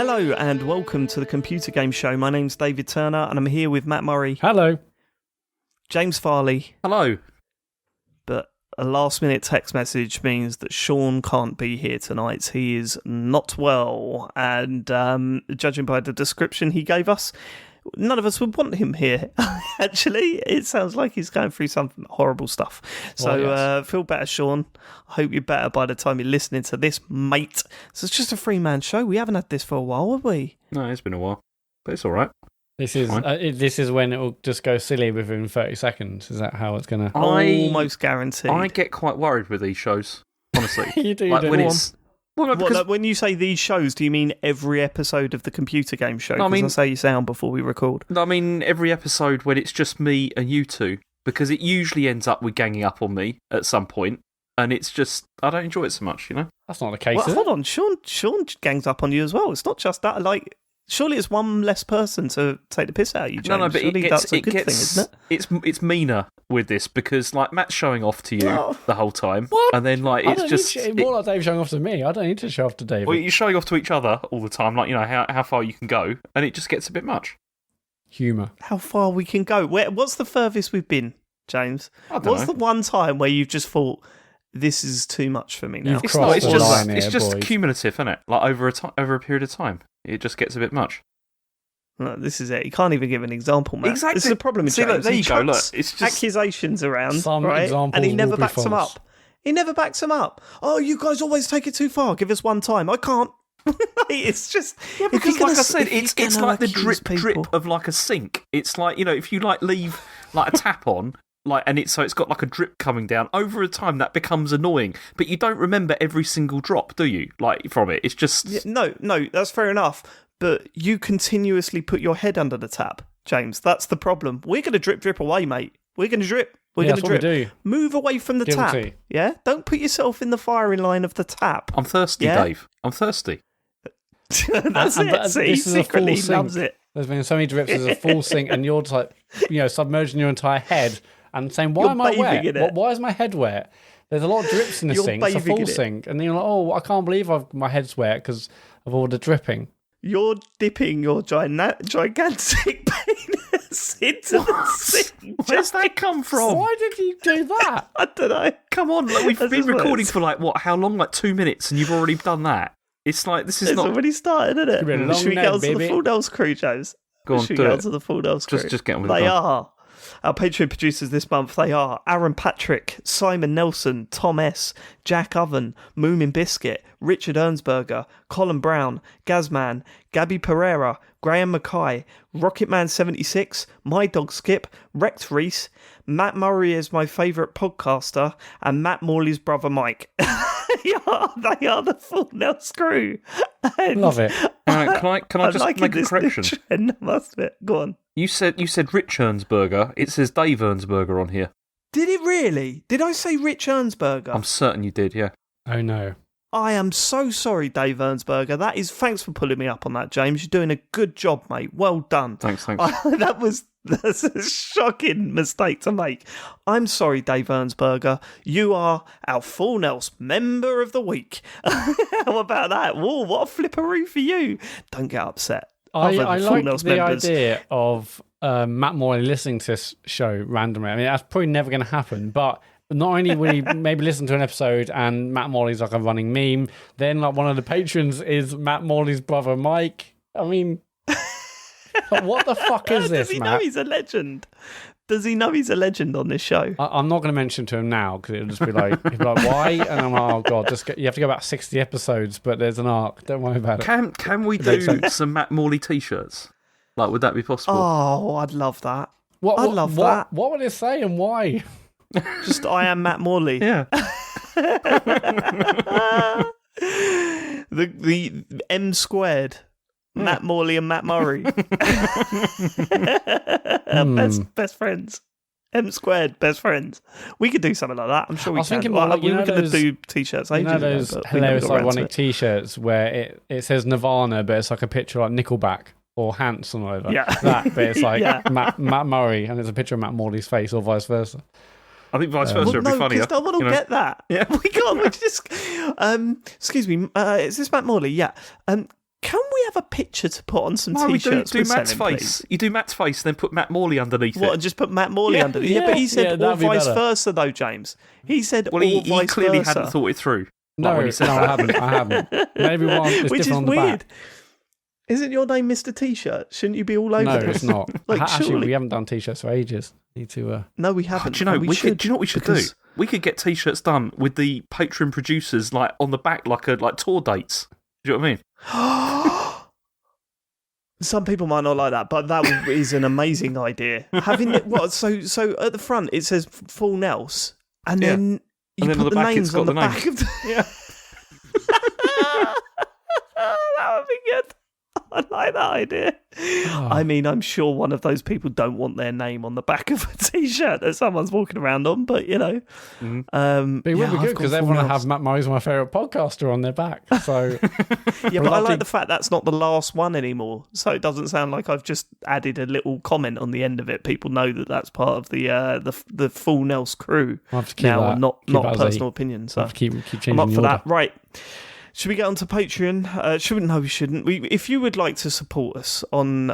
Hello and welcome to the Computer Game Show. My name's David Turner and I'm here with Matt Murray. Hello. James Farley. Hello. But a last minute text message means that Sean can't be here tonight. He is not well, and judging by the description he gave us, none of us would want him here. Actually, it sounds like he's going through some horrible stuff. So feel better, Sean. I hope you're better by the time you're listening to this, mate. So it's just a three-man show. We haven't had this for a while, have we? No, it's been a while, but it's all right. This is when it will just go silly within 30 seconds. Is that how it's going to... Almost guaranteed. I get quite worried with these shows, honestly. You do, like, you when do. it's... Well, no, like when you say these shows, do you mean every episode of the Computer Game Show? No, I mean, I say you sound before we record. No, I mean every episode when it's just me and you two, because it usually ends up with ganging up on me at some point, and it's just, I don't enjoy it so much, you know? That's not the case, Well, is hold it? on, Sean gangs up on you as well. It's not just that, like... Surely it's one less person to take the piss out of you, James. No, but surely that's a good thing, isn't it? It's meaner with this, because like Matt's showing off to you the whole time, What? and then like it's just more like Dave showing off to me. I don't need to show off to David. well, you're showing off to each other all the time, like, you know, how far you can go, and it just gets a bit much. Humour. How far we can go? What's the furthest we've been, James? What's What's the one time where you've just thought, this is too much for me now? You've It's crossed not. It's the just line it's here, just boys. cumulative, isn't it? Like over a period of time, it just gets a bit much. No, this is it. You can't even give an example, Matt. Exactly. This is the problem with See, James. look, there He you go. Look, chucks it's just accusations around, Some right? examples And he never will be backs them false. up. He never backs them up. Oh, you guys always take it too far. Give us one time. I can't. It's just... because, like I said, it's like the drip people. of like a sink. It's like, you know, if you like leave like a tap on, like, and it's got like a drip coming down over a time, that becomes annoying. But you don't remember every single drop, do you? Like from it, it's just No, that's fair enough. But you continuously put your head under the tap, James. That's the problem. We're going to drip away, mate. We're going to drip. We're going to that's what drip. we do. Move away from the tap. Guilty. Yeah? Don't put yourself in the firing line of the tap. I'm thirsty, Yeah? Dave. I'm thirsty. That's And- it. but See, this is a full secretly sink. loves it. There's been so many drips, there's a full sink, and you're just like, you know, submerging your entire head and saying, why You're am I bathing wet? in it. Why is my head wet? There's a lot of drips in the You're sink. It's a bathing full in it. sink. And then you're like, oh, I can't believe my head's wet because of all the dripping. You're dipping your gigantic penis into the sink. Where's that come from? Why did you do that? I don't know. Come on, like, we've That's been just what recording it's- for like what? How long? Like 2 minutes, and you've already done that. It's like this is It's not. already started, isn't It's been a it? long Should we night, get on to the baby. Full Nels crew, James? Go on, Should we do get it. on to the Full Nels crew? Just get on with it. They go on. are. Our Patreon producers this month, they are Aaron Patrick, Simon Nelson, Tom S., Jack Oven, Moomin Biscuit, Richard Ernsberger, Colin Brown, Gazman, Gabby Pereira, Graham Mackay, Rocketman76, My Dog Skip, Rex Reese, Matt Murray is my favourite podcaster, and Matt Morley's brother Mike. they are the Full Nels crew. And Love it. Can I just liking make a this new correction? trend, I must admit. Go on. You said Rich Ernsberger. It says Dave Ernsberger on here. Did it really? Did I say Rich Ernsberger? I'm certain you did. Yeah. Oh, no. I am so sorry, Dave Ernsberger. Thanks for pulling me up on that, James. You're doing a good job, mate. Well done. Thanks. That's a shocking mistake to make. I'm sorry, Dave Ernsberger. You are our Full Nels Member of the Week. How about that? Whoa, what a flipperoo for you. Don't get upset. I Other Full like Nels the members. idea of Matt Morley listening to this show randomly. I mean, that's probably never going to happen, but not only will he maybe listen to an episode and Matt Morley's like a running meme, then like one of the patrons is Matt Morley's brother Mike. I mean, like, what the fuck is this, Does he Matt? know he's a legend? Does he know he's a legend on this show? I'm not going to mention to him now because it'll just be like, he'll be like, why? And I'm like, oh god, you have to go about 60 episodes, but there's an arc. Don't worry about it. Can we do some Matt Morley t-shirts? Like, would that be possible? Oh, I'd love that. What, I'd love that. What would it say and why? Just I am Matt Morley. Yeah. the M squared. Matt Morley and Matt Murray. Best friends. M squared, best friends. We could do something like that. I'm sure we I was can. thinking more like, we you were know going to those- do t-shirts You ages know ago, those but we never hilarious got around to ironic it. t-shirts where it says Nirvana, but it's like a picture like Nickelback or Hanson or whatever. Yeah. That, but it's like Yeah. Matt Murray and it's a picture of Matt Morley's face or vice versa. I think vice versa would be no, funnier. because no one will you know? get that. Yeah. We just. Excuse me. Is this Matt Morley? Yeah. Can we have a picture to put on some No, t-shirts? do we're Matt's selling, face. please? You do Matt's face, then put Matt Morley underneath What, it. and just put Matt Morley underneath? Yeah, but he said or that'd be vice better. versa, though, James. He said Well, or he vice clearly versa. hadn't thought it through. No, when he said I haven't. Maybe one is Which is different on the weird. back. Isn't your name Mr. T-shirt? Shouldn't you be all over No, this? it's not. Like, Actually, surely- we haven't done t-shirts for ages. Need to. No, we haven't. Do you know? and we should, do you know what we should because- do? We could get t-shirts done with the Patreon producers like on the back, like tour dates. Do you know what I mean? Some people might not like that, but that is an amazing idea. Having it, what? So at the front it says Full Nels, and Yeah. then you And then put on the the back, names it's got on the the back of the. Yeah. That would be good. I like that idea. Oh. I mean, I'm sure one of those people don't want their name on the back of a t-shirt that someone's walking around on, but you know. Mhm. But it would be I've good got because Full everyone will Nels. have Matt Murray's my favourite podcaster on their back. So Yeah, but I Bloody- like the fact that's not the last one anymore, so it doesn't sound like I've just added a little comment on the end of it. People know that that's part of the full Nels crew I'll have to keep now, that, and not keep a that as personal opinion. So I'll have to keep changing I'm up the for order. that. Right. Should we get on to Patreon? Should we? No, we shouldn't. If you would like to support us on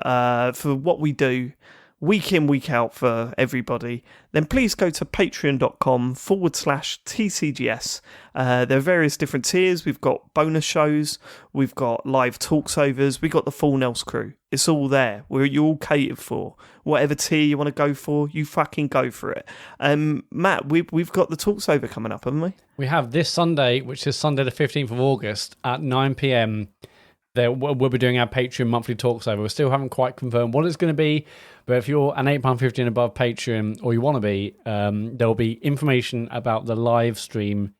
for what we do week in, week out for everybody, then please go to patreon.com/TCGS. There are various different tiers. We've got bonus shows, we've got live talksovers, we've got the full Nels crew. It's all there. You're all catered for. Whatever tier you want to go for, you fucking go for it. Matt, we've got the talksover coming up, haven't we? We have this Sunday, which is Sunday the 15th of August at 9 p.m. There, we'll be doing our Patreon monthly talks over. We still haven't quite confirmed what it's going to be, but if you're an £8.50 and above Patreon, or you want to be, there will be information about the live stream,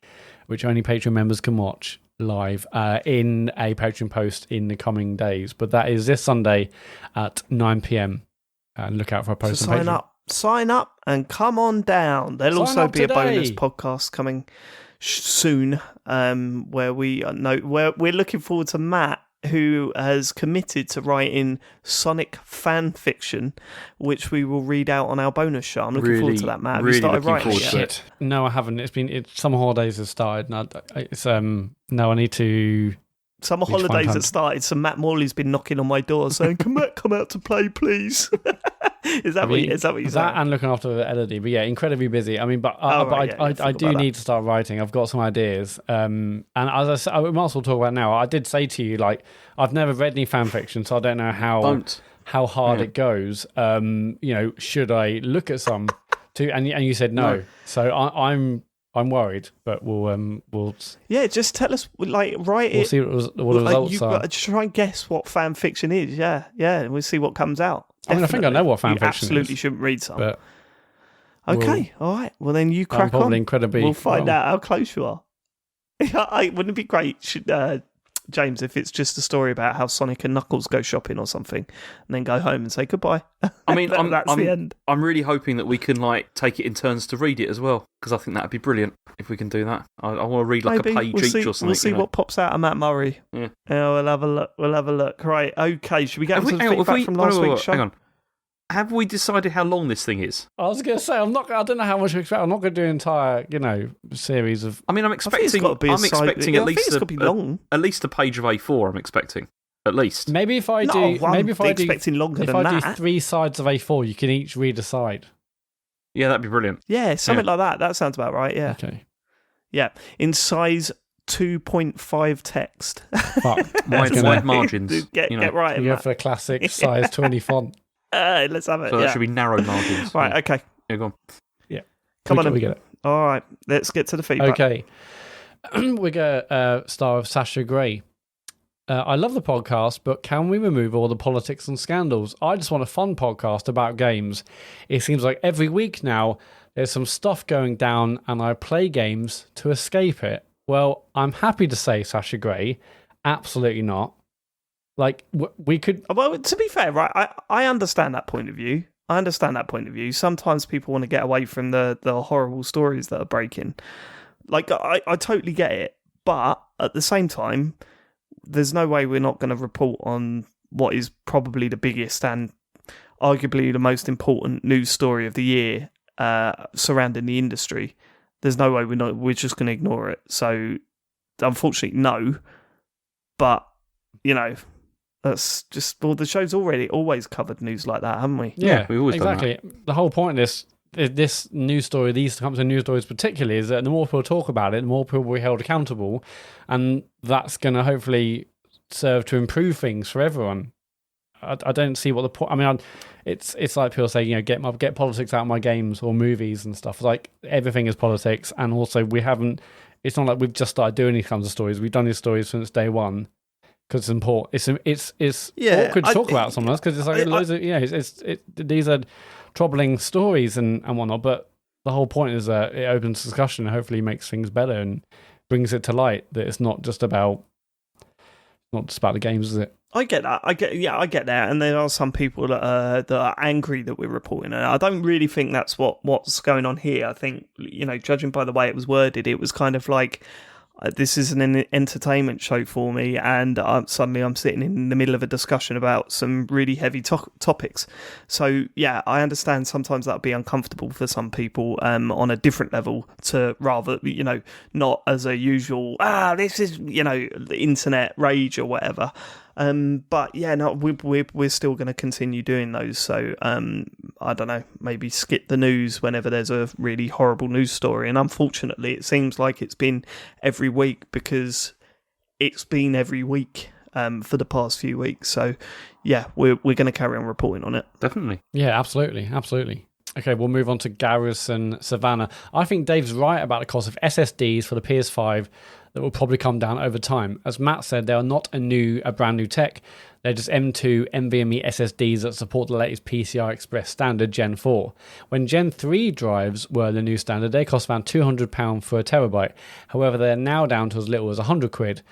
which only Patreon members can watch live in a Patreon post in the coming days. But that is this Sunday at 9 p.m. And look out for a post So on sign Patreon. sign up, and come on down. There'll Sign also up be a bonus today. podcast coming soon, where we're looking forward to Matt, who has committed to writing Sonic fan fiction, which we will read out on our bonus show. I'm looking forward to that, Matt. Have you really started looking writing forward it to yet? it. No, I haven't. Summer holidays have started. And it's no, I need to. Summer Need to find holidays time. have started, so Matt Morley's been knocking on my door saying, "Can Matt come out to play, please?" Is that what you're saying? That and looking after the LED, but yeah, incredibly busy. I mean, but Oh, but right, yeah, I forgot do about need to start writing. I've got some ideas, and as I said, we might as well talk about it now. I did say to you, like, I've never read any fan fiction, so I don't know how hard it goes. Should I look at some? And you said no, so I'm worried, but we'll Yeah, just tell us, like, write we'll it. see what the results You've are. got to try and guess what fan fiction is. Yeah, and we'll see what comes out. I mean, I think I know what fan You fiction absolutely is, shouldn't read some. But Okay, all right. Well, then you crack probably on. incredibly We'll find well. out how close you are. Wouldn't it be great, James, if it's just a story about how Sonic and Knuckles go shopping or something, and then go home and say goodbye? I mean, That's the end. I'm really hoping that we can like take it in turns to read it as well, because I think that'd be brilliant if we can do that. I want to read like Maybe. a page We'll each see, or something. We'll see what pops out of Matt Murray. Yeah. We'll have a look. Right. Okay. Should we get into the feedback from last week's show? Hang on. Have we decided how long this thing is? I was going to say I don't know how much to expect. I'm not going to do an entire series of. I mean, I'm I think it's expecting. got to be I'm expecting at I think least it's got to be long. at least a page of A4. I'm expecting at least. Maybe if I No, do, I'm maybe if I do, expecting longer if than I do that. 3 sides of A4, you can each read a side. Yeah, that'd be brilliant. Yeah, something like that. That sounds about right. Yeah. Okay. Yeah. In size 2.5 text. Fuck. Wide margins. Get you know. right. You in go that. for a classic size 20 font. Let's have it. So yeah. that should be narrow margins. Right. Yeah. Okay. Yeah, go on. Come on. We get it. All right. Let's get to the feedback. Okay. We got star of Sasha Gray. I love the podcast, but can we remove all the politics and scandals? I just want a fun podcast about games. It seems like every week now there's some stuff going down and I play games to escape it. Well, I'm happy to say, Sasha Gray, absolutely not. Like, we could... Well, to be fair, right, I understand that point of view. Sometimes people want to get away from the horrible stories that are breaking. Like, I totally get it. But at the same time, there's no way we're not going to report on what is probably the biggest and arguably the most important news story of the year surrounding the industry. There's no way we're just going to ignore it. So, unfortunately, no. But, That's just, well, the show's always covered news like that, haven't we? Yeah, we've always done exactly. The whole point of this news story, these types of news stories particularly, is that the more people talk about it, the more people will be held accountable, and that's going to hopefully serve to improve things for everyone. I don't see what the point. I mean, it's like people say, get politics out of my games or movies and stuff. Like everything is politics, and also we haven't. It's not like we've just started doing these kinds of stories. We've done these stories since day one because it's important. It's awkward to talk about sometimes because it's like loads of these are troubling stories and whatnot. But the whole point is that it opens discussion and hopefully makes things better and brings it to light that it's not just about the games, is it? I get that. I get that. And there are some people that are angry that we're reporting it. I don't really think that's what's going on here. I think, judging by the way it was worded, it was kind of like, this is an entertainment show for me, and suddenly I'm sitting in the middle of a discussion about some really heavy topics. So, yeah, I understand sometimes that'll be uncomfortable for some people on a different level to rather, not as a usual, this is, the internet rage or whatever. But yeah, no, we're still going to continue doing those. So I don't know, maybe skip the news whenever there's a really horrible news story. And unfortunately, it seems like it's been every week because it's been every week for the past few weeks. So yeah, we're going to carry on reporting on it. Definitely. Yeah, absolutely. Okay, we'll move on to Garrus and Savannah. I think Dave's right about the cost of SSDs for the PS5 that will probably come down over time. As Matt said, they are not a brand new tech. They're just M2 NVMe SSDs that support the latest PCI Express standard Gen 4. When Gen 3 drives were the new standard, they cost around £200 for a terabyte. However, they're now down to as little as £100,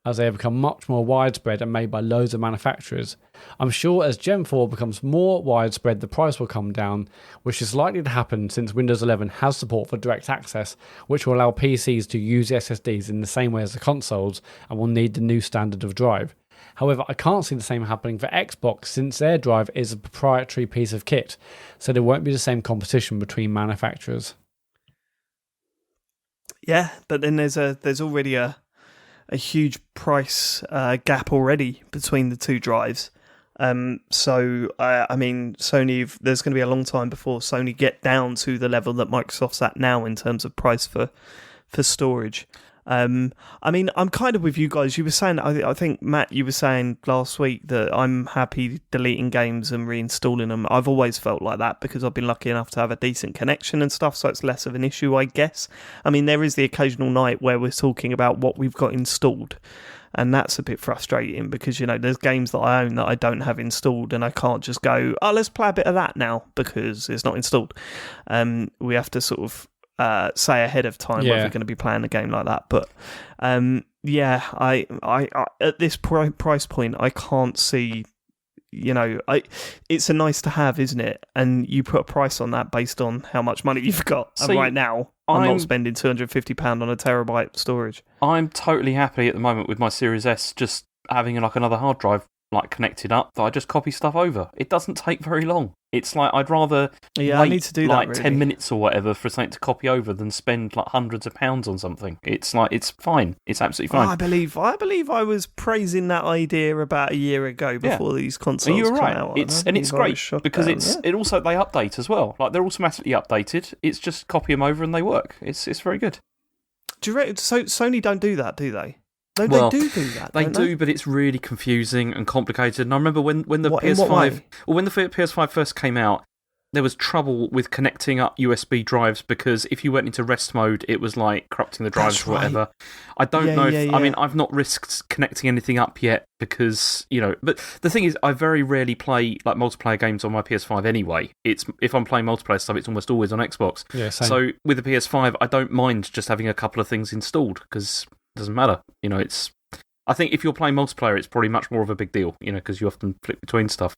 as they have become much more widespread and made by loads of manufacturers. I'm sure as Gen 4 becomes more widespread, the price will come down, which is likely to happen since Windows 11 has support for direct access, which will allow PCs to use the SSDs in the same way as the consoles and will need the new standard of drive. However, I can't see the same happening for Xbox since their drive is a proprietary piece of kit, so there won't be the same competition between manufacturers. Yeah, but then there's already a huge price gap already between the two drives. So I mean, Sony, there's going to be a long time before Sony get down to the level that Microsoft's at now in terms of price for storage. I mean, I'm kind of with you guys. You were saying, I think, Matt, you were saying last week that I'm happy deleting games and reinstalling them. I've always felt like that because I've been lucky enough to have a decent connection and stuff, so it's less of an issue, I guess. I mean, there is the occasional night where we're talking about what we've got installed, and that's a bit frustrating because, there's games that I own that I don't have installed and I can't just go, let's play a bit of that now because it's not installed. We have to sort of say ahead of time whether we're going to be playing a game like that. But I at this price point, I can't see. It's a nice to have, isn't it? And you put a price on that based on how much money you've got. And right now, I'm not spending £250 on a terabyte of storage. I'm totally happy at the moment with my Series S just having another hard drive connected up that I just copy stuff over. It doesn't take very long. It's like I'd rather wait I need to do that, really. 10 minutes or whatever for something to copy over than spend hundreds of pounds on something. It's fine. It's absolutely fine. I believe I was praising that idea about a year ago before these consoles You're come right. out. It's great because it also they update as well. They're automatically updated. It's just copy them over and they work. It's very good. Do you reckon, so Sony don't do that, do they? No, well, they do that. They do, but it's really confusing and complicated. And I remember when the PS5 first came out, there was trouble with connecting up USB drives because if you went into rest mode, it was corrupting the drives or whatever. I don't know. I mean, I've not risked connecting anything up yet because But the thing is, I very rarely play multiplayer games on my PS5 anyway. If I'm playing multiplayer stuff, it's almost always on Xbox. Yeah, same. So with the PS5, I don't mind just having a couple of things installed because doesn't matter, I think if you're playing multiplayer, it's probably much more of a big deal, because you often flip between stuff.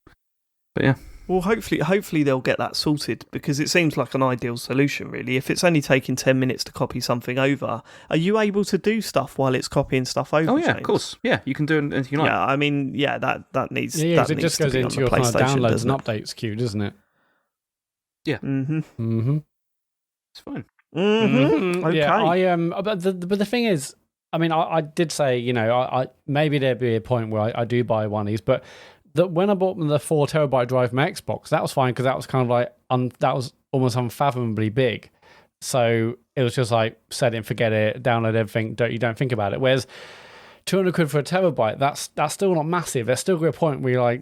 But yeah. Well, hopefully they'll get that sorted because it seems like an ideal solution, really. If it's only taking 10 minutes to copy something over, are you able to do stuff while it's copying stuff over? Oh yeah, James? Of course. Yeah, you can do anything you like. Yeah, I mean, that needs. Yeah, that it just needs goes to be into on your the kind of PlayStation, downloads doesn't and it? updates queue, doesn't it? Yeah. Mm-hmm. It's fine. Mm-hmm. Okay. Yeah, but the thing is, I mean, I did say, I maybe there'd be a point where I do buy one of these, but when I bought the 4 terabyte drive for my Xbox, that was fine because that was kind of like that was almost unfathomably big. So it was just like set it and forget it, download everything. You don't think about it. Whereas 200 quid for a terabyte, that's still not massive. There's still a point where you're like,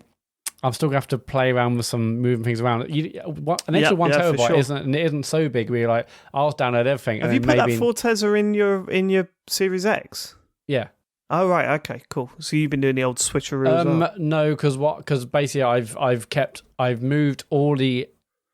I'm still gonna have to play around with some moving things around. An extra 1 terabyte isn't so big. Where you're like, I'll download everything. Have you put that 4 Teza in your Series X? Yeah. Oh right, okay, cool. So you've been doing the old switcheroo as well? No, because basically I've moved all the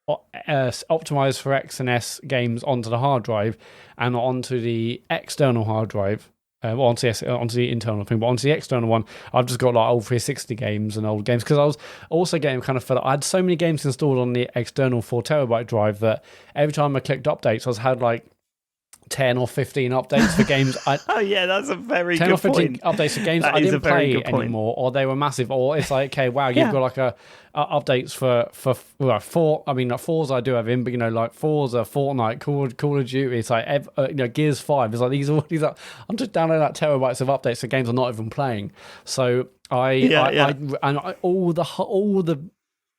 optimized for X and S games onto the hard drive and onto the external hard drive. Onto the internal thing, but onto the external one, I've just got like old 360 games and old games because I was also getting kind of fed up. I had so many games installed on the external 4 terabyte drive that every time I clicked updates, I had like 10 or 15 updates for games. Oh yeah, that's a very 10 good or 15 point. updates for games I didn't play anymore, or they were massive, or it's like, okay, wow, you've got like updates for 4. I mean, like 4s I do have in, but like 4s are Fortnite, Call of Duty. It's like Gears 5. It's like these are I'm just downloading like terabytes of updates for games I'm not even playing. So all the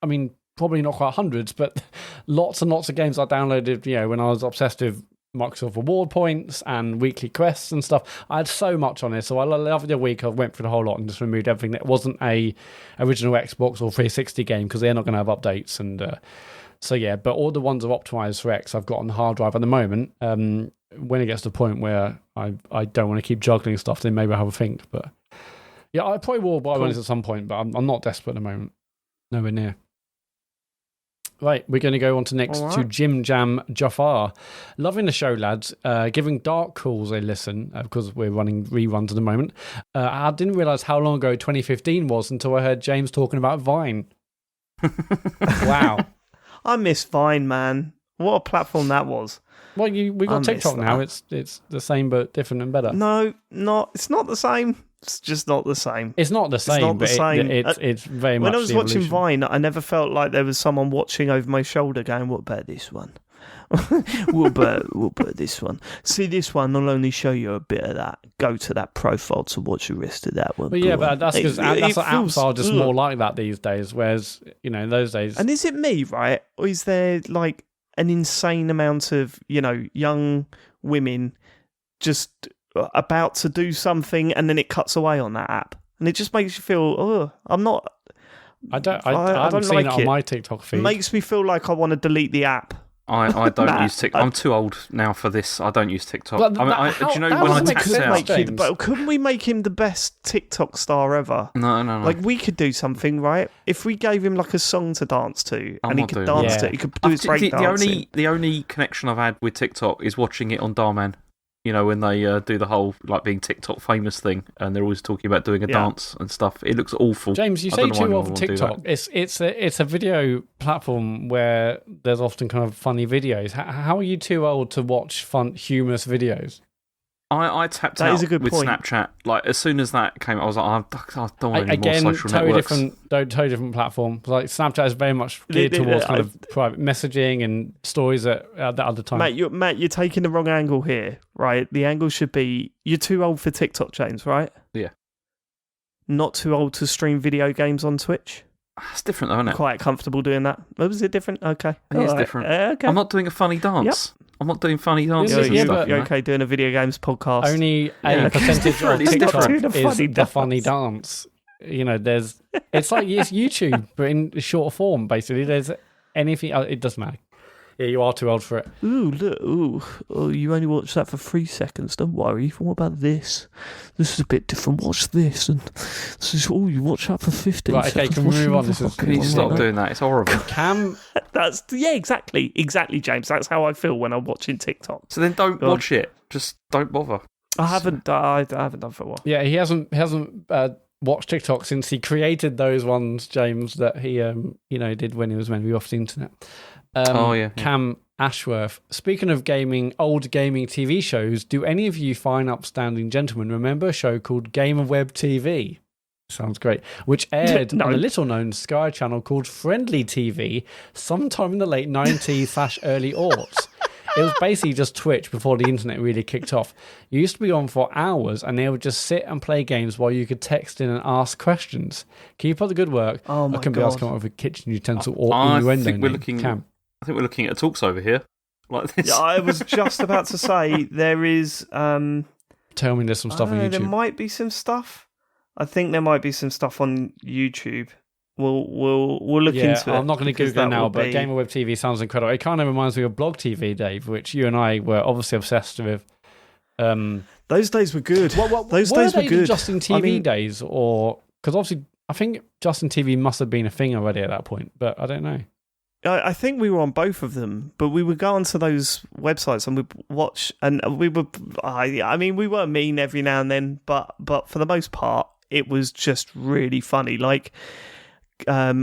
I mean, probably not quite hundreds, but lots and lots of games I downloaded. When I was obsessed with Microsoft Reward points and weekly quests and stuff. I had so much on it, so I loved the week. I went through the whole lot and just removed everything that wasn't a original Xbox or 360 game because they're not going to have updates. And so yeah, but all the ones are optimized for X I've got on the hard drive at the moment. When it gets to the point where I don't want to keep juggling stuff, then maybe I'll have a think. But yeah, I probably will buy one at some point, but I'm not desperate at the moment. Nowhere near. Right, we're going to go on to next to Jim Jam Jafar. Loving the show, lads. Giving Dark Calls a listen, because we're running reruns at the moment. I didn't realise how long ago 2015 was until I heard James talking about Vine. Wow. I miss Vine, man. What a platform that was. Well, we got TikTok now. It's the same but different and better. No, it's not the same. It's just not the same. It's not the same. It's not the same. It's very much. When I was watching Vine, I never felt like there was someone watching over my shoulder going, "What about this one? what about this one? See, this one will only show you a bit of that. Go to that profile to watch the rest of that one." But yeah, but that's because apps are just more like that these days. Whereas in those days. And is it me, right, or is there like an insane amount of young women just about to do something and then it cuts away on that app and it just makes you feel I haven't seen it on my TikTok feed. It makes me feel like I want to delete the app. I don't use TikTok. I'm too old now for this. I don't use TikTok. Do you know when I text out? But couldn't we make him the best TikTok star ever? No. Like we could do something, right? If we gave him like a song to dance to and he could dance to it, he could do his break dancing. The only connection I've had with TikTok is watching it on Darman. When they do the whole like being TikTok famous thing, and they're always talking about doing a dance and stuff. It looks awful. James, you say too old for TikTok. It's a video platform where there's often kind of funny videos. How are you too old to watch fun, humorous videos? I tapped out with Snapchat. Like as soon as that came, I was like, I don't want any more social networks. Totally different platform. Like Snapchat is very much geared towards kind of private messaging and stories at other time. Matt, you're taking the wrong angle here, right? The angle should be you're too old for TikTok, James, right? Yeah. Not too old to stream video games on Twitch. It's different, though, isn't it? Quite comfortable doing that. Was it different? Okay. It is different. Okay. I'm not doing a funny dance. Yep. I'm not doing funny dances and stuff. You're okay doing a video games podcast. Only a percentage of TikTok is the funny dance. It's like it's YouTube, but in short form, basically. There's anything, it doesn't matter. Yeah, you are too old for it. Ooh, look. Oh, you only watched that for 3 seconds. Don't worry. What about this? This is a bit different. Watch this. And this is, you watch that for 15 right, seconds. Okay, can we move on? Can you stop doing that? It's horrible. Exactly, James. That's how I feel when I'm watching TikTok. So then don't watch it. Just don't bother. I haven't done for a while. Yeah, he hasn't watched TikTok since he created those ones, James, that he did when he was meant to be off the internet. Cam Ashworth. Speaking of old gaming TV shows, do any of you fine upstanding gentlemen remember a show called Game of Web TV? Sounds great. Which aired on a little-known Sky channel called Friendly TV sometime in the late 90s/early aughts. It was basically just Twitch before the internet really kicked off. You used to be on for hours, and they would just sit and play games while you could text in and ask questions. Keep up the good work. Oh my I can be God. asked to come up with a kitchen utensil or I innuendo. think we're name. looking. Cam. I think we're looking at a talks over here, like this. Yeah, I was just about to say there is. Tell me there's some stuff on YouTube. There might be some stuff. I think there might be some stuff on YouTube. We'll look into it. I'm not going to because Google it that now, will but be- Gamer Web TV sounds incredible. It kind of reminds me of Blog TV, Dave, which you and I were obviously obsessed with. Those days were good. Those were days they were good. the Justin TV days, or because obviously I think Justin TV must have been a thing already at that point, but I don't know. I think we were on both of them, but we would go onto those websites and we'd watch, and we would. I mean, we were mean every now and then, but for the most part, it was just really funny. Like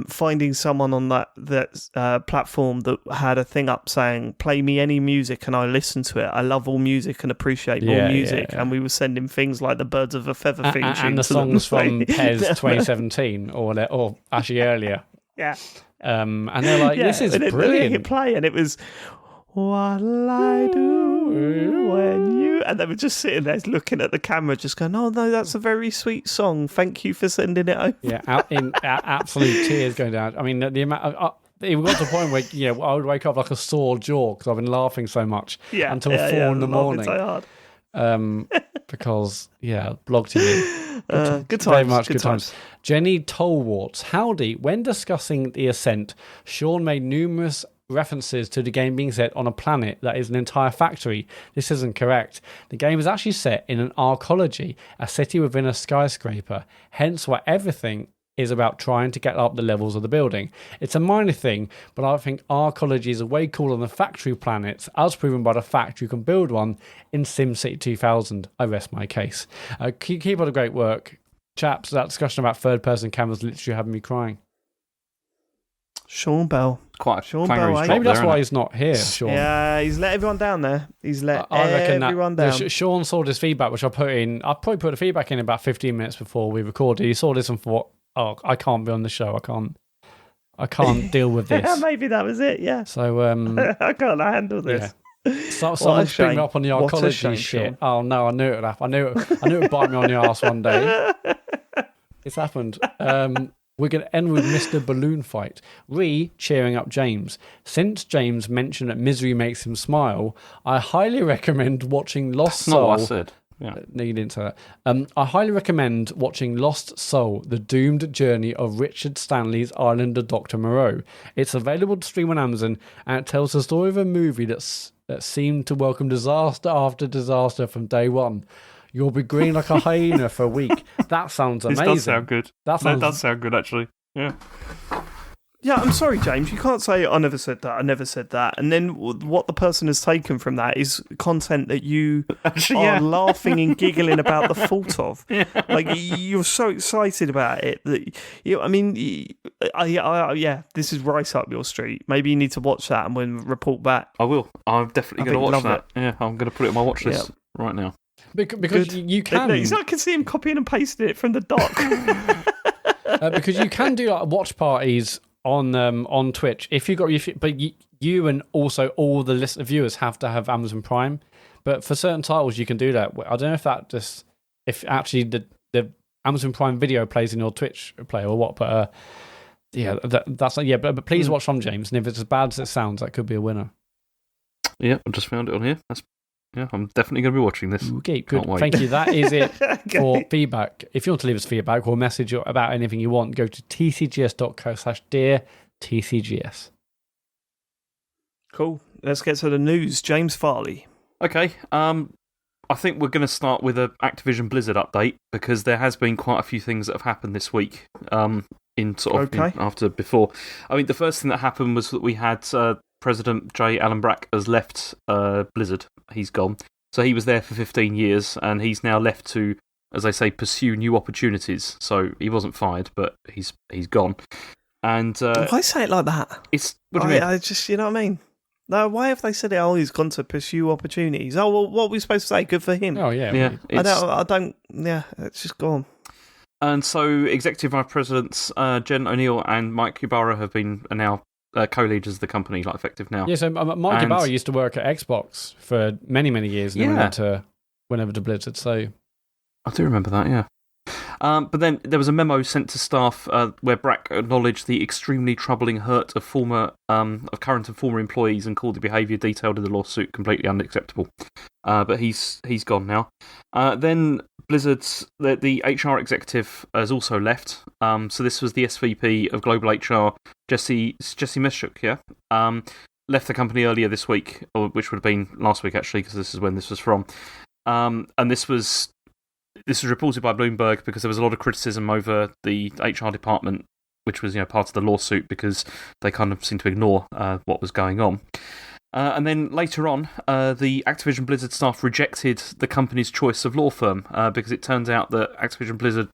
finding someone on that platform that had a thing up saying, "Play me any music and I listen to it. I love all music and appreciate all music." Yeah. And we were sending things like the Birds of a Feather theme tune and the to them. songs from PES 2017 or actually earlier. Yeah. And they're like, this is and then brilliant. They hit play, and it was, "What'll I do when you?" And they were just sitting there looking at the camera, just going, "Oh no, that's a very sweet song. Thank you for sending it over." Yeah, absolute tears going down. I mean, the amount of. It got to the point where I would wake up like a sore jaw because I've been laughing so much until 4 in the morning. So hard. Because Blog TV. Good times. Very much good good times. Jenny Tollwarts. Howdy. When discussing The Ascent, Sean made numerous references to the game being set on a planet that is an entire factory. This isn't correct. The game is actually set in an arcology, a city within a skyscraper, hence why everything is about trying to get up the levels of the building. It's a minor thing, but I think arcologies are way cooler than factory planets, as proven by the fact you can build one in SimCity 2000. I rest my case. Keep on the great work. Chaps, that discussion about third-person cameras literally having me crying. Sean Bell. Quite a Sean clanger Bell, he's eh? dropped Maybe that's there, why isn't he's not here, Sean. Yeah, he's let everyone down there. He's let I reckon everyone that down. Sean saw this feedback, which I put in. I probably put the feedback in about 15 minutes before we recorded. He saw this and thought, "Oh, I can't be on the show. I can't deal with this." Maybe that was it. Yeah. So I can't handle this. So, someone's bringing me up on the What a arcology shame, shit. Sean. Oh no, I knew it would happen. I knew it would bite me on the arse one day. It's happened. We're going to end with Mr. Balloon Fight. Cheering up James. Since James mentioned that misery makes him smile, I highly recommend watching Lost That's not Soul. what I said. Yeah. No, you didn't say that. I highly recommend watching Lost Soul, The Doomed Journey of Richard Stanley's Islander Dr. Moreau. It's available to stream on Amazon, and it tells the story of a movie that seemed to welcome disaster after disaster from day one. You'll be green like a hyena for a week. That sounds amazing. This does sound good. That does sound good, actually. Yeah. Yeah, I'm sorry, James. You can't say, "I never said that, I never said that." And then what the person has taken from that is content that you are laughing and giggling about the fault of. Yeah. Like, you're so excited about it that, this is right up your street. Maybe you need to watch that and then report back. I will. I'm definitely going to watch that. Yeah, I'm going to put it on my watch list right now. Because you can. I can see him copying and pasting it from the doc. Because you can do like watch parties on Twitch but you and also all the list of viewers have to have Amazon Prime. But for certain titles, you can do that. I don't know if actually the Amazon Prime video plays in your Twitch play or what. But But please watch from James, and if it's as bad as it sounds, that could be a winner. Yeah, I just found it on here. I'm definitely going to be watching this. Okay, good. Thank you. That is it for feedback. If you want to leave us feedback or message about anything you want, go to tcgs.co/dear-tcgs. Cool. Let's get to the news. James Farley. Okay. I think we're going to start with an Activision Blizzard update because there has been quite a few things that have happened this week. Before. I mean, the first thing that happened was that we had President J. Allen Brack has left Blizzard. He's gone. So he was there for 15 years, and he's now left to, as they say, pursue new opportunities. So he wasn't fired, but he's gone. And why say it like that? What do you mean? I just, you know what I mean? No, why have they said it? Oh, he's gone to pursue opportunities. Oh, well, what are we supposed to say? Good for him. Oh, yeah. Yeah. I don't. Yeah, it's just gone. And so, Executive Vice Presidents Jen O'Neill and Mike Ybarra have been now co-leaders of the company, like effective now. Yeah, so Mike Ibarra used to work at Xbox for many, many years, and then went over to Blizzard. So I do remember that, yeah. But then there was a memo sent to staff where Brack acknowledged the extremely troubling hurt of current and former employees and called the behaviour detailed in the lawsuit completely unacceptable. But he's gone now. Then Blizzard's the HR executive has also left. So this was the SVP of Global HR, Jesse Meshuk, left the company earlier this week, or which would have been last week actually, because this is when this was from. And this was reported by Bloomberg because there was a lot of criticism over the HR department, which was part of the lawsuit, because they kind of seemed to ignore what was going on. And then later on, the Activision Blizzard staff rejected the company's choice of law firm because it turns out that Activision Blizzard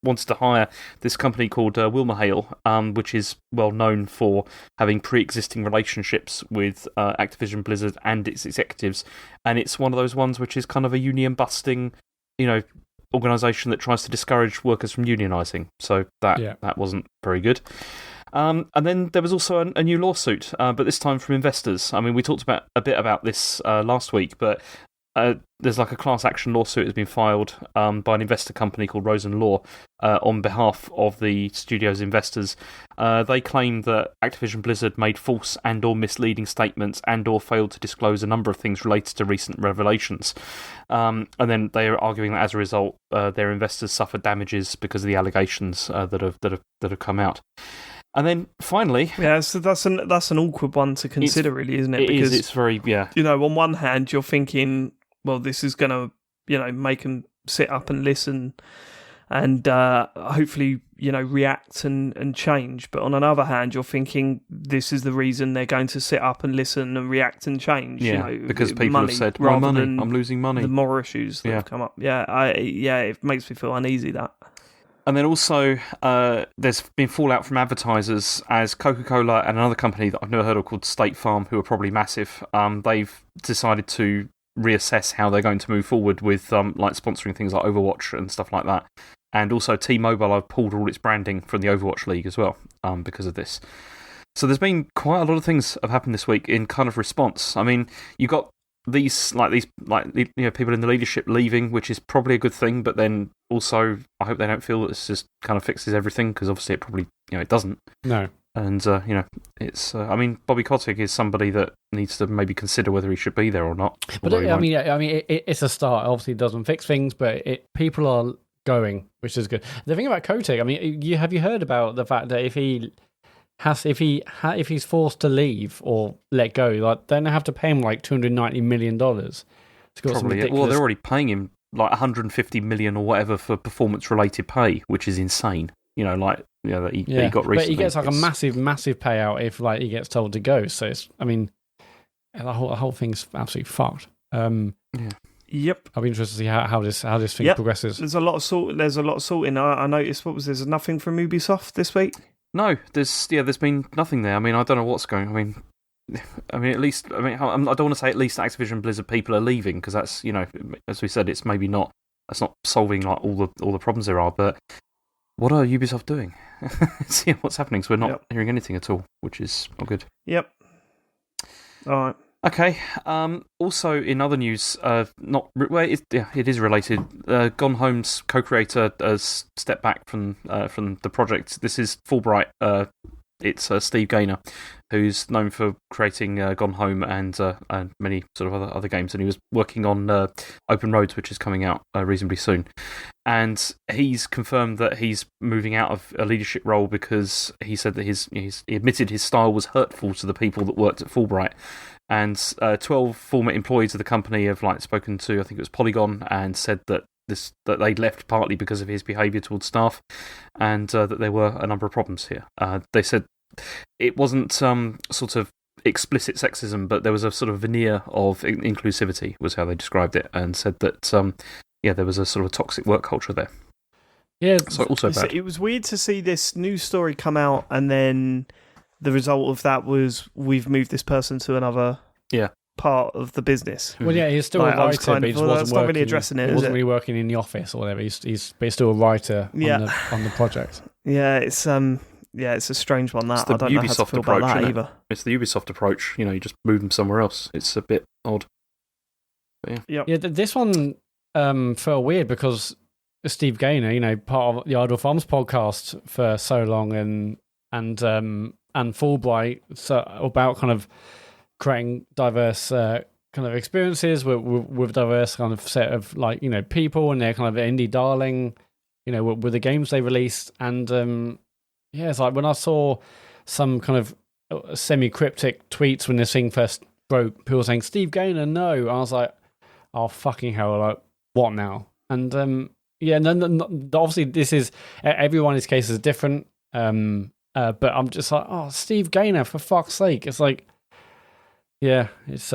wanted to hire this company called WilmerHale, which is well known for having pre-existing relationships with Activision Blizzard and its executives. And it's one of those ones which is kind of a union-busting, organisation that tries to discourage workers from unionising. So that wasn't very good. And then there was also a new lawsuit, but this time from investors. I mean, we talked a bit about this last week, but there's like a class action lawsuit has been filed by an investor company called Rosen Law on behalf of the studio's investors. They claim that Activision Blizzard made false and or misleading statements and or failed to disclose a number of things related to recent revelations. And then they are arguing that as a result, their investors suffered damages because of the allegations that have come out. And then finally, so that's an awkward one to consider, really, isn't it? Because it's very on one hand, you're thinking, well, this is going to make them sit up and listen, and hopefully react and change. But on another hand, you're thinking this is the reason they're going to sit up and listen and react and change. Because people have said, "My money, I'm losing money." The moral issues that have come up. It makes me feel uneasy, that. And then also, there's been fallout from advertisers as Coca-Cola and another company that I've never heard of called State Farm, who are probably massive. They've decided to reassess how they're going to move forward with like sponsoring things like Overwatch and stuff like that. And also T-Mobile have pulled all its branding from the Overwatch League as well because of this. So there's been quite a lot of things have happened this week in kind of response. I mean, you got these people in the leadership leaving, which is probably a good thing, but then also I hope they don't feel that this just kind of fixes everything, because obviously it probably it doesn't. No. And it's I mean, Bobby Kotick is somebody that needs to maybe consider whether he should be there or not. But it's a start. Obviously, it doesn't fix things, but people are going, which is good. The thing about Kotick, I mean, have you heard about the fact that if he's forced to leave or let go, like then they have to pay him like $290 million. Probably. Well, they're already paying him like $150 million or whatever for performance-related pay, which is insane. He got recently. But he gets like a massive payout if like he gets told to go. So the whole thing's absolutely fucked. Yep. I'll be interested to see how this thing progresses. There's a lot of sorting. I noticed there's nothing from Ubisoft this week. No, there's been nothing there. I mean, I don't know what's going. I mean, at least I don't want to say at least Activision Blizzard people are leaving, because that's as we said, it's maybe not. That's not solving like all the problems there are. But what are Ubisoft doing? See what's happening. So we're not hearing anything at all, which is not good. Yep. All right. Okay. Also, in other news, it is related. Gone Home's co-creator has stepped back from the project. This is Fulbright. It's Steve Gaynor, who's known for creating Gone Home and many sort of other games, and he was working on Open Roads, which is coming out reasonably soon. And he's confirmed that he's moving out of a leadership role because he said that he admitted his style was hurtful to the people that worked at Fulbright. And 12 former employees of the company have spoken to, I think it was Polygon, and said that they'd left partly because of his behaviour towards staff, and that there were a number of problems here. They said it wasn't sort of explicit sexism, but there was a sort of veneer of inclusivity, was how they described it, and said that there was a sort of toxic work culture there. Yeah, so also bad. It was weird to see this news story come out, and then the result of that was we've moved this person to another part of the business. Well, yeah, he's still a writer, but he just wasn't working. Really addressing it. He wasn't really working in the office or whatever. He's still a writer on the project. Yeah, it's it's a strange one. It's That the I don't know how to Ubisoft feel approach, about that isn't it? either. It's the Ubisoft approach. You just move them somewhere else. It's a bit odd. But Yep. Yeah, this one felt weird because Steve Gaynor, part of the Idle Farms podcast for so long, and Fulbright, so about kind of creating diverse kind of experiences with diverse kind of set of people, and they're kind of indie darling, with the games they released, and it's like when I saw some kind of semi-cryptic tweets when this thing first broke, people saying Steve Gaynor, no, I was like, oh fucking hell, like what now? And obviously this is everyone's case is different, but I'm just like, oh, Steve Gaynor, for fuck's sake. It's like, it's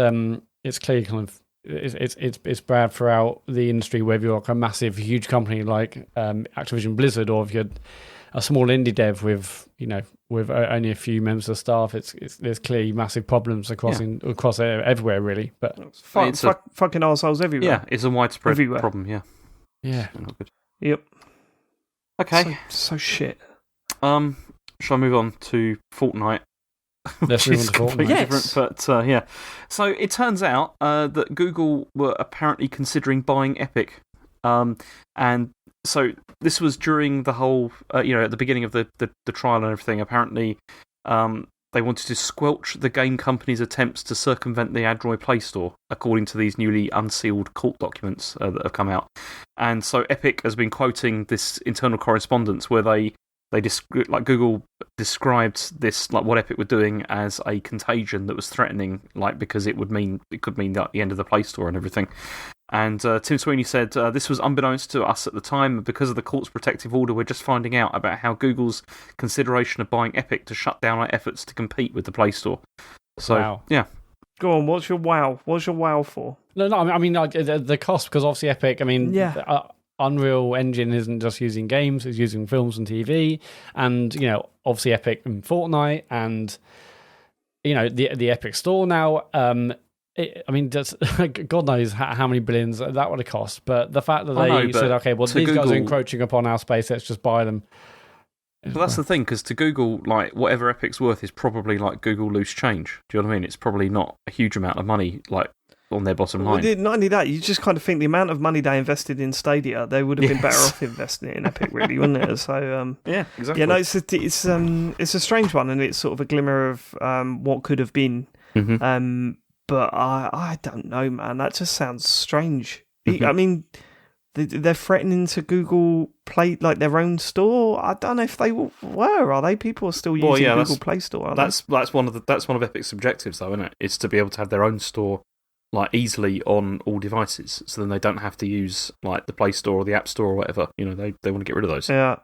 clearly kind of it's bad throughout the industry, whether you're like a massive, huge company like Activision Blizzard, or if you're a small indie dev with only a few members of staff. There's clearly massive problems across everywhere, really. But fucking arseholes everywhere. Yeah, it's a widespread problem. Yeah. Not good. Yep. Okay. So shit. Shall I move on to Fortnite? Let's move on to Fortnite. Yes. Different, but So it turns out that Google were apparently considering buying Epic, and so this was during the whole, at the beginning of the trial and everything. Apparently, they wanted to squelch the game company's attempts to circumvent the Android Play Store, according to these newly unsealed court documents that have come out. And so Epic has been quoting this internal correspondence where Google described this, what Epic were doing, as a contagion that was threatening, because it could mean the end of the Play Store and everything. And Tim Sweeney said, this was unbeknownst to us at the time. Because of the court's protective order, we're just finding out about how Google's consideration of buying Epic to shut down our efforts to compete with the Play Store. So, wow. Yeah. Go on, what's your wow? What's your wow for? No, I mean the cost, because obviously Epic, Unreal Engine isn't just using games, it's using films and TV, and obviously Epic and Fortnite, and the Epic Store now. God knows how many billions that would have cost, but the fact that they said, okay, well, these guys are encroaching upon our space, let's just buy them. But that's the thing, because to Google, whatever Epic's worth is probably Google loose change. Do you know what I mean? It's probably not a huge amount of money, on their bottom line. Well, not only that, you just kind of think the amount of money they invested in Stadia, they would have been better off investing it in Epic, really, wouldn't it? So, yeah, exactly. Yeah, no, it's a strange one, and it's sort of a glimmer of what could have been. Mm-hmm. But I don't know, man. That just sounds strange. Mm-hmm. I mean, they're threatening to Google Play, their own store. I don't know if they were. Are they? People are still using Google Play Store. That's one of Epic's objectives, though, isn't it? It's to be able to have their own store easily on all devices, so then they don't have to use the Play Store or the App Store or whatever. They want to get rid of those. Yeah.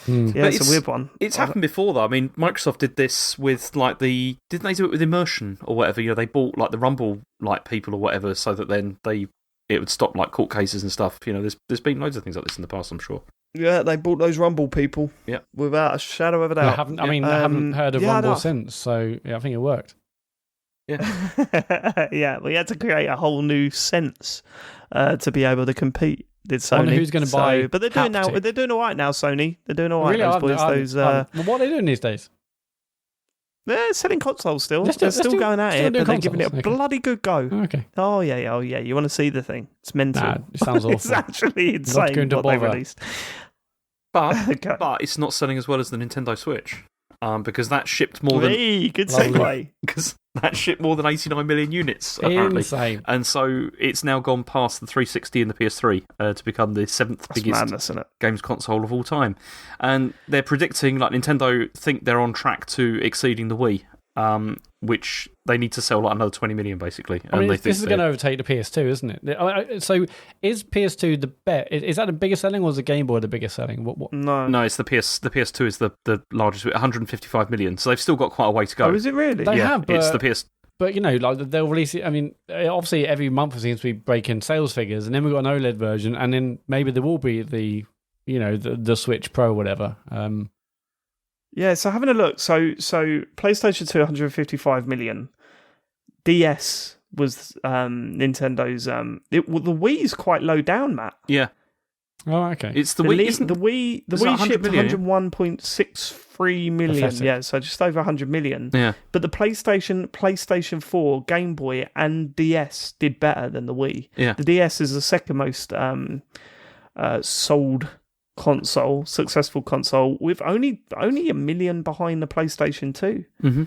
Hmm. Yeah, but it's a weird one. It's happened before, though. I mean, Microsoft did this with didn't they do it with Immersion or whatever? They bought the Rumble people or whatever, so that then it would stop court cases and stuff. There's been loads of things like this in the past, I'm sure. Yeah, they bought those Rumble people. Yeah, without a shadow of a doubt. I haven't heard of Rumble since, so I think it worked. Yeah, yeah. We had to create a whole new sense to be able to compete. Did Sony? I wonder who's going to buy? But they're doing now. They're doing all right now. Sony. They're doing all right. Really, those boys. What are they doing these days? They're selling consoles still. They're still going at it, but they're giving it a bloody good go. Okay. Oh yeah. You want to see the thing? It's mental. Nah, it sounds awful. It's actually insane going to what they bother. released. But it's not selling as well as the Nintendo Switch. Because that shipped more than... good segue. Because that shipped more than 89 million units, apparently. Insane. And so it's now gone past the 360 and the PS3 to become the seventh biggest madness, isn't it? games console of all time. And they're predicting, Nintendo think they're on track to exceeding the Wii, which they need to sell another 20 million, basically. This is going to overtake the PS2, isn't it? So is PS2 the best? Is that the biggest selling, or is the Game Boy the biggest selling? What? No, it's the PS2 is the largest, 155 million. So they've still got quite a way to go. Oh, is it really? They have, but it's the PS. But they'll release it. I mean, obviously every month it seems to be breaking sales figures, and then we've got an OLED version, and then maybe there will be the Switch Pro, or whatever. Yeah, so having a look, so PlayStation 2, 155 million. DS was Nintendo's. The Wii's quite low down, Matt. Yeah. Oh, okay. It's the Wii. The Wii Is it 100 shipped million? 101.63 million. Pathetic. Yeah, so just over 100 million. Yeah. But the PlayStation 4, Game Boy, and DS did better than the Wii. Yeah. The DS is the second most sold console, successful console, with only a million behind the PlayStation 2. Mm-hmm.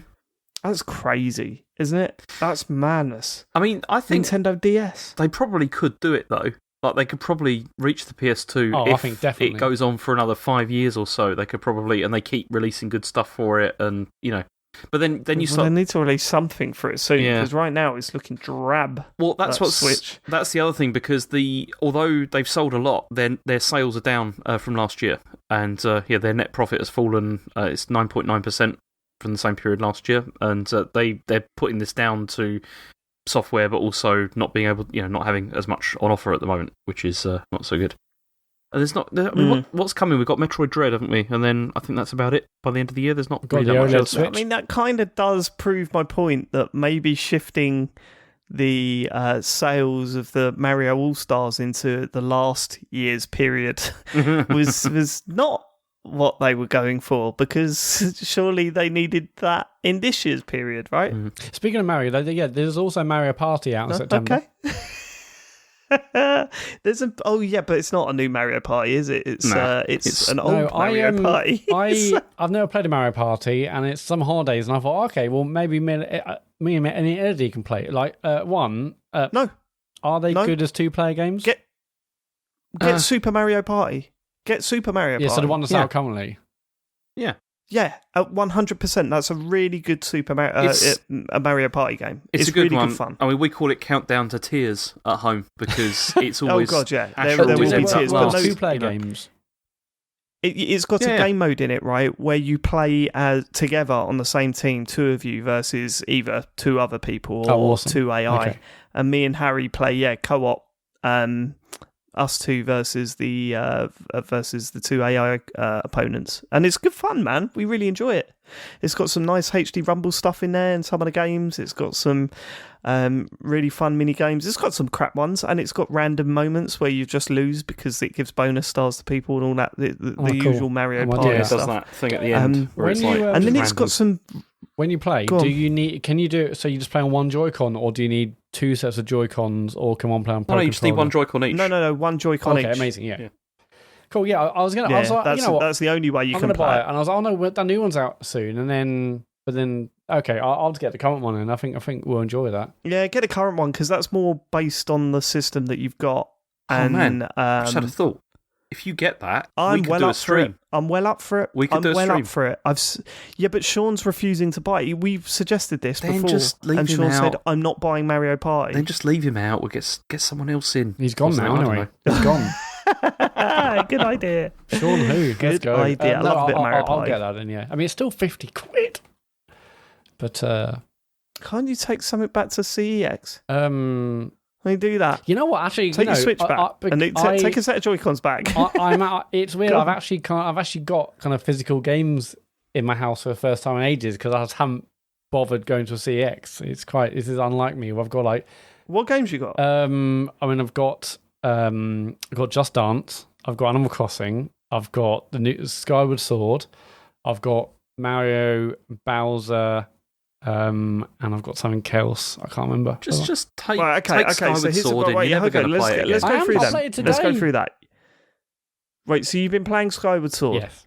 That's crazy, isn't it? That's madness. I mean, I think Nintendo DS. they probably could do it though. Like they could probably reach the PS2 Oh, if I think definitely. it goes on for another 5 years or so. They could probably, and they keep releasing good stuff for it, and you know. But then you Well, start. they need to release something for it soon, Yeah. because right now it's looking drab. Well, that's that what's Switch. That's the other thing, because although they've sold a lot, their sales are down from last year, and their net profit has fallen. It's 9.9% from the same period last year, and they're putting this down to software, but also not being able, not having as much on offer at the moment, which is not so good. And there's not. I mean, what's coming? We've got Metroid Dread, haven't we? And then I think that's about it. By the end of the year, there's not really the that much OLED else. Switch. I mean, that kind of does prove my point that maybe shifting the sales of the Mario All-Stars into the last year's period was not what they were going for, because surely they needed that in this year's period, right? Speaking of Mario, there's also Mario Party out in September. Okay. There's but it's not a new Mario Party, is it? It's an old Mario Party. I've never played a Mario Party, and it's some holidays, and I thought, okay, well maybe me and Eddie can play it. Like No. Are they good as 2-player games? Get Super Mario Party. Get Super Mario Party. Yeah, so the one that's out currently. Yeah. Yeah, 100%. That's a really good a Mario Party game. It's a good really one. Good fun. I mean, we call it Countdown to Tears at home because it's always. Oh god, yeah. Asher There always will be ends up tears, last, but no, 2-player games. It's got a game mode in it, right, where you play together on the same team, two of you versus either two other people or two AI. Okay. And me and Harry play co-op. Us two versus the two AI opponents, and it's good fun, man. We really enjoy it. It's got some nice HD Rumble stuff in there in some of the games. It's got some really fun mini games. It's got some crap ones, and it's got random moments where you just lose because it gives bonus stars to people and all that. The usual Mario Party it stuff. does that thing at the end where it's like, and then it's got some. When you play, can you do it so you just play on one Joy-Con, or do you need two sets of Joy-Cons, or can one play on Pro No, you just need one Joy-Con each. No, one Joy-Con each. Okay, amazing, yeah. Cool, yeah, I was like, that's the only way you can play it. And I was like, oh no, the new one's out soon, but then, okay, I'll just get the current one, and I think we'll enjoy that. Yeah, get a current one, because that's more based on the system that you've got. And, man, I just had a thought. If you get that, I'm we could well do up a stream. I'm well up for it. We could do a stream. I'm well up for it. But Sean's refusing to buy it. We've suggested this then before, just leave and him Sean out. said, "I'm not buying Mario Party." Then just leave him out. We'll get someone else in. He's gone now, anyway. He's gone. Good idea. Sean who? Good Let's go. idea. I love a bit of Mario I'll Party. get that in, yeah. I mean, it's still 50 quid. But, can't you take something back to CEX? Let me do that. You know what? Actually, take your Switch back and take a set of Joy-Cons back. It's weird. I've actually got kind of physical games in my house for the first time in ages because I just haven't bothered going to a CEX. This is unlike me. I've got like, what games you got? I mean, I've got Just Dance. I've got Animal Crossing. I've got the new Skyward Sword. I've got Mario, Bowser. And I've got something else. I can't remember. Just take. Right, take Skyward so here's Sword. You're never going to play it again. Let's go through them. Let's go through that. Right, so you've been playing Skyward Sword. Yes.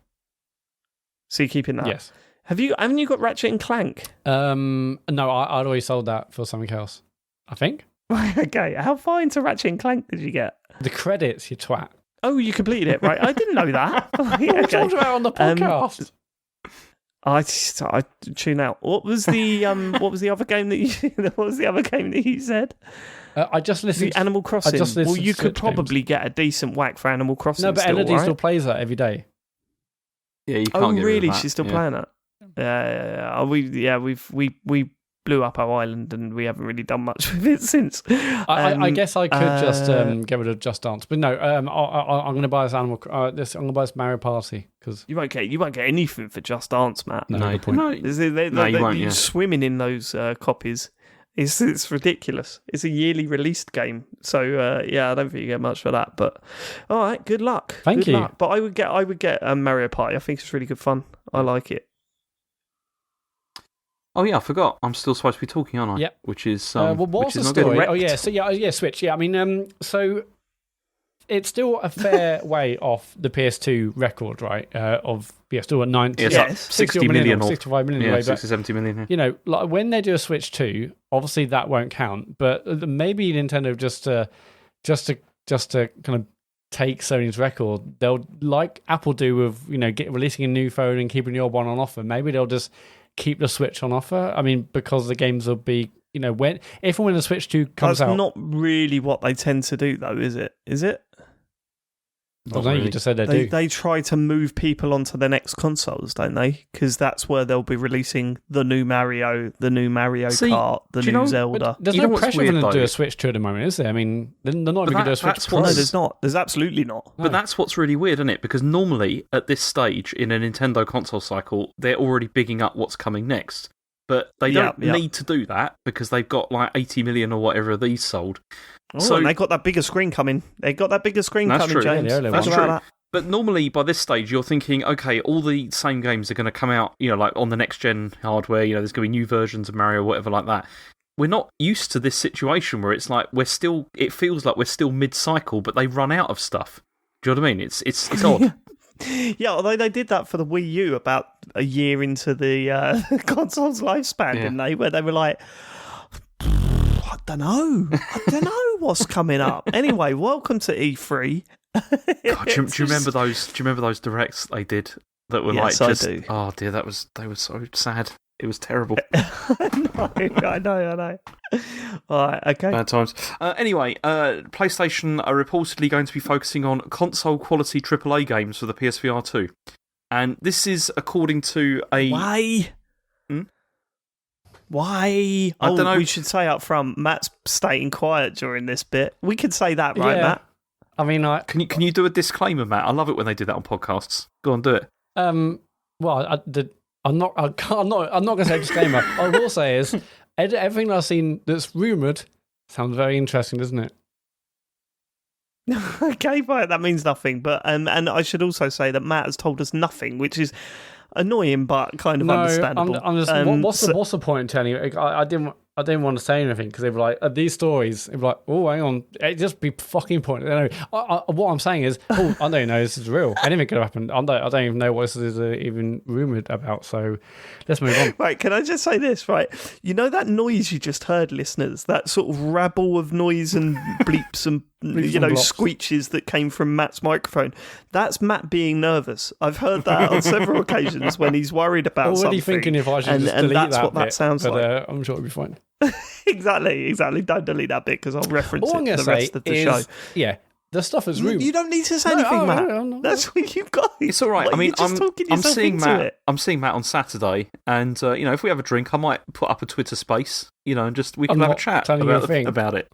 So you're keeping that. Yes. Haven't you got Ratchet and Clank? No, I'd already sold that for something else. I think. Okay. How far into Ratchet and Clank did you get? The credits, you twat. Oh, you completed it, right? I didn't know that. We talked about it on the podcast. I tune out. What was the other game that you said? I just listened. The Animal Crossing. Well, you could probably get a decent whack for Animal Crossing. No, but still, Elodie right? still plays that every day. Yeah, you can't. Oh, get rid really? of that. She's still playing it. Yeah. We blew up our island and we haven't really done much with it since. I guess I could just get rid of Just Dance, but no. I'm going to buy this I'm going to buy this Mario Party because you won't get anything for Just Dance, Matt. No, you won't. You're swimming in those copies. It's ridiculous. It's a yearly released game, so I don't think you get much for that. But all right, good luck. Thank you. Luck. But I would get Mario Party. I think it's really good fun. I like it. Oh yeah, I forgot. I'm still supposed to be talking, aren't I? Yep. Which is what's the story? Oh yeah, so Switch. Yeah, I mean, so it's still a fair way off the PS2 record, right? Still at 90. Yeah, it's 60 million or 65 million. Yeah, away, 60, 70 million. Yeah. You know, like when they do a Switch 2, obviously that won't count. But maybe Nintendo just to kind of take Sony's record, they'll, like Apple do with releasing a new phone and keeping the old one on offer. Maybe they'll just keep the Switch on offer. I mean, because the games will be, when the Switch 2 comes out. That's not really what they tend to do, though, is it? Is it? Well, no, you just said they do. They try to move people onto the next consoles, don't they? Because that's where they'll be releasing the new Mario, Kart, the new Zelda. But there's no pressure for them to do a Switch 2 at the moment, is there? I mean, they're not even going to do a Switch Pro. No, there's not. There's absolutely not. But that's what's really weird, isn't it? Because normally, at this stage in a Nintendo console cycle, they're already bigging up what's coming next. But they don't need to do that because they've got like 80 million or whatever of these sold. Oh, so, and they got that bigger screen coming. They got that bigger screen coming, true. James. Yeah, that's true. That. But normally, by this stage, you're thinking, okay, all the same games are going to come out, like on the next-gen hardware, there's going to be new versions of Mario, whatever like that. We're not used to this situation where it's like it feels like we're still mid-cycle, but they run out of stuff. Do you know what I mean? It's odd. Yeah, although they did that for the Wii U about a year into the console's lifespan, didn't they? Where they were like, I don't know what's coming up. Anyway, welcome to E3. God, do you remember those? Do you remember those directs they did that were yes, like just? I do. Oh dear, they were so sad. It was terrible. I know. All right, okay. Bad times. Anyway, PlayStation are reportedly going to be focusing on console quality AAA games for the PSVR 2, and this is according to a. Why? Why? I don't know. We should say up front, Matt's staying quiet during this bit. We could say that, right, Matt? I mean, can you do a disclaimer, Matt? I love it when they do that on podcasts. Go on, do it. Well, I'm not going to say disclaimer. What I will say is everything I've seen that's rumoured sounds very interesting, doesn't it? Okay, fine. That means nothing. But and I should also say that Matt has told us nothing, which is annoying but kind of understandable. I'm just, what's the point in telling you? I didn't want to say anything because they were like, these stories, they were like, oh, hang on, it just be fucking pointless. Anyway, what I'm saying is, I don't even know this is real. Anything could have happened. I don't even know what this is even rumoured about. So let's move on. Right, can I just say this, right? You know that noise you just heard, listeners? That sort of rabble of noise and bleeps and squeeches that came from Matt's microphone. That's Matt being nervous. I've heard that on several occasions when he's worried about something. Already thinking if I should just delete that's that what that sounds like. I'm sure it'll be fine. Exactly. Don't delete that bit because I'll reference All it for the rest of the show. Yeah, the stuff is rumored. You don't need to say anything, Matt. No. That's what you've got. It's all right. I mean, I'm seeing Matt. I'm seeing Matt on Saturday, and if we have a drink, I might put up a Twitter space, and just we can have a chat about it.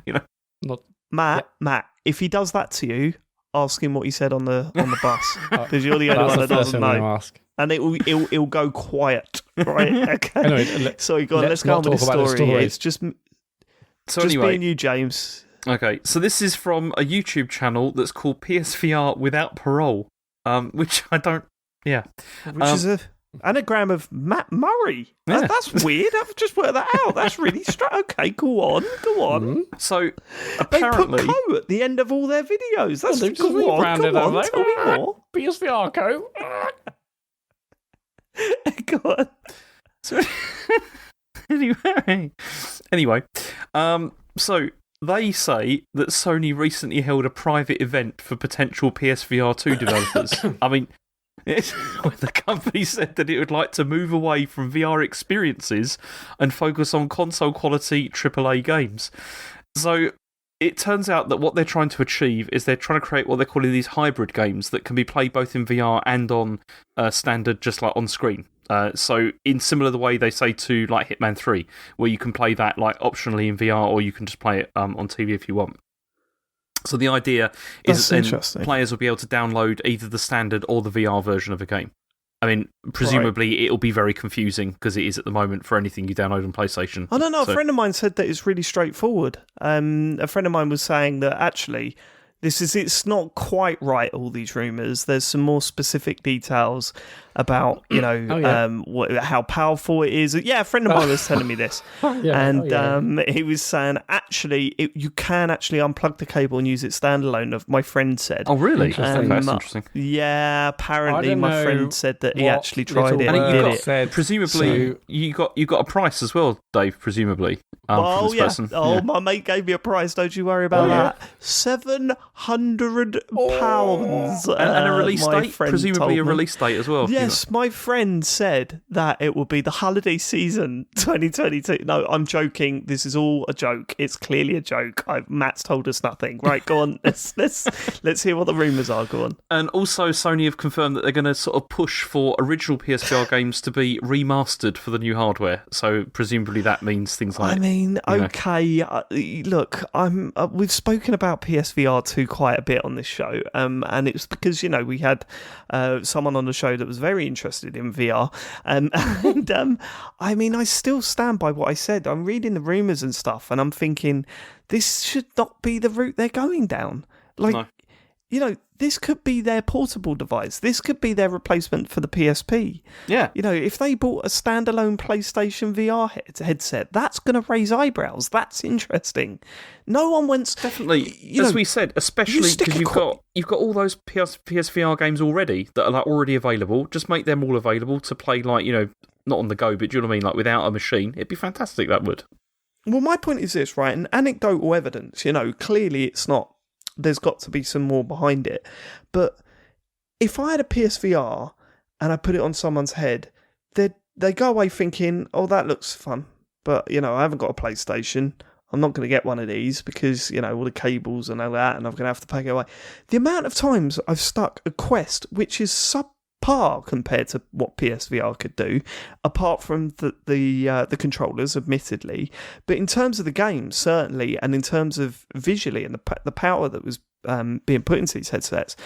Matt, if he does that to you, ask him what he said on the bus because you're the only one that doesn't know. And it'll go quiet, right? Okay. Anyway, sorry, go on. Let's go on with the story. It's just anyway, being you, James. Okay, so this is from a YouTube channel that's called PSVR Without Parole, which I don't. Yeah, which is a anagram of Matt Murray. Yeah. That's weird. I've just worked that out. That's really strange. Okay, go on. So apparently, they put Co at the end of all their videos. That's go on. Tell me more. PSVR Co. Go on. So, anyway, so they say that Sony recently held a private event for potential PSVR 2 developers. I mean, the company said that it would like to move away from VR experiences and focus on console quality AAA games. So it turns out that what they're trying to achieve is they're trying to create what they're calling these hybrid games that can be played both in VR and on standard, just like on screen. So in similar the way they say to like Hitman 3, where you can play that like optionally in VR or you can just play it on TV if you want. So the idea is that then players will be able to download either the standard or the VR version of a game. I mean, presumably it'll be very confusing because it is at the moment for anything you download on PlayStation. I don't know. So- A friend of mine said that it's really straightforward. A friend of mine was saying that actually it's not quite right, all these rumours. There's some more specific details about, how powerful it is. Yeah, a friend of mine was telling me this. He was saying, actually, you can actually unplug the cable and use it standalone, my friend said. Oh, really? That's interesting. Yeah, apparently my friend said that he actually tried it And and did it. Presumably, you got a price as well, Dave, presumably. For this person. My mate gave me a price, don't you worry about that. £700. And a release date? Presumably a me. release date as well. Yes, my friend said that it will be the holiday season 2022. No, I'm joking. This is all a joke. It's clearly a joke. Matt's told us nothing. Right, go on. Let's hear what the rumours are. Go on. And also, Sony have confirmed that they're going to sort of push for original PSVR games to be remastered for the new hardware. So presumably that means things like... I mean, okay. Look, we've spoken about PSVR 2 quite a bit on this show, and it's because, we had someone on the show that was very interested in VR, I mean, I still stand by what I said. I'm reading the rumours and stuff, and I'm thinking, this should not be the route they're going down. Like, no. This could be their portable device. This could be their replacement for the PSP. Yeah. If they bought a standalone PlayStation VR headset, that's going to raise eyebrows. That's interesting. No one wants... Definitely. As we said, especially because you've got all those PSVR games already that are already available. Just make them all available to play, not on the go, but do you know what I mean? Without a machine. It'd be fantastic, that would. Well, my point is this, right? And anecdotal evidence, clearly it's not... There's got to be some more behind it. But if I had a PSVR and I put it on someone's head, they go away thinking, oh, that looks fun. But, I haven't got a PlayStation. I'm not going to get one of these because, all the cables and all that, and I'm going to have to pack it away. The amount of times I've stuck a Quest, which is subpar compared to what PSVR could do, apart from the controllers, admittedly, but in terms of the game, certainly, and in terms of visually and the power that was being put into these headsets,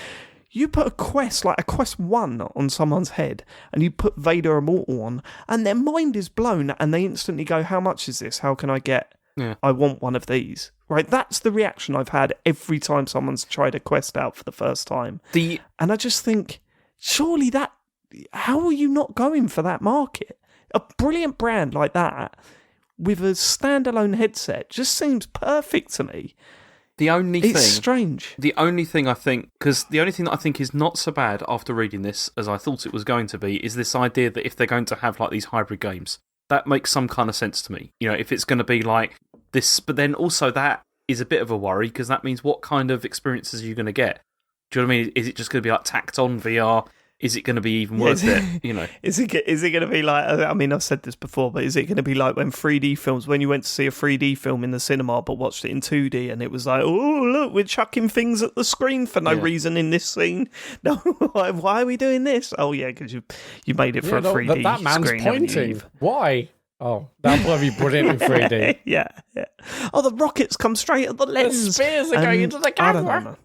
you put a Quest, like a Quest 1 on someone's head, and you put Vader Immortal on, and their mind is blown, and they instantly go, how much is this? How can I get... Yeah. I want one of these. Right, that's the reaction I've had every time someone's tried a Quest out for the first time. And I just think... Surely how are you not going for that market? A brilliant brand like that with a standalone headset just seems perfect to me. It's strange. The only thing I think, because the only thing that I think is not so bad after reading this as I thought it was going to be, is this idea that if they're going to have like these hybrid games, that makes some kind of sense to me. If it's going to be like this, but then also that is a bit of a worry because that means what kind of experiences are you going to get? Do you know what I mean? Is it just going to be like tacked on VR? Is it going to be even worth it? Is it going to be like, I mean, I've said this before, but is it going to be like when you went to see a 3D film in the cinema but watched it in 2D and it was like, oh, look, we're chucking things at the screen for no reason in this scene. No, why are we doing this? Oh, yeah, because you made it for a 3D that man's screen. Pointing. Why? Oh, that'll probably be brilliant in 3D. Yeah. Oh, the rockets come straight at the lens. The spears are going into the camera. I don't know.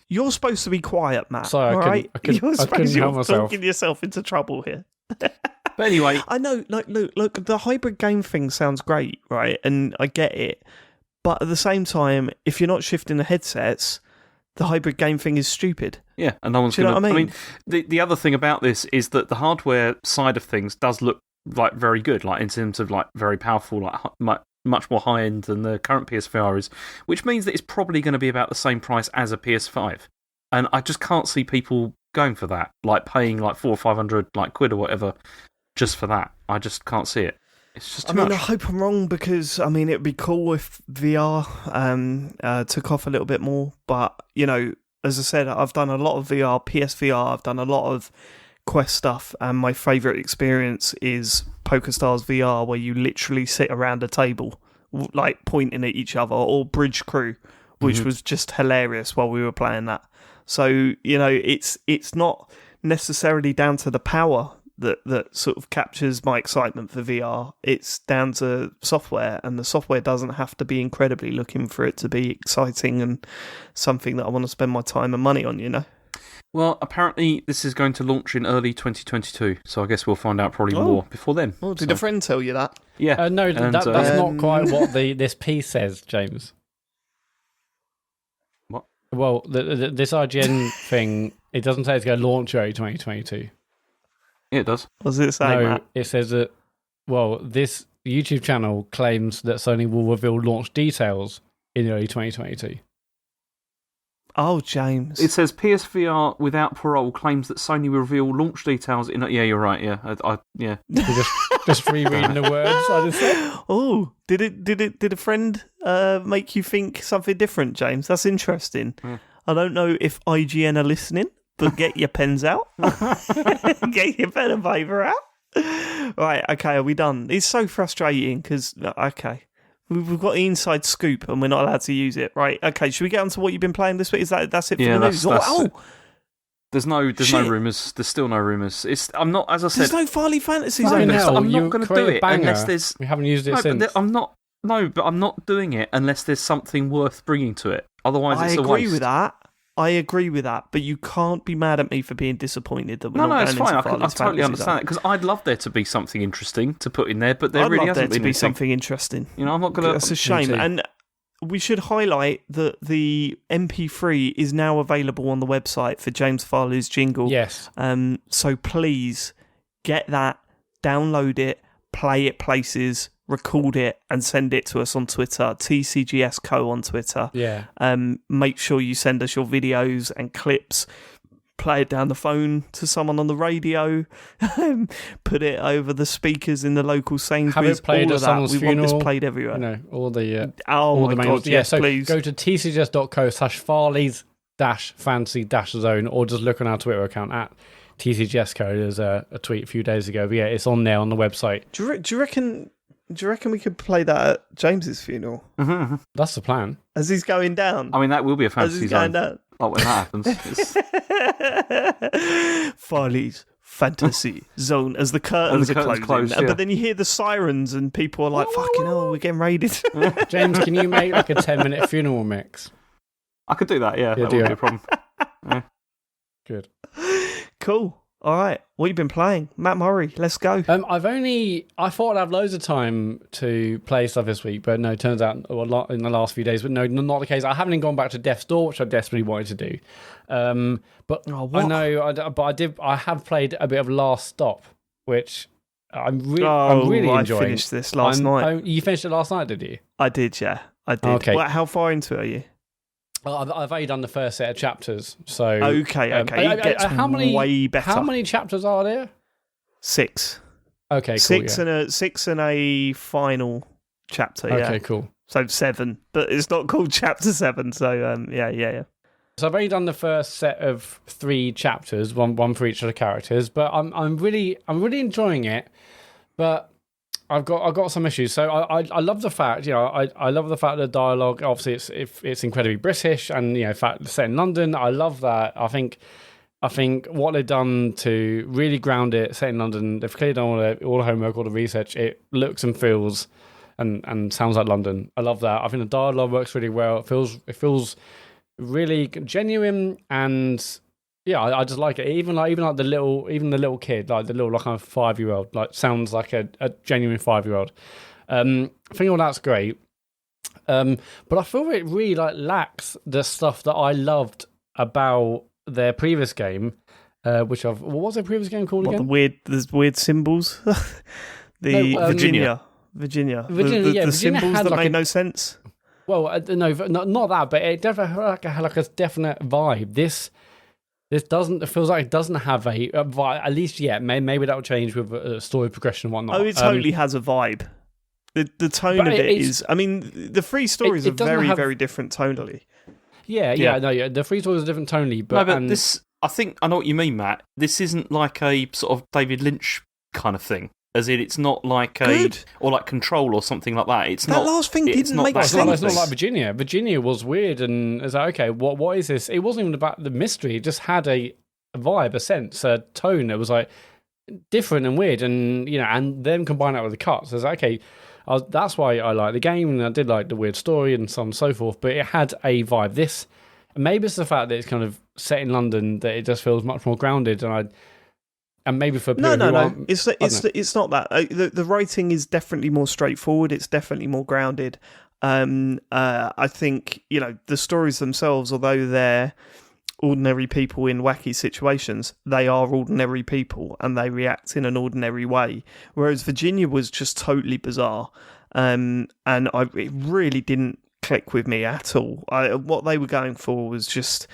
You're supposed to be quiet, Matt. Sorry, I couldn't help myself. You're talking yourself into trouble here. But anyway, I know. Look, the hybrid game thing sounds great, right? And I get it, but at the same time, if you're not shifting the headsets, the hybrid game thing is stupid. Yeah, and no one's going to. I mean, the other thing about this is that the hardware side of things does look like very good, like in terms of like very powerful, like much more high end than the current PSVR is, which means that it's probably going to be about the same price as a PS5. And I just can't see people going for that, like paying like $400 or $500 quid or whatever just for that. I just can't see it. It's just too much. I hope I'm wrong because, it'd be cool if VR took off a little bit more. But, as I said, I've done a lot of VR, PSVR, I've done a lot of Quest stuff, and my favourite experience is PokerStars VR, where you literally sit around a table, like pointing at each other, or Bridge Crew, which was just hilarious while we were playing that. So, it's not necessarily down to the power that sort of captures my excitement for VR. It's down to software, and the software doesn't have to be incredibly looking for it to be exciting and something that I want to spend my time and money on, Well, apparently this is going to launch in early 2022, so I guess we'll find out probably more before then. Oh, did a friend tell you that? Yeah. No, that's not quite what this piece says, James. What? Well, this IGN thing, it doesn't say it's going to launch early 2022. Yeah, it does. What does it say, No, Matt? it says that, this YouTube channel claims that Sony will reveal launch details in early 2022. Oh, James. It says PSVR without parole claims that Sony will reveal launch details in. Yeah, you're right. Yeah, yeah. You're just rereading the words I just said. Oh, did a friend make you think something different, James? That's interesting. Yeah. I don't know if IGN are listening, but get your pens out. Get your pen and paper out. Right, okay, are we done? It's so frustrating because, okay, we've got the inside scoop and we're not allowed to use it. Right, okay, should we get on to what you've been playing this week? That's it for the news? There's no rumours. There's still no rumours. I'm not, as I said. There's no Farley Fantasy Fucking Zone. hell, I'm not going to do it unless there's. We haven't used it since. I'm not doing it unless there's something worth bringing to it. Otherwise, it's a waste. I agree with that, but you can't be mad at me for being disappointed that we're not going it's fine. into Farley's I totally Fantasy understand Zone. that because I'd love there to be something interesting to put in there, but there I'd really love there hasn't to been be anything. something interesting. You know, I'm not going to. That's a shame. And we should highlight that the MP3 is now available on the website for James Farley's jingle. Yes. So please get that, download it, play it places, record it, and send it to us on Twitter, TCGS Co on Twitter. Yeah. Make sure you send us your videos and clips. Play it down the phone to someone on the radio. Put it over the speakers in the local Sainsbury's. Have it played all at of that. someone's We funeral. want this played everywhere. You know, all the all my God, yes, so please. Go to tcgs.co/Farley's-fantasy-zone or just look on our Twitter account at TCGSCO. There's a tweet a few days ago. But yeah, it's on there on the website. Do you reckon we could play that at James's funeral? Mm-hmm. That's the plan. As he's going down? I mean, that will be a As fantasy he's zone. going down? Like when that happens. Farley's Fantasy Zone as the curtains are closing. Close, yeah. But then you hear the sirens and people are like, fucking hell, we're getting raided. James, can you make like a 10-minute funeral mix? I could do that, yeah. That do wouldn't it. be a problem. Yeah. Good. Cool. All right. What have you been playing? Matt Murray, let's go. I thought I'd have loads of time to play stuff this week, but no, it turns out a lot in the last few days, but no, not the case. I haven't even gone back to Death's Door, which I desperately wanted to do. But what? I know, I have played a bit of Last Stop, which I'm really I enjoying. finished this last night. You finished it last night, did you? I did, yeah. I did. Okay. How far into it are you? I've only done the first set of chapters, so Okay. It gets way better. How many chapters are there? 6. Okay, cool. Six and a final chapter. Yeah. Okay, cool. So 7, but it's not called Chapter 7. So yeah. So I've only done the first set of 3 chapters, one for each of the characters, but I'm really enjoying it. But I've got some issues. So I love the fact, I love the fact that the dialogue, obviously it's incredibly British, and in fact set in London. I love that. I think what they've done to really ground it, set in London, they've clearly done all the homework, all the research. It looks and feels and sounds like London. I love that. I think the dialogue works really well. It feels really genuine, and yeah, I just like it. Even like the little kid, like the little kind of 5-year-old, like sounds like a genuine 5-year-old. I think all that's great. But I feel it really lacks the stuff that I loved about their previous game, what was their previous game called again? The weird symbols. Virginia. Virginia, the Virginia symbols had that like made no sense. Well, no, not that, but it definitely had like a definite vibe. This doesn't. It feels like it doesn't have a vibe. At least yet. Maybe that will change with story progression and whatnot. Oh, it totally has a vibe. The tone of it is. I mean, the 3 stories are very, very different tonally. Yeah. The 3 stories are different tonally, but this. I think I know what you mean, Matt. This isn't like a sort of David Lynch kind of thing. As in, it's not like or like Control or something like that. It's not. That last thing didn't make sense. It's not like Virginia. Virginia was weird, and it's like, okay, what is this? It wasn't even about the mystery. It just had a vibe, a sense, a tone that was like different and weird, and and then combine that with the cuts. So it's like, okay, that's why I like the game, and I did like the weird story and so on and so forth. But it had a vibe. Maybe it's the fact that it's kind of set in London that it just feels much more grounded, and maybe for people no. It's not that. The writing is definitely more straightforward. It's definitely more grounded. I think the stories themselves, although they're ordinary people in wacky situations, they are ordinary people and they react in an ordinary way. Whereas Virginia was just totally bizarre, and it really didn't click with me at all. What they were going for was just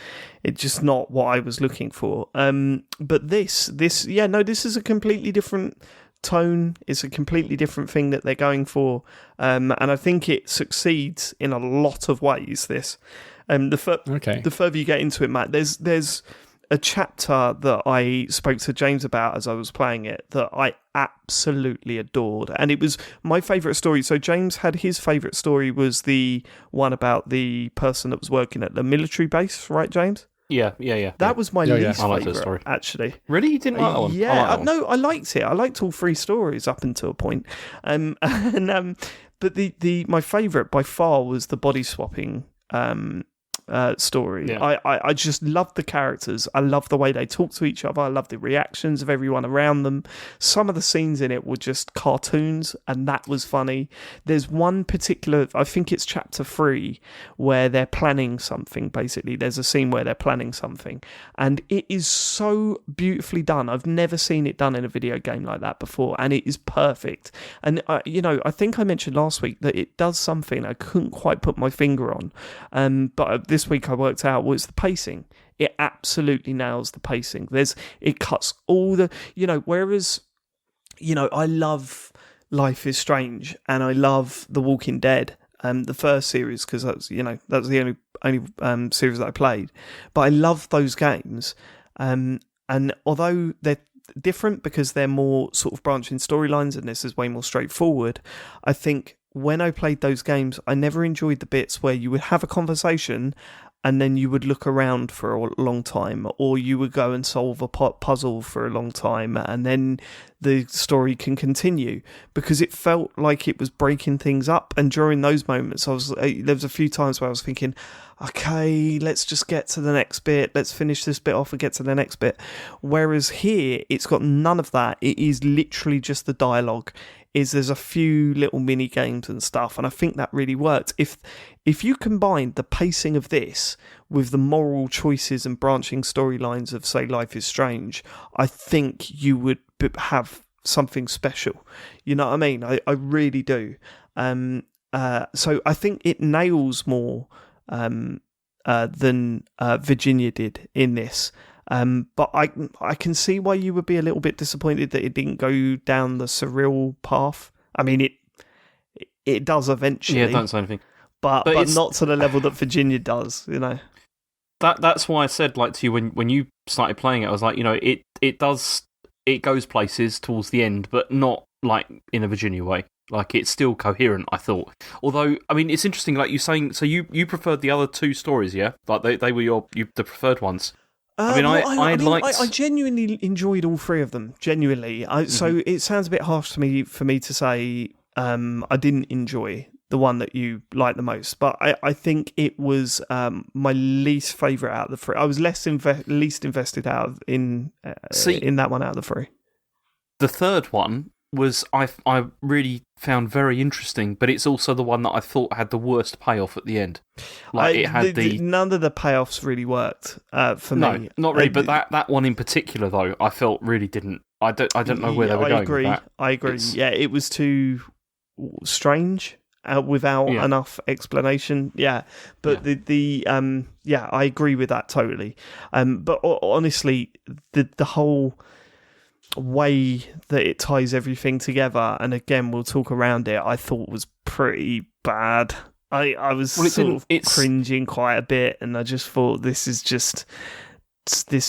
not what I was looking for. But this is a completely different tone. It's a completely different thing that they're going for, and I think it succeeds in a lot of ways. The further you get into it, Matt, there's a chapter that I spoke to James about as I was playing it that I absolutely adored, and it was my favourite story. So James had his favourite story was the one about the person that was working at the military base, right, James? Yeah. That was my least I like that favourite, story. actually. Really? You didn't like that one? Yeah, no, I liked it. I liked all three stories up until a point. But my favourite by far was the body swapping story. Yeah. I just loved the characters. I loved the way they talk to each other. I loved the reactions of everyone around them. Some of the scenes in it were just cartoons, and that was funny. There's one particular, I think it's chapter 3, where they're planning something, basically. There's a scene where they're planning something, and it is so beautifully done. I've never seen it done in a video game like that before, and it is perfect. And, I think I mentioned last week that it does something I couldn't quite put my finger on, but this week I worked out was the pacing. It absolutely nails the pacing. It cuts all the, whereas, I love Life is Strange and I love The Walking Dead, the first series, because that's the only series that I played. But I love those games, and although they're different because they're more sort of branching storylines and this is way more straightforward, I think when I played those games, I never enjoyed the bits where you would have a conversation and then you would look around for a long time, or you would go and solve a puzzle for a long time, and then the story can continue, because it felt like it was breaking things up. And during those moments, there was a few times where I was thinking, okay, let's just get to the next bit. Let's finish this bit off and get to the next bit. Whereas here, it's got none of that. It is literally just the dialogue. There's a few little mini games and stuff, and I think that really worked. If you combine the pacing of this with the moral choices and branching storylines of, say, Life is Strange, I think you would have something special. You know what I mean? I really do. So I think it nails more than Virginia did in this. But I can see why you would be a little bit disappointed that it didn't go down the surreal path. I mean, it does eventually. Yeah, don't say anything. But not to the level that Virginia does, That's why I said, like, to you when you started playing it, I was like, it goes places towards the end, but not like in a Virginia way. Like, it's still coherent, I thought. Although, I mean, it's interesting, like you saying, so you preferred the other two stories, yeah? Like they were the preferred ones. I genuinely enjoyed all three of them. Genuinely, so it sounds a bit harsh to me for me to say I didn't enjoy the one that you liked the most, but I think it was my least favourite out of the three. I was least invested in that one out of the three. The third one was I really found very interesting, but it's also the one that I thought had the worst payoff at the end. Like it had none of the payoffs really worked for me. No, not really. But that one in particular, though, I felt really didn't. I don't know where they were going with that. I agree. Yeah, it was too strange without enough explanation. Yeah, but I agree with that totally. But honestly, the whole way that it ties everything together, and again we'll talk around it, I thought was pretty bad. I was cringing quite a bit, and I just thought this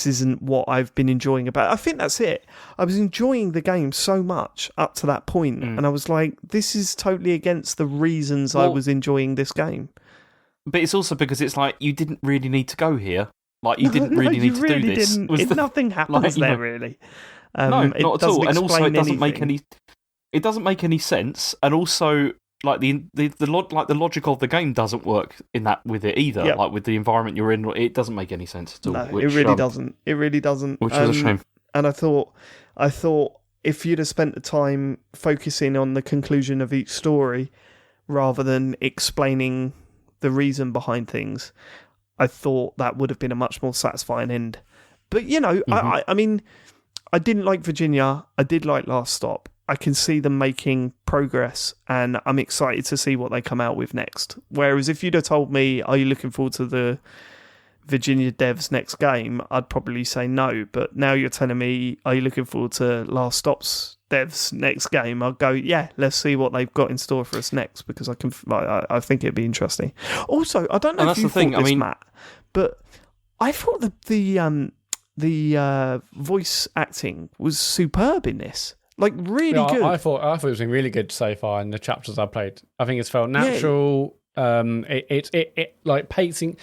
isn't what I've been enjoying about it. I think that's it. I was enjoying the game so much up to that point, and I was like, this is totally against the reasons I was enjoying this game. But it's also because it's like, you didn't really need to go here. Like, you didn't really need to do this. Nothing happens there, really. No, not at all. And also, it doesn't make any sense. And also, like the logic of the game doesn't work in that with it either. Yep. Like with the environment you're in, it doesn't make any sense at all. No, which, it really doesn't. It really doesn't. Which is a shame. And I thought if you'd have spent the time focusing on the conclusion of each story rather than explaining the reason behind things, I thought that would have been a much more satisfying end. But, I mean, I didn't like Virginia. I did like Last Stop. I can see them making progress, and I'm excited to see what they come out with next. Whereas if you'd have told me, are you looking forward to the Virginia devs' next game, I'd probably say no. But now you're telling me, are you looking forward to Last Stop's devs' next game? I'll go, yeah, let's see what they've got in store for us next, because I think it'd be interesting. Also, I don't know if you thought this, Matt, but I thought the voice acting was superb in this. Like, really good. I thought it was been really good so far in the chapters I played. I think it's felt natural. Yeah. It like pacing,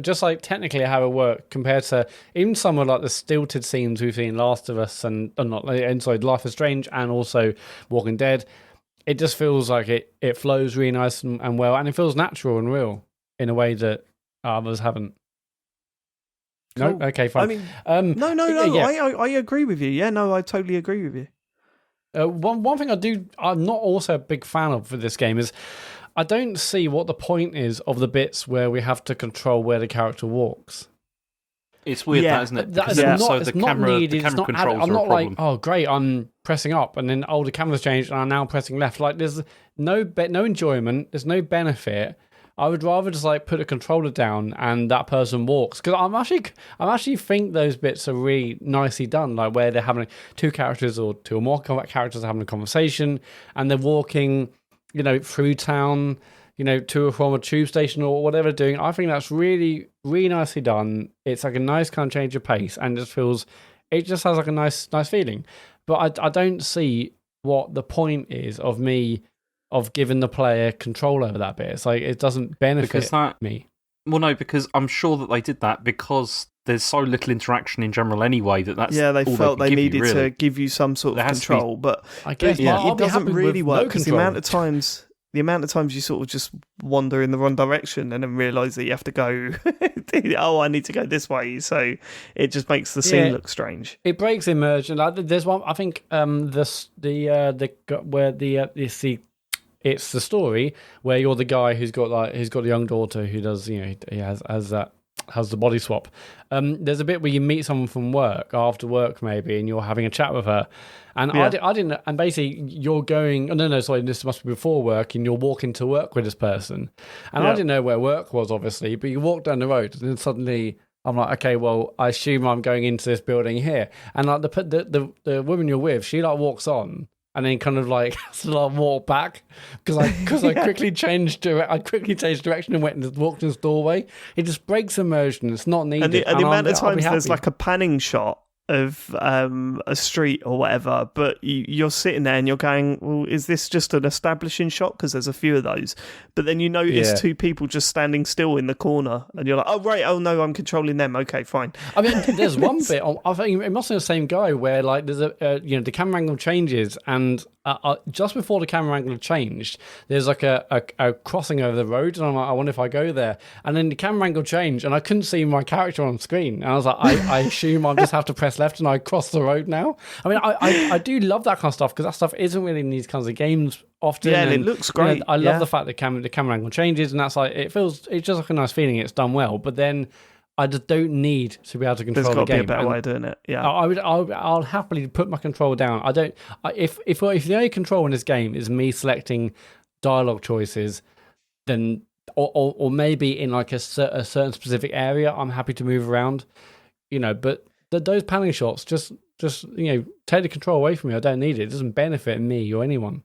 just like technically how it worked compared to even some of like the stilted scenes we've seen in Last of Us and inside Life is Strange and also Walking Dead. It just feels like it flows really nice and well, and it feels natural and real in a way that others haven't. Cool. No, okay, fine. I mean, no. Yeah. I agree with you. Yeah, no, I totally agree with you. One thing I'm not also a big fan of for this game is I don't see what the point is of the bits where we have to control where the character walks. It's weird, isn't it? Because the camera needed. The camera controls I'm are not a problem. like, oh great, I'm pressing up and then the camera's changed and I'm now pressing left. Like there's no enjoyment. There's no benefit. I would rather just like put a controller down and that person walks, because I actually think those bits are really nicely done, like where they're having two characters or two or more characters having a conversation and they're walking, through town, to or from a tube station or whatever they're doing. I think that's really, really nicely done. It's like a nice kind of change of pace and it just has like a nice feeling. But I don't see what the point is of giving the player control over that bit. It's like it doesn't benefit me. Well, no, because I'm sure that they did that because there's so little interaction in general anyway that's they all felt they needed really. to give you some sort of control. But I guess it doesn't really work because the amount of times you sort of just wander in the wrong direction and then realise that you have to go, oh, I need to go this way. So it just makes the scene look strange. It breaks immersion. Like, there's one, I think, it's the story where you're the guy who's got a young daughter who does, he has the body swap. There's a bit where you meet someone from work, after work maybe, and you're having a chat with her. And I didn't, and basically you're going, this must be before work, and you're walking to work with this person. And I didn't know where work was, obviously, but you walk down the road, and then suddenly I'm like, okay, well, I assume I'm going into this building here. And like the woman you're with, she like walks on, and then kind of like has to like walk back because I quickly changed direction and went and walked in this doorway. It just breaks immersion. It's not needed. And the amount of times there's like a panning shot of a street or whatever, but you're sitting there and you're going, well, is this just an establishing shot? Because there's a few of those. But then you notice two people just standing still in the corner and you're like, oh, right, oh no, I'm controlling them. Okay, fine. I mean, there's one bit, I think it must be the same guy where like there's the camera angle changes and just before the camera angle changed, there's like a crossing over the road, and I'm like, I wonder if I go there. And then the camera angle changed, and I couldn't see my character on screen. And I was like, I assume I just have to press left, and I cross the road now. I mean, I do love that kind of stuff because that stuff isn't really in these kinds of games often. Yeah, and it looks great. I love the fact that the camera angle changes, and that's like it's just like a nice feeling. It's done well, but then I just don't need to be able to control the game. There's got to be a better way of doing it. Yeah, I'll happily put my control down. I don't. If the only control in this game is me selecting dialogue choices, then or maybe in like a certain specific area, I'm happy to move around. But those panning shots just take the control away from me. I don't need it. It doesn't benefit me or anyone.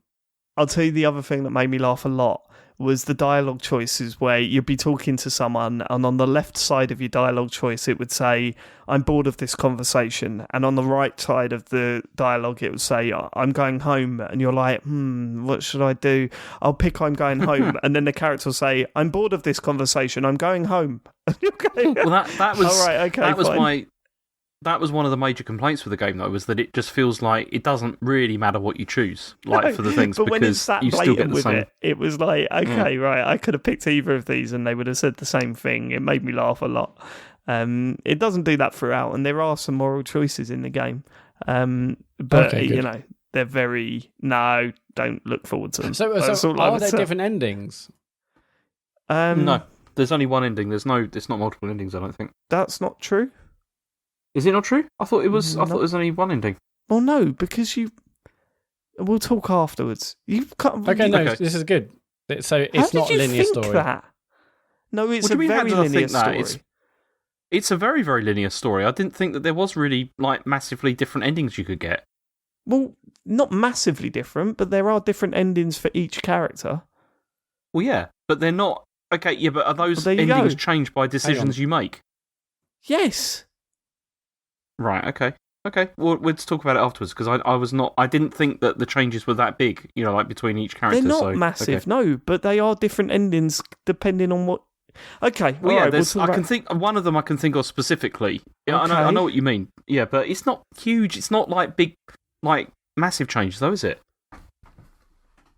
I'll tell you the other thing that made me laugh a lot was the dialogue choices where you'd be talking to someone and on the left side of your dialogue choice it would say, I'm bored of this conversation, and on the right side of the dialogue it would say, I'm going home, and you're like, what should I do? I'll pick I'm going home. And then the character will say, I'm bored of this conversation, I'm going home. And you're going, well, that was all right, okay, that was fine. That was one of the major complaints with the game, though, was that it just feels like it doesn't really matter what you choose, like for the things, but when because it's sat you still get blatant the with same. it was like, okay, right, I could have picked either of these and they would have said the same thing. It made me laugh a lot. It doesn't do that throughout, and there are some moral choices in the game. But, Okay, good. they're very, no, don't look forward to them. So That's all I are would there say. different endings? No, there's only one ending. It's not multiple endings, I don't think. That's not true. Is it not true? I thought it was. I No. thought there was only one ending. Well, no, because we'll talk afterwards. You've cut. Okay, no, Okay. this is good. So How it's not did a you linear think story. that? No, it's What do a you mean, how very did I linear think that? story. It's a very, very linear story. I didn't think that there was really like massively different endings you could get. Well, not massively different, but there are different endings for each character. Well, yeah, but they're not. Okay, yeah, but are those Well, there you endings go. changed by decisions you make? Yes. Right. Okay. Okay. Well, let's talk about it afterwards, because I was not. I didn't think that the changes were that big. Like between each character. They're not so, massive, okay. no, but they are different endings depending on what. Okay, Well, all yeah. right, There's. we'll I talk can about... think one of them. I can think of specifically. Yeah, I Okay. know what you mean. Yeah, but it's not huge. It's not like big, like massive changes, though, is it?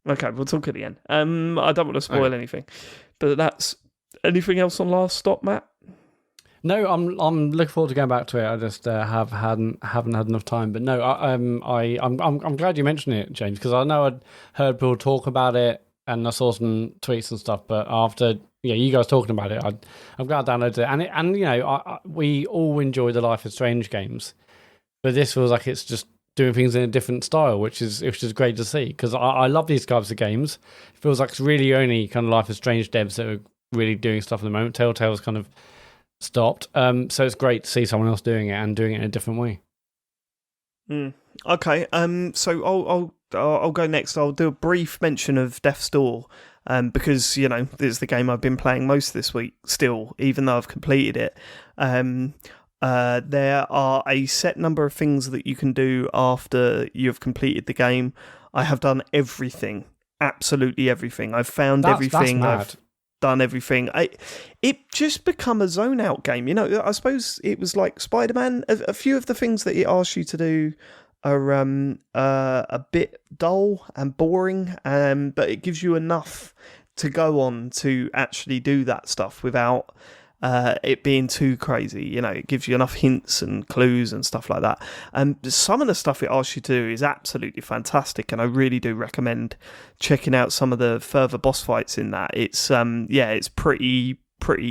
Okay, we'll talk at the end. I don't want to spoil Okay. anything, but that's anything else on Last Stop, Matt? No, I'm looking forward to going back to it. I just haven't had enough time. But no, I'm glad you mentioned it, James, because I know I'd heard people talk about it and I saw some tweets and stuff. But after you guys talking about it, I'm glad I downloaded it. And we all enjoy the Life is Strange games, but this feels like it's just doing things in a different style, which is great to see, because I love these types of games. It feels like it's really only kind of Life is Strange devs that are really doing stuff at the moment. Telltale's kind of stopped, so it's great to see someone else doing it and doing it in a different way. Okay, so I'll go next. I'll do a brief mention of Death's Door, because this is the game I've been playing most this week still, even though I've completed it. There are a set number of things that you can do after you've completed the game. I have done everything, absolutely everything. I've found everything. That's mad. I've done everything. It just become a zone out game. I suppose it was like Spider-Man. A few of the things that it asks you to do are a bit dull and boring, but it gives you enough to go on to actually do that stuff without it being too crazy. It gives you enough hints and clues and stuff like that. And some of the stuff it asks you to do is absolutely fantastic, and I really do recommend checking out some of the further boss fights in that. It's it's pretty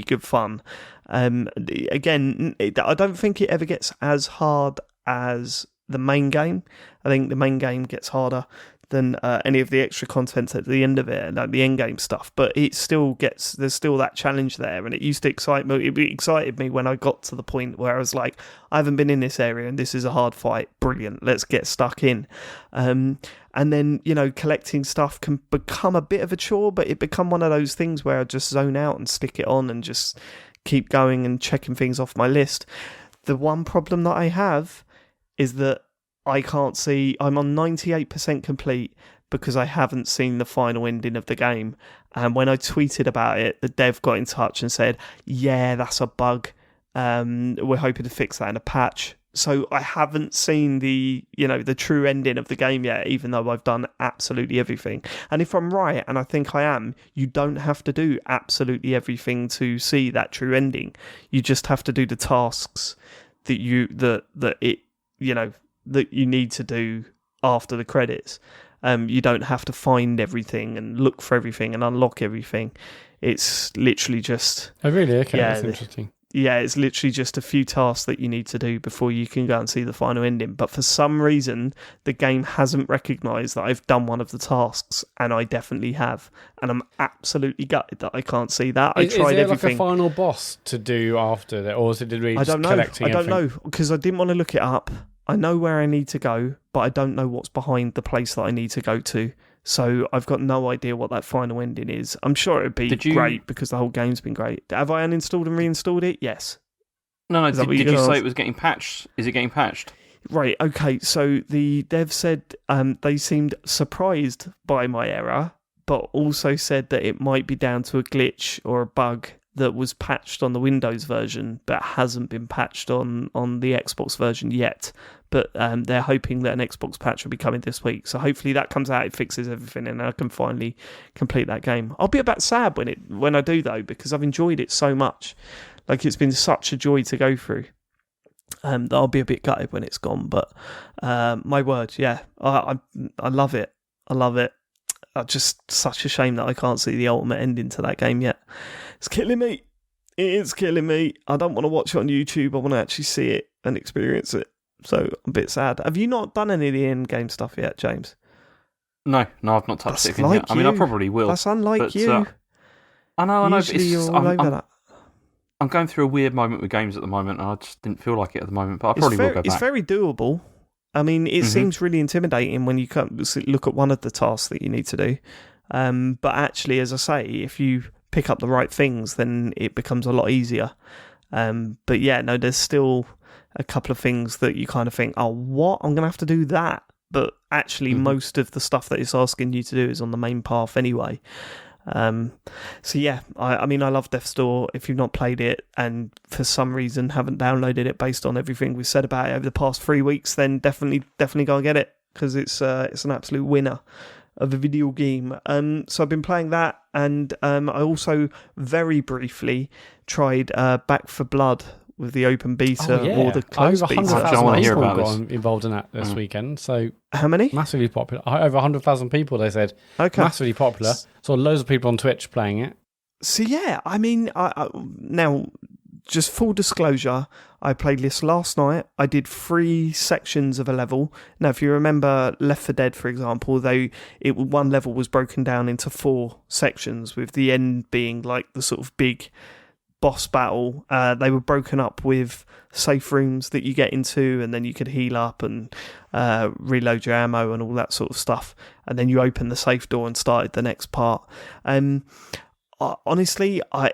good fun. Again, I don't think it ever gets as hard as the main game. I think the main game gets harder than any of the extra content at the end of it, like the end game stuff. But there's still that challenge there, and it used to excite me. It excited me when I got to the point where I was like, I haven't been in this area, and this is a hard fight. Brilliant, let's get stuck in. And then collecting stuff can become a bit of a chore, but it become one of those things where I just zone out and stick it on and just keep going and checking things off my list. The one problem that I have is that I can't see. I'm on 98% complete because I haven't seen the final ending of the game. And when I tweeted about it, the dev got in touch and said, "Yeah, that's a bug. We're hoping to fix that in a patch." So I haven't seen the true ending of the game yet, even though I've done absolutely everything. And if I'm right, and I think I am, you don't have to do absolutely everything to see that true ending. You just have to do the tasks that you need to do after the credits. You don't have to find everything and look for everything and unlock everything. It's literally just... Oh, really? Okay, Yeah, that's interesting. Yeah, it's literally just a few tasks that you need to do before you can go and see the final ending. But for some reason, the game hasn't recognised that I've done one of the tasks, and I definitely have. And I'm absolutely gutted that I can't see that. I tried is there everything. like a final boss to do after that, or is it really just collecting I don't everything? know, because I didn't want to look it up. I know where I need to go, but I don't know what's behind the place that I need to go to. So I've got no idea what that final ending is. I'm sure it would be great because the whole game's been great. Have I uninstalled and reinstalled it? Yes. No. Is that what Did you you're say gonna it was getting patched? Is it getting patched? Right, okay. So the dev said they seemed surprised by my error, but also said that it might be down to a glitch or a bug that was patched on the Windows version, but hasn't been patched on the Xbox version yet. But they're hoping that an Xbox patch will be coming this week. So hopefully that comes out, it fixes everything, and I can finally complete that game. I'll be a bit sad when I do, though, because I've enjoyed it so much. Like, it's been such a joy to go through. That I'll be a bit gutted when it's gone. But my word, yeah, I love it. I love it. Just such a shame that I can't see the ultimate ending to that game yet. It's killing me. It is killing me. I don't want to watch it on YouTube. I want to actually see it and experience it. So I'm a bit sad. Have you not done any of the in-game stuff yet, James? No, I've not touched it like yet. I mean, I probably will. That's unlike you. I know. Usually you're all over that. I'm going through a weird moment with games at the moment, and I just didn't feel like it at the moment, but I probably will go back. It's very doable. I mean, it seems really intimidating when you look at one of the tasks that you need to do. But actually, as I say, if you pick up the right things, then it becomes a lot easier. But yeah, no, there's still a couple of things that you kind of think, oh, what? I'm going to have to do that. But actually, most of the stuff that it's asking you to do is on the main path anyway. So yeah, I mean, I love Death's Door. If you've not played it and for some reason haven't downloaded it based on everything we've said about it over the past 3 weeks, then definitely go and get it, because it's an absolute winner of a video game. So I've been playing that, and I also very briefly tried Back for Blood with the open beta or the closed beta. I want to hear about this. Involved in that this weekend. So how many? Massively popular. Over 100,000 people, they said. Okay. Massively popular. So loads of people on Twitch playing it. So yeah, I mean, I now, just full disclosure, I played this last night. I did 3 sections of a level. Now, if you remember Left 4 Dead, for example, one level was broken down into 4 sections, with the end being like the sort of big boss battle. They were broken up with safe rooms that you get into, and then you could heal up and reload your ammo and all that sort of stuff, and then you open the safe door and started the next part. Honestly, I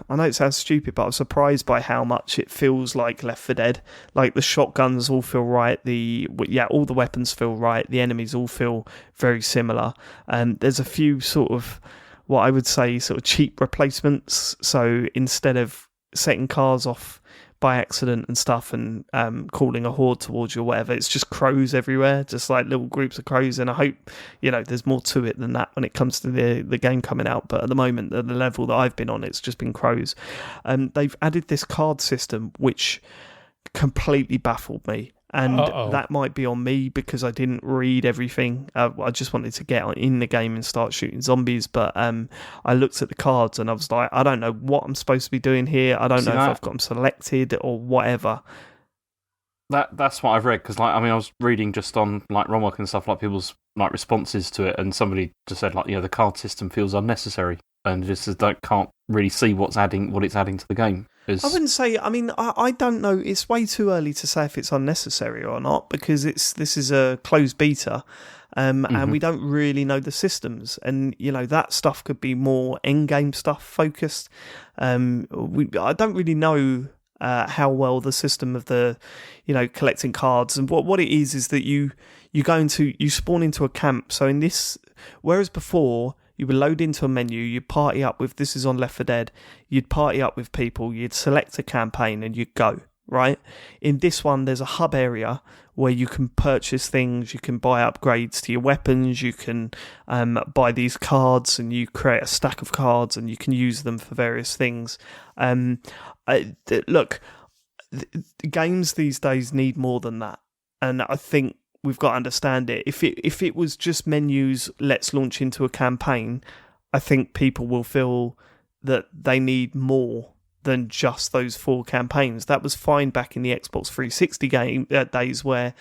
know it sounds stupid, but I was surprised by how much it feels like Left 4 Dead. Like, the shotguns all feel right, all the weapons feel right, the enemies all feel very similar, and there's a few sort of, what I would say, sort of cheap replacements. So instead of setting cars off by accident and stuff and calling a horde towards you or whatever, it's just crows everywhere, just like little groups of crows. And I hope, there's more to it than that when it comes to the game coming out. But at the moment, at the level that I've been on, it's just been crows. They've added this card system, which completely baffled me. And that might be on me because I didn't read everything. I just wanted to get in the game and start shooting zombies. But I looked at the cards and I was like, I don't know what I'm supposed to be doing here. I don't know if I've got them selected or whatever. That's what I've read, because I was reading just on Romlock and stuff, like people's responses to it, and somebody just said the card system feels unnecessary and just can't really see what it's adding to the game. I wouldn't say. I mean, I don't know. It's way too early to say if it's unnecessary or not, because this is a closed beta, and we don't really know the systems, and that stuff could be more end-game stuff focused. I don't really know how well the system of the collecting cards, and what it is that you spawn into a camp. So in this, whereas before, you would load into a menu, you'd party up with, this is on Left 4 Dead, you'd party up with people, you'd select a campaign and you'd go, right? In this one, there's a hub area where you can purchase things, you can buy upgrades to your weapons, you can buy these cards, and you create a stack of cards and you can use them for various things. Look, games these days need more than that. And I think we've got to understand it. If it was just menus, let's launch into a campaign, I think people will feel that they need more than just those 4 campaigns. That was fine back in the Xbox 360 days where,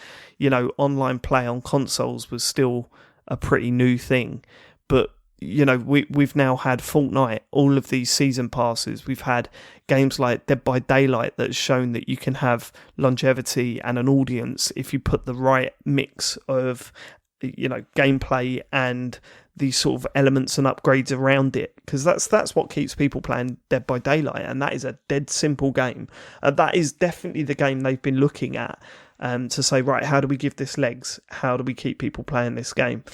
online play on consoles was still a pretty new thing. But we've now had Fortnite, all of these season passes. We've had games like Dead by Daylight that has shown that you can have longevity and an audience if you put the right mix of, gameplay and these sort of elements and upgrades around it. Because that's what keeps people playing Dead by Daylight, and that is a dead simple game. That is definitely the game they've been looking at to say, right, how do we give this legs? How do we keep people playing this game?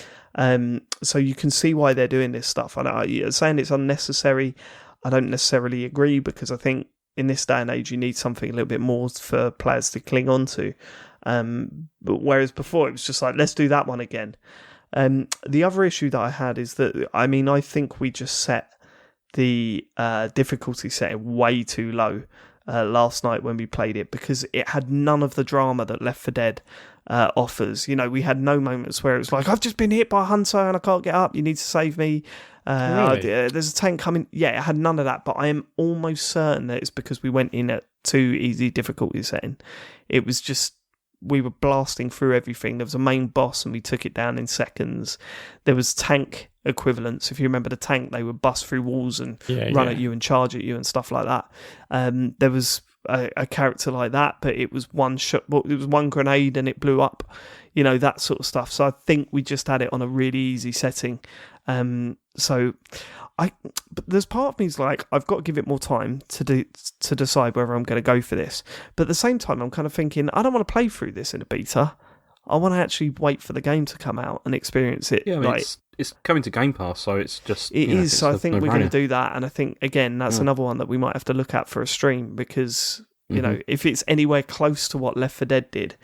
So you can see why they're doing this stuff. And saying it's unnecessary, I don't necessarily agree, because I think in this day and age you need something a little bit more for players to cling on to. But whereas before it was just like, let's do that one again. The other issue that I had is that, I mean, I think we just set the difficulty setting way too low last night when we played it, because it had none of the drama that Left 4 Dead offers. You know, we had no moments where it was like, I've just been hit by a hunter and I can't get up, you need to save me. Really? There's a tank coming. Yeah, it had none of that, but I am almost certain that it's because we went in at too easy difficulty setting. It was just, we were blasting through everything. There was a main boss and we took it down in seconds. There was tank equivalents. If you remember the tank, they would bust through walls and run at you and charge at you and stuff like that. There was a character like that, but it was one shot. Well, it was one grenade and it blew up. You know, that sort of stuff. So I think we just had it on a really easy setting. But there's part of me is like, I've got to give it more time to decide whether I'm going to go for this. But at the same time, I'm kind of thinking, I don't want to play through this in a beta. I want to actually wait for the game to come out and experience it. Yeah, I mean, it's coming to Game Pass, so it's just... It is, so I think we're going to do that. And I think, again, that's another one that we might have to look at for a stream, because, you know, if it's anywhere close to what Left 4 Dead did,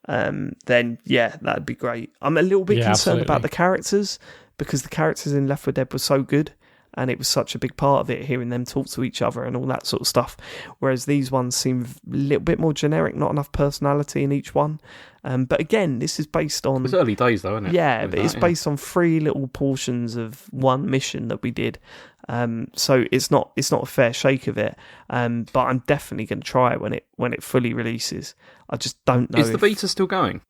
then, yeah, that'd be great. I'm a little bit concerned about the characters, because the characters in Left 4 Dead were so good, and it was such a big part of it, hearing them talk to each other and all that sort of stuff. Whereas these ones seem a little bit more generic, not enough personality in each one. But again, this is based on... It's early days, though, isn't it? Yeah, but it's based on 3 little portions of one mission that we did. So it's not a fair shake of it. But I'm definitely going to try it when it fully releases. I just don't know. Is the beta still going?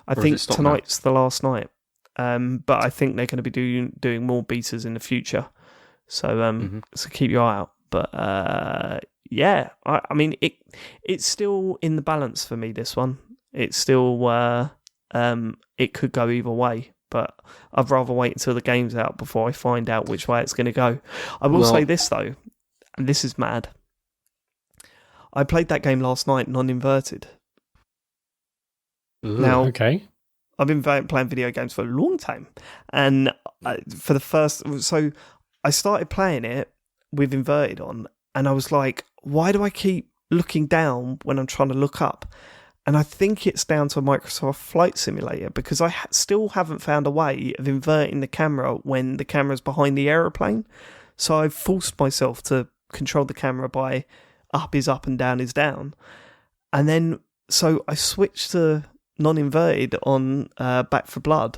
I think tonight's the last night. But I think they're going to be doing more betas in the future. So so keep your eye out. But yeah, I mean, it's still in the balance for me, this one. It's still it could go either way, but I'd rather wait until the game's out before I find out which way it's going to go. I will say this though, and this is mad. I played that game last night non-inverted. Now, okay. I've been playing video games for a long time, and for the first, so I started playing it with inverted on, and I was like, why do I keep looking down when I'm trying to look up? And I think it's down to a Microsoft Flight Simulator, because I still haven't found a way of inverting the camera when the camera's behind the aeroplane. So I've forced myself to control the camera by up is up and down is down. And then, so I switched to non-inverted on Back 4 Blood,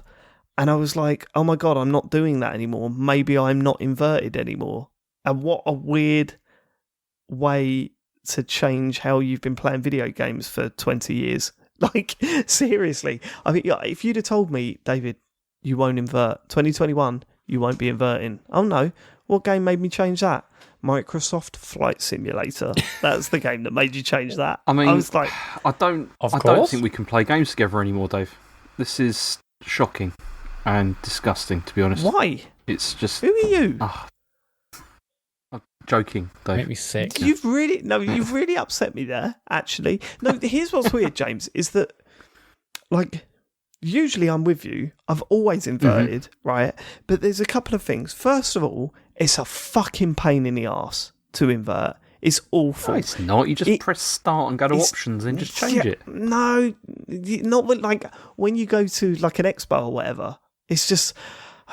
and I was like, oh my God, I'm not doing that anymore. Maybe I'm not inverted anymore. And what a weird way to change how you've been playing video games for 20 years. Like, seriously. I mean, if you'd have told me, David, you won't invert. 2021, you won't be inverting. Oh no, what game made me change that? Microsoft Flight Simulator. That's the game that made you change that. I mean, I was like, I don't think we can play games together anymore, Dave. This is shocking and disgusting, to be honest. Why? It's just... Who are you? I'm joking, Dave. Make me sick. You've really upset me there, actually. No, here's what's weird, James, is that, like, usually I'm with you. I've always inverted, right? But there's a couple of things. First of all, it's a fucking pain in the arse to invert. It's awful. No, it's not. You just press start and go to options and just change it. No, not with, like, when you go to, like, an expo or whatever. It's just,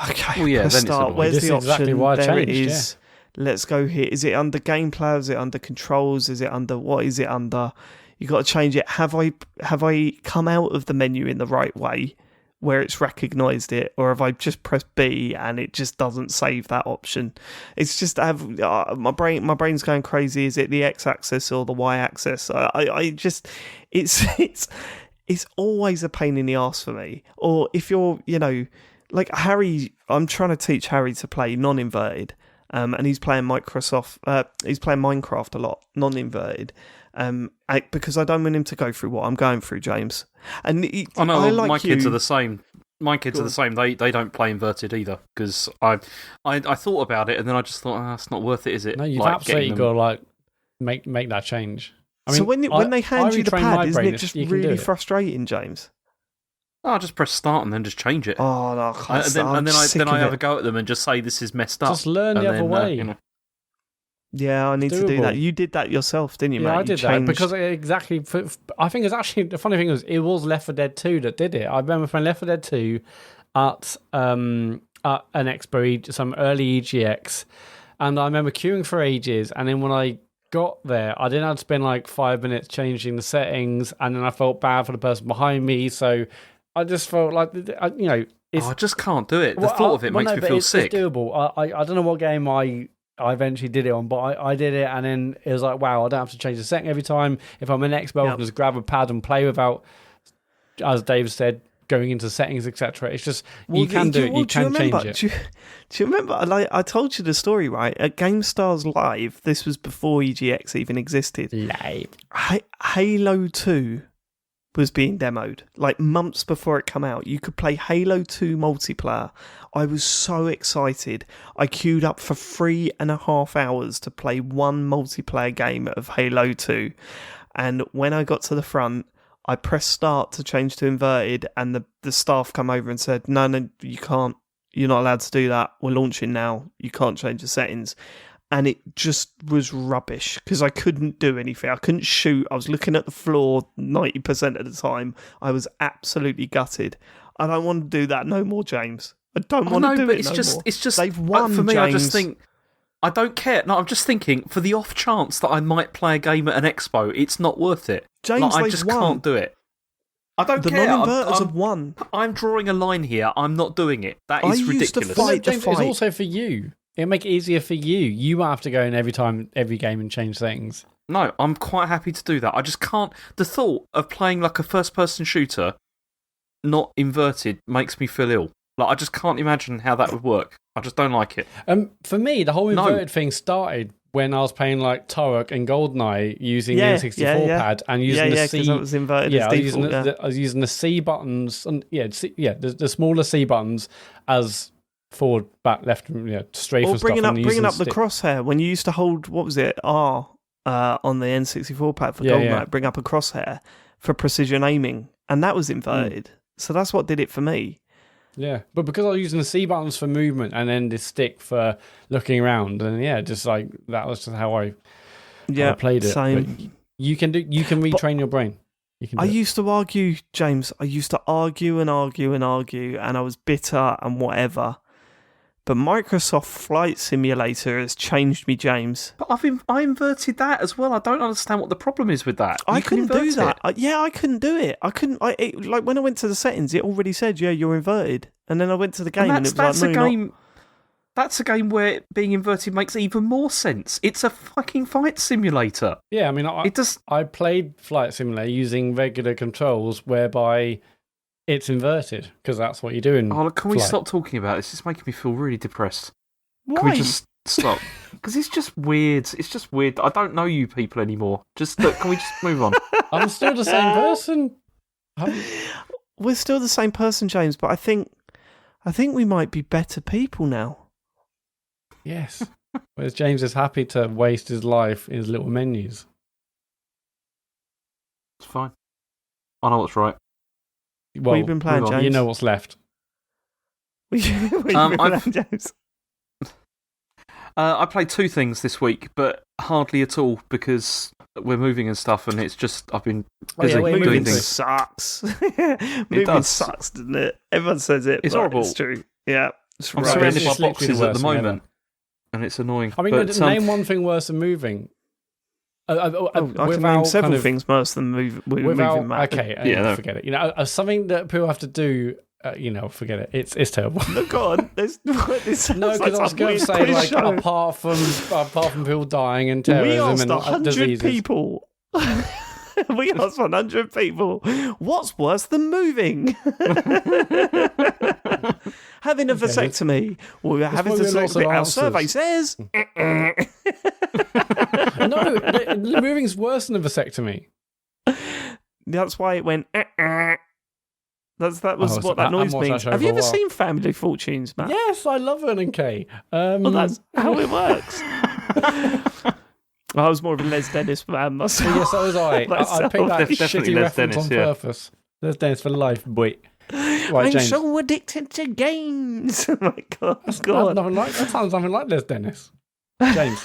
okay, well, yeah, press then start. It's Where's the option? Exactly why there changed, it is. Yeah. Let's go here. Is it under gameplay? Is it under controls? Is it under, what is it under? You got to change it. Have I come out of the menu in the right way where it's recognised it, or have I just pressed B and it just doesn't save that option? It's just my brain's going crazy. Is it the X-axis or the Y-axis? I just it's always a pain in the arse for me. Or if you're, like Harry, I'm trying to teach Harry to play non-inverted. And he's playing Minecraft a lot, non-inverted, because I don't want him to go through what I'm going through, James. And my kids are the same. My kids are the same. They don't play inverted either, because I thought about it and then I just thought, it's not worth it, is it? No, you've absolutely got to make that change. I mean, so when they hand you the pad, isn't it just really frustrating, James? I'll just press start and then just change it. Oh, no, I can't and then I have a go at them and just say this is messed up. Just learn the other way. Yeah, I need to do doable. that. You did that yourself, didn't you, mate? Yeah, I You did changed- that because I think it's actually the funny thing it was Left 4 Dead 2 that did it. I remember playing Left 4 Dead 2 at an expo, some early EGX, and I remember queuing for ages. And then when I got there, I didn't have to spend like 5 minutes changing the settings, and then I felt bad for the person behind me. So I just felt like I just can't do it. The thought of it makes me feel sick. It's doable. I don't know what game I eventually did it on, but I did it, and then it was like, wow, I don't have to change the setting every time. If I'm an expert, I can just grab a pad and play without, as Dave said, going into settings, etc. It's just, you can do it, you can change it. Do you remember, like, I told you the story, right? At GameStars Live, this was before EGX even existed. Live. Halo 2 was being demoed, like months before it came out. You could play Halo 2 multiplayer. I was so excited. I queued up for 3.5 hours to play one multiplayer game of Halo 2. And when I got to the front, I pressed start to change to inverted, and the staff come over and said, no, you can't. You're not allowed to do that. We're launching now. You can't change the settings. And it just was rubbish because I couldn't do anything. I couldn't shoot. I was looking at the floor 90% of the time. I was absolutely gutted. I don't want to do that no more, James. I don't want to do it no more. It's just they've won, for me. James. I just think I don't care. No, I'm just thinking for the off chance that I might play a game at an expo, it's not worth it. James, I just can't do it. I don't care. The non-inverters have won. I'm drawing a line here. I'm not doing it. That is ridiculous. James, it's also for you. It'll make it easier for you. You won't have to go in every game and change things. No, I'm quite happy to do that. I just can't. The thought of playing like a first-person shooter, not inverted, makes me feel ill. Like, I just can't imagine how that would work. I just don't like it. For me, the whole inverted thing started when I was playing like Turok and GoldenEye using the N64 pad and using the C. because that was inverted as default. I was using the C buttons and the smaller C buttons as forward, back, left, strafe and stuff. Bringing up the stick. crosshair when you used to hold, what was it, R on the N64 pad for GoldenEye. Bring up a crosshair for precision aiming, and that was inverted. So that's what did it for me. Yeah, but because I was using the C buttons for movement and then the stick for looking around, and just like that was just how I played it. Same. But you can retrain your brain. I used to argue, James. I used to argue and argue and argue, and I was bitter and whatever. But Microsoft Flight Simulator has changed me, James. But I inverted that as well. I don't understand what the problem is with that. I couldn't do that. I couldn't do it. I couldn't. Like when I went to the settings, it already said, "Yeah, you're inverted." And then I went to the game, and it was like, "No, you're not." That's a game where being inverted makes even more sense. It's a fucking fight simulator. Yeah, I mean, I played Flight Simulator using regular controls, whereby it's inverted, because that's what you do in can we stop talking about this? It's making me feel really depressed. Why? Can we just stop? Because it's just weird. It's just weird. I don't know you people anymore. Can we just move on? I'm still the same person. We're still the same person, James, but I think we might be better people now. Yes. Whereas James is happy to waste his life in his little menus. It's fine. I know what's right. Well, what have you been playing, James? You know what's left. What have you been playing, James? I played 2 things this week, but hardly at all because we're moving and stuff, and it's just I've been busy doing things. Sucks. Moving sucks, doesn't it? Everyone says it. It's horrible. It's true. Yeah, I'm surrounded by boxes at the moment, and it's annoying. I mean, name one thing worse than moving. I can name several things worse than moving. Matt. Okay, forget it. As something that people have to do. Forget it. It's terrible. No, God, this no, because I was going to say, like, apart from people dying and terrorism and diseases. People. We asked 100 people, what's worse than moving? Having a vasectomy, or having to select our survey says. No, moving's worse than a vasectomy. That's why it went. That was what that noise means. Have you ever seen Family Fortunes, Matt? Yes, I love Ern and Kay. Well, that's how it works. I was more of a Les Dennis man myself. Yes, so was I. I picked that shitty reference on purpose. Les Dennis for life, boy. Right, I'm James. so addicted to games. Oh my God. That sounds nothing like Les Dennis. James.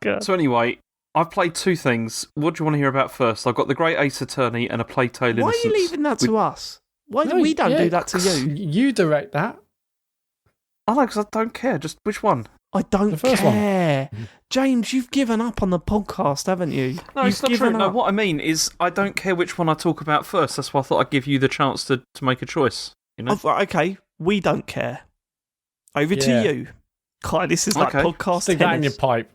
God. So anyway, I've played two things. What do you want to hear about first? I've got the Great Ace Attorney and a Plague Tale Innocence. Why are you leaving that to us? Why do we don't do that to you? You direct that. I know, because I don't care. Just which one? I don't The first care. James, you've given up on the podcast, haven't you? No, You've it's not true. given No, up. what I mean is I don't care which one I talk about first. That's why I thought I'd give you the chance to make a choice. You know? Oh, right, okay, we don't care. Over to you. God, this is like Okay. podcast Stick that in your tennis. pipe.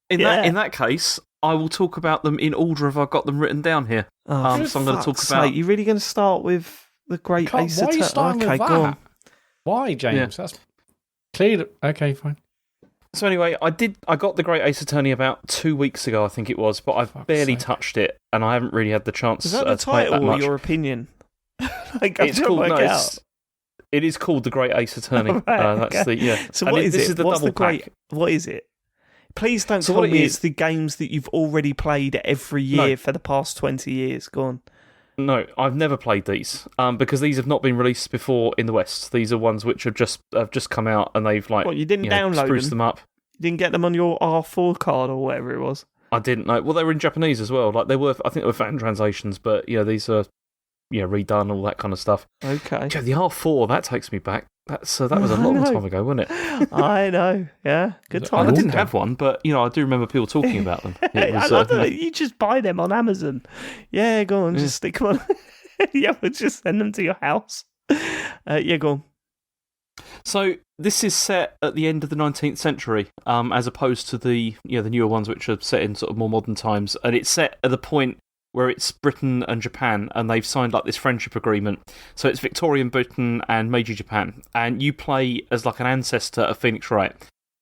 In that case, I will talk about them in order if I've got them written down here. Oh, so I'm going to talk fuck's about. sake, you really going to start with the Great Ace Why are you Attorney? starting Okay, with go that? on. Why, James? That's clear. Okay, fine. So anyway, I got the Great Ace Attorney about 2 weeks ago, I think it was, but I've barely sake. touched it, and I haven't really had the chance Is that the to play it that title or much. your opinion? Like, It's called. work No, out. it is called the Great Ace Attorney. Right, That's okay. the So And what is this it? is the What's double the great? pack. What is it? Please don't So tell what it me is- it's the games that you've already played every year for the past 20 years. Go on. No, I've never played these because these have not been released before in the West. These are ones which have just come out and they've What, you didn't download spruced them? them up. You didn't get them on your R4 card or whatever it was. I didn't know. Well, they were in Japanese as well. Like I think they were fan translations, but these are redone, all that kind of stuff. Okay. Yeah, the R4 that takes me back. That was a long time ago, wasn't it? I know. Yeah. Good I time. didn't have one, but I do remember people talking about them. It was, I love that you just buy them on Amazon. Yeah, go on, just stick them on. Yeah, we'll just send them to your house. Yeah, go on. So this is set at the end of the 19th century, as opposed to the newer ones which are set in sort of more modern times, and it's set at the point where it's Britain and Japan, and they've signed like this friendship agreement. So it's Victorian Britain and Meiji Japan, and you play as like an ancestor of Phoenix Wright,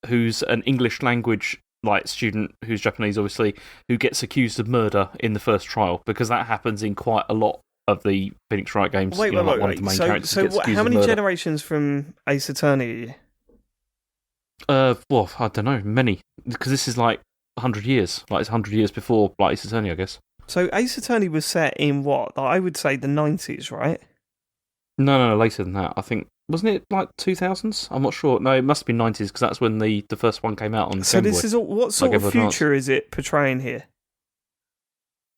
who's an English language student who's Japanese, obviously, who gets accused of murder in the first trial, because that happens in quite a lot of the Phoenix Wright games. Wait. One of the main characters So gets accused how of many murder. generations from Ace Attorney are you? Well, I don't know, many, because this is like 100 years. Like it's 100 years before Ace Attorney, I guess. So Ace Attorney was set in what? I would say the 90s, right? No, later than that. I think, wasn't it like 2000s? I'm not sure. No, it must be 90s, because that's when the first one came out on So Game this Boy. is what sort of future is it portraying here?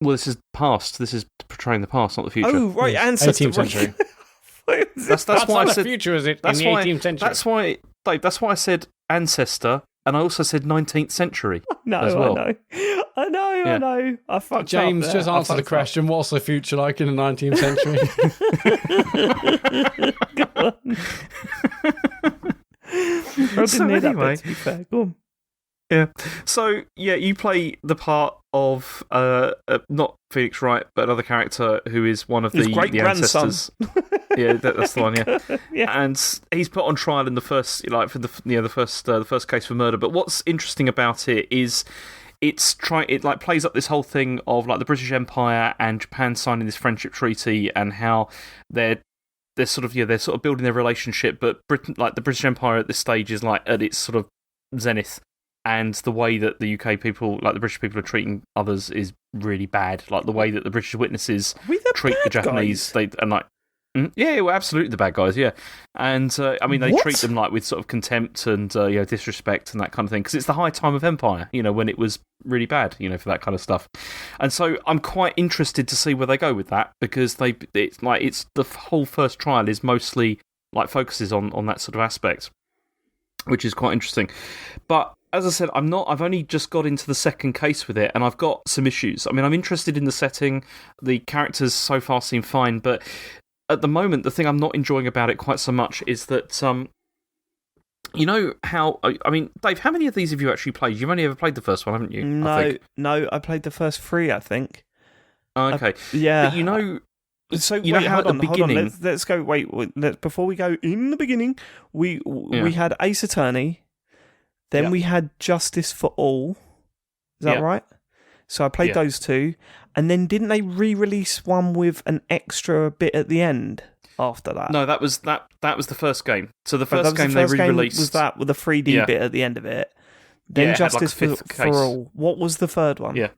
Well, this is past. This is portraying the past, not the future. Oh, right, Yes, ancestor. 18th century. That's why I not said. the future, is it? That's in the why. 18th century. That's why, Dave. That's why I said ancestor, and I also said 19th century. No, as well. I know. I fucked James, up just there. answer the question. What's the future like in the 19th century? I didn't hear that bit, to be fair. Go on. Yeah. So, you play the part of not Phoenix Wright, but another character who is one of His the great-grandson. ancestors. Yeah, that's the one. Yeah. Yeah. And he's put on trial in the first, for the first case for murder. But what's interesting about it is it plays up this whole thing of like the British Empire and Japan signing this friendship treaty, and how they're sort of building their relationship. But Britain, like the British Empire at this stage, is like at its sort of zenith. And the way that the UK people, like the British people, are treating others is really bad. Like the way that the British witnesses We the treat the bad Japanese, guys? we're absolutely the bad guys, yeah. And they What? treat them like with sort of contempt and disrespect and that kind of thing, because it's the high time of empire, when it was really bad, for that kind of stuff. And so I'm quite interested to see where they go with that, because it's the whole first trial is mostly like focuses on that sort of aspect, which is quite interesting. But as I said, I've only just got into the second case with it, and I've got some issues. I mean, I'm interested in the setting. The characters so far seem fine, but at the moment, the thing I'm not enjoying about it quite so much is that, how... I mean, Dave, how many of these have you actually played? You've only ever played the first one, haven't you? No, I played the first 3, I think. Okay. Yeah. But So you know wait, how hold at the on, hold on. beginning... Let's go. Wait, before we go in the beginning, we had Ace Attorney, then we had Justice for All. Is that right? So I played those two, and then didn't they re-release one with an extra bit at the end after that? No, that was the first game. So the first game the first they re-released was that with a 3D bit at the end of it. Then it had, like, a Justice fifth for case. All. What was the third one? Yeah.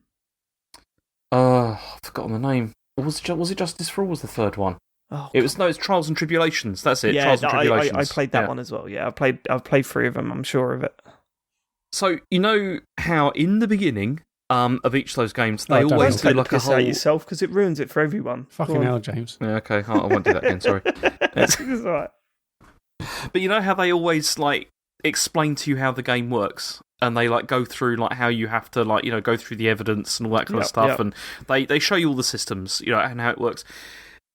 I've forgotten the name. Was it Justice for All was the third one? Oh, It's Trials and Tribulations. That's it. yeah, Trials and Tribulations. I played that one as well. Yeah, I've played 3 of them. I'm sure of it. So, you know how in the beginning of each of those games, they don't always do Take the like a piss out whole. yourself because it ruins it for everyone. Fucking hell, James. Yeah, okay, I won't do that again, sorry. It's all right. But you know how they always like explain to you how the game works, and they like go through like how you have to like go through the evidence and all that kind of stuff, and they show you all the systems, and how it works.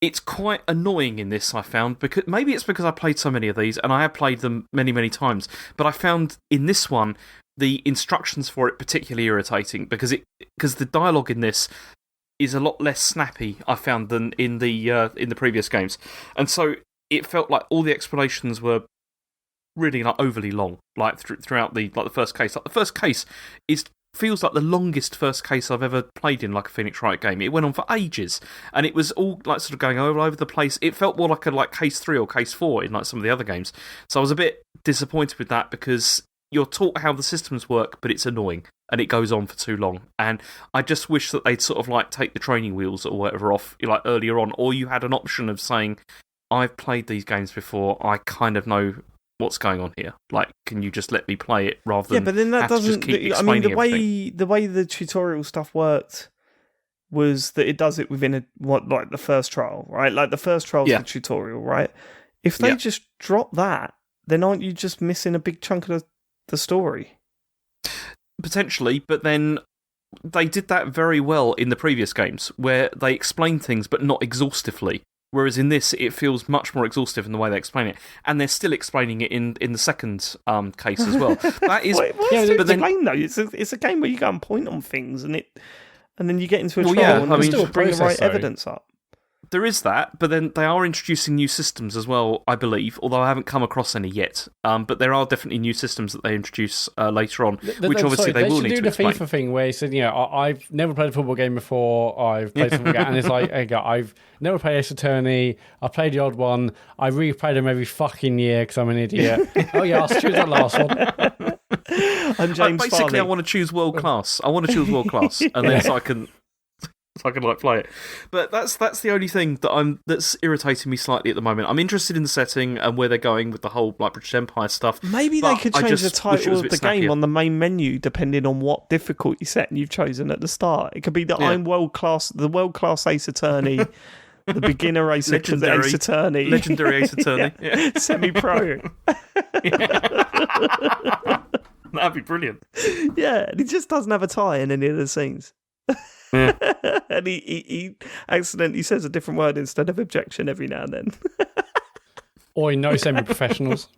It's quite annoying in this, I found, because maybe it's because I played so many of these, and I have played them many, many times. But I found in this one the instructions for it particularly irritating because the dialogue in this is a lot less snappy, I found, than in the previous games, and so it felt like all the explanations were really like overly long, like throughout the first case. Like the first case feels like the longest first case I've ever played in like a Phoenix Wright game. It went on for ages, and it was all like sort of going all over the place. It felt more like case 3 or case 4 in like some of the other games. So I was a bit disappointed with that because you're taught how the systems work, but it's annoying and it goes on for too long. And I just wish that they'd sort of like take the training wheels or whatever off like earlier on, or you had an option of saying, I've played these games before, I kind of know what's going on here. Like, can you just let me play it rather than but then that have to doesn't. just keep I mean, explaining the way the tutorial stuff worked was that it does it within like the first trial, right? Like the first trial's the tutorial, right? If they just drop that, then aren't you just missing a big chunk of the story? Potentially, but then they did that very well in the previous games, where they explain things but not exhaustively. Whereas in this, it feels much more exhaustive in the way they explain it, and they're still explaining it in the second case as well. That is, but then though, it's a game where you go and point on things, and then you get into a trial and still bring the right evidence up. There is that, but then they are introducing new systems as well, I believe, although I haven't come across any yet. But there are definitely new systems that they introduce later on, which obviously they will need to explain. They should do the FIFA thing where he said, I've never played a football game before, I've played a football game, and it's like, I've never played Ace Attorney, I've played the odd one, I replay them every fucking year because I'm an idiot. Oh yeah, I'll choose that last one. I'm James Basically, Farley. I want to choose world class. And then so I can like play it. But that's the only thing that's irritating me slightly at the moment. I'm interested in the setting and where they're going with the whole like British Empire stuff. Maybe they could change the title of the game on the main menu depending on what difficulty setting you've chosen at the start. It could be that I'm world class Ace Attorney, the beginner Ace Attorney, legendary Ace Attorney, semi-pro. That'd be brilliant. Yeah, and he just doesn't have a tie in any of the scenes. Yeah. And he accidentally says a different word instead of objection every now and then. Or he knows semi-professionals.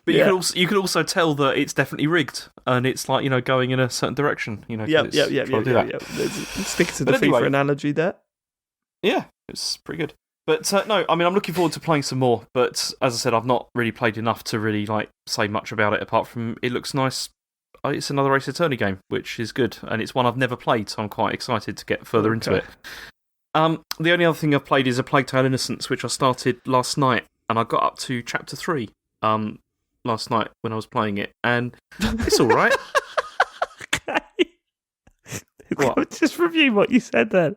But you could also tell that it's definitely rigged, and it's like going in a certain direction. Yeah. Stick to the FIFA analogy there. Yeah, it's pretty good. But no, I mean, I'm looking forward to playing some more. But as I said, I've not really played enough to really like say much about it. Apart from it looks nice. It's another Ace Attorney game, which is good, and it's one I've never played, so I'm quite excited to get further into it. The only other thing I've played is A Plague Tale Innocence, which I started last night, and I got up to Chapter 3 last night when I was playing it, and it's all right. What? Just review what you said then.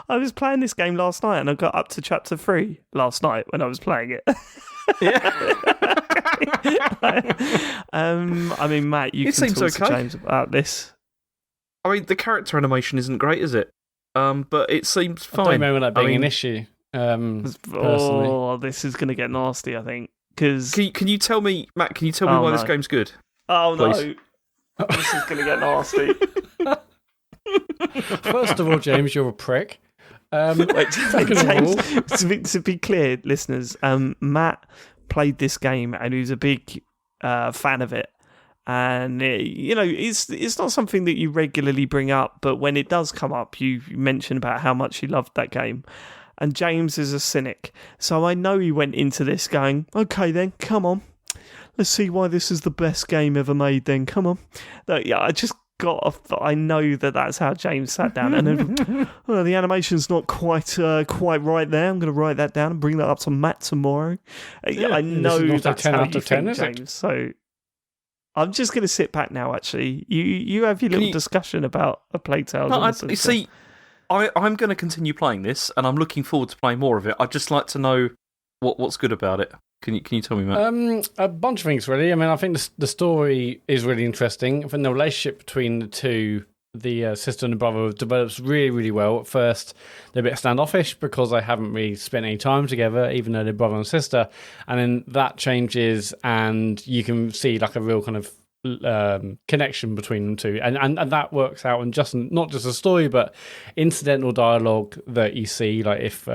I was playing this game last night, and I got up to Chapter 3 last night when I was playing it. Yeah. I mean, Matt, you can talk to James about this. I mean, the character animation isn't great, is it? But it seems fine. I don't remember that being an issue. Personally. This is going to get nasty, I think. Cause... Can you tell me, Matt? Can you tell me why this game's good? Oh please? No, this is going to get nasty. First of all, James, you're a prick. Wait, James, to be clear, listeners, Matt played this game and he was a big fan of it. And, it's not something that you regularly bring up, but when it does come up, you mention about how much you loved that game. And James is a cynic. So I know he went into this going, okay then, come on. Let's see why this is the best game ever made then, come on. I just I know that's how James sat down. And then, the animation's not quite right there. I'm going to write that down and bring that up to Matt tomorrow. I know that's how you think, James. So I'm just going to sit back now, actually. You have your little discussion about A Plague Tale. You see, I'm going to continue playing this, and I'm looking forward to playing more of it. I'd just like to know what's good about it. Can you tell me, Matt? A bunch of things, really. I mean, I think the story is really interesting. I think the relationship between the two, the sister and the brother, develops really, really well. At first, they're a bit standoffish because they haven't really spent any time together, even though they're brother and sister. And then that changes, and you can see like a real kind of connection between them two, and that works out in just not just a story, but incidental dialogue that you see. Like if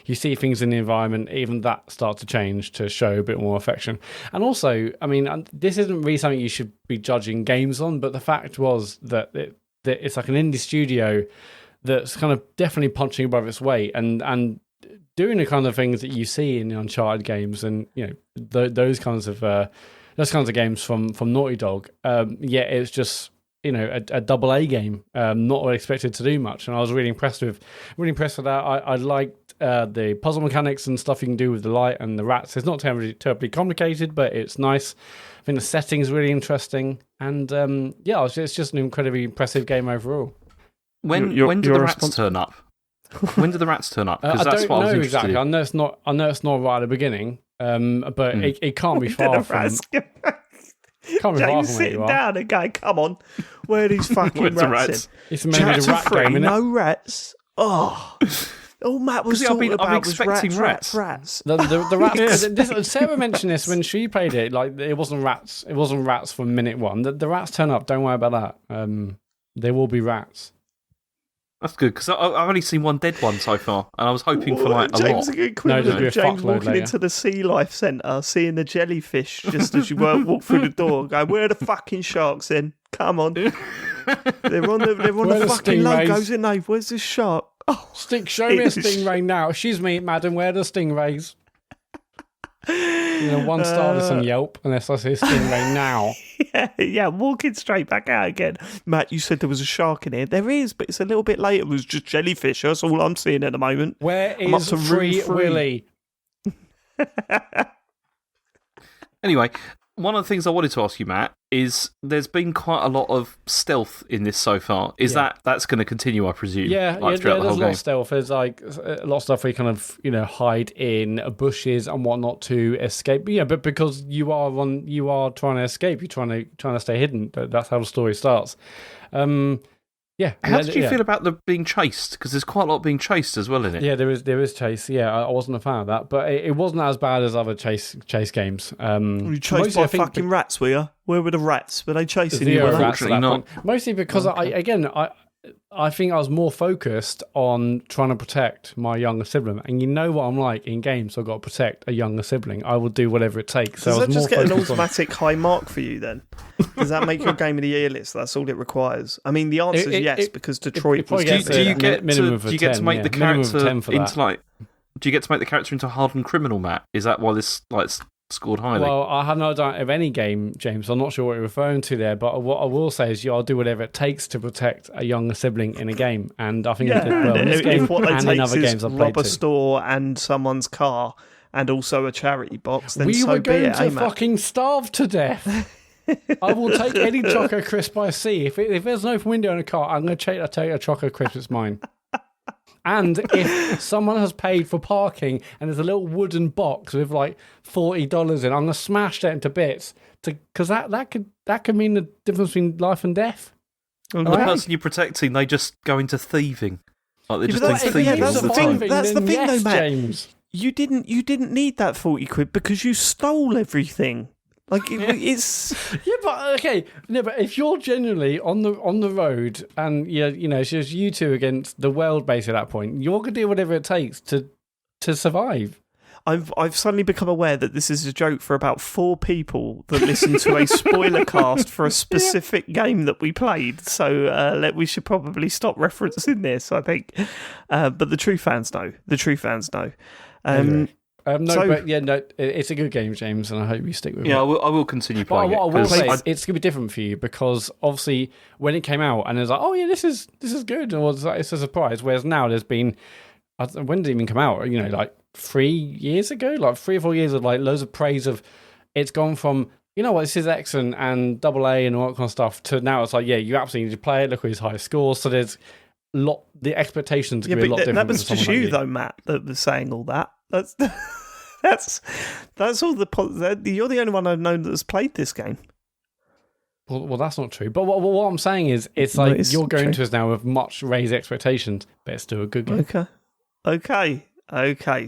you see things in the environment, even that starts to change to show a bit more affection. And also, I mean, this isn't really something you should be judging games on, but the fact was that it's like an indie studio that's kind of definitely punching above its weight and doing the kind of things that you see in the Uncharted games, and those kinds of games from Naughty Dog. It's just a double A game, not really expected to do much, and I was really impressed with that. I liked the puzzle mechanics and stuff you can do with the light and the rats. It's not terribly complicated, but it's nice. I think the setting is really interesting, and it's just an incredibly impressive game overall. When do the rats turn up? When do the rats turn up? Because that's what I was interested in. I know it's not right at the beginning. But it can't be far from. Can't be far from where you are. Down and going, come on, where are these fucking rats? It's maybe a rat game, isn't it? No rats. Oh, all Matt was talking about was rats. The rats. Sarah mentioned this when she played it. Like it wasn't rats. It wasn't rats from minute one. The rats turn up. Don't worry about that. There will be rats. That's good, because I've only seen one dead one so far, and I was hoping for like a James, lot. James walking into the Sea Life Centre, seeing the jellyfish just as you walk through the door, going, "Where are the fucking sharks in? Come on, they're on the fucking logos, aren't they? Where's this shark? Oh, show me a stingray now. Excuse me, madam, where are the stingrays? 1 star this on Yelp unless I see a stingray now. Yeah, walking straight back out again. Matt, you said there was a shark in here. There is, but it's a little bit later. It was just jellyfish. That's all I'm seeing at the moment. Where is Free Willy? Anyway, one of the things I wanted to ask you, Matt, is there's been quite a lot of stealth in this so far. Is that's going to continue, I presume? Yeah, there's a lot of stealth. There's like a lot of stuff where you kind of hide in bushes and whatnot to escape. Yeah, but because you are trying to escape, you're trying to stay hidden. That's how the story starts. How did you feel about the being chased? Because there's quite a lot being chased as well in it. Yeah, there is chase. Yeah, I wasn't a fan of that, but it wasn't as bad as other chase games. You chased by fucking rats, were you? Where were the rats? Were they chasing you? Unfortunately not. Mostly because I think I was more focused on trying to protect my younger sibling. And you know what I'm like in games, I've got to protect a younger sibling. I will do whatever it takes. Does that just get an automatic high mark for you then? Does that make your Game of the Year list? That's all it requires. I mean, the answer is yes, because Detroit was... Do you get to make the character into a hardened criminal, Matt? Is that why this scored highly? Well, I have no idea of any game, James. I'm not sure what you're referring to there, but what I will say is I'll do whatever it takes to protect a younger sibling in a game, and I think I did well in this game and in other games I've played rob a store and someone's car and also a charity box, then we so were going to fucking starve to death. I will take any chocolate crisp I see. If there's no window in a car, I'm going to take a chocolate crisp. It's mine. And if someone has paid for parking and there's a little wooden box with like $40 in, I'm going to smash that into bits because that could mean the difference between life and death. And the person you're protecting, they just go into thieving. Like they're just doing thieving all the time. That's the thing, though, Matt. James. You didn't need that 40 quid because you stole everything. Like it's but if you're genuinely on the road and it's just you two against the world base at that point, you're gonna do whatever it takes to survive. I've suddenly become aware that this is a joke for about 4 people that listen to a spoiler cast for a specific game that we played. So we should probably stop referencing this, I think. But the true fans know. It's a good game, James, and I hope you stick with it. Yeah, I will continue playing it. What I will say is it's going to be different for you because obviously when it came out and it was like, oh yeah, this is good, and it's a surprise. Whereas now there's been, when did it even come out? Like 3 years ago, like 3 or 4 years of like loads of praise of. It's gone from this is excellent and double A and all that kind of stuff to now it's like you absolutely need to play it. Look at his high scores. So there's the expectations can be a lot different. That was just you though, Matt, that was saying all that. That's that's all you're the only one I've known that's played this game. Well, that's not true. But what I'm saying is, it's like you're going to us now with much raised expectations, but it's still a good game. Okay.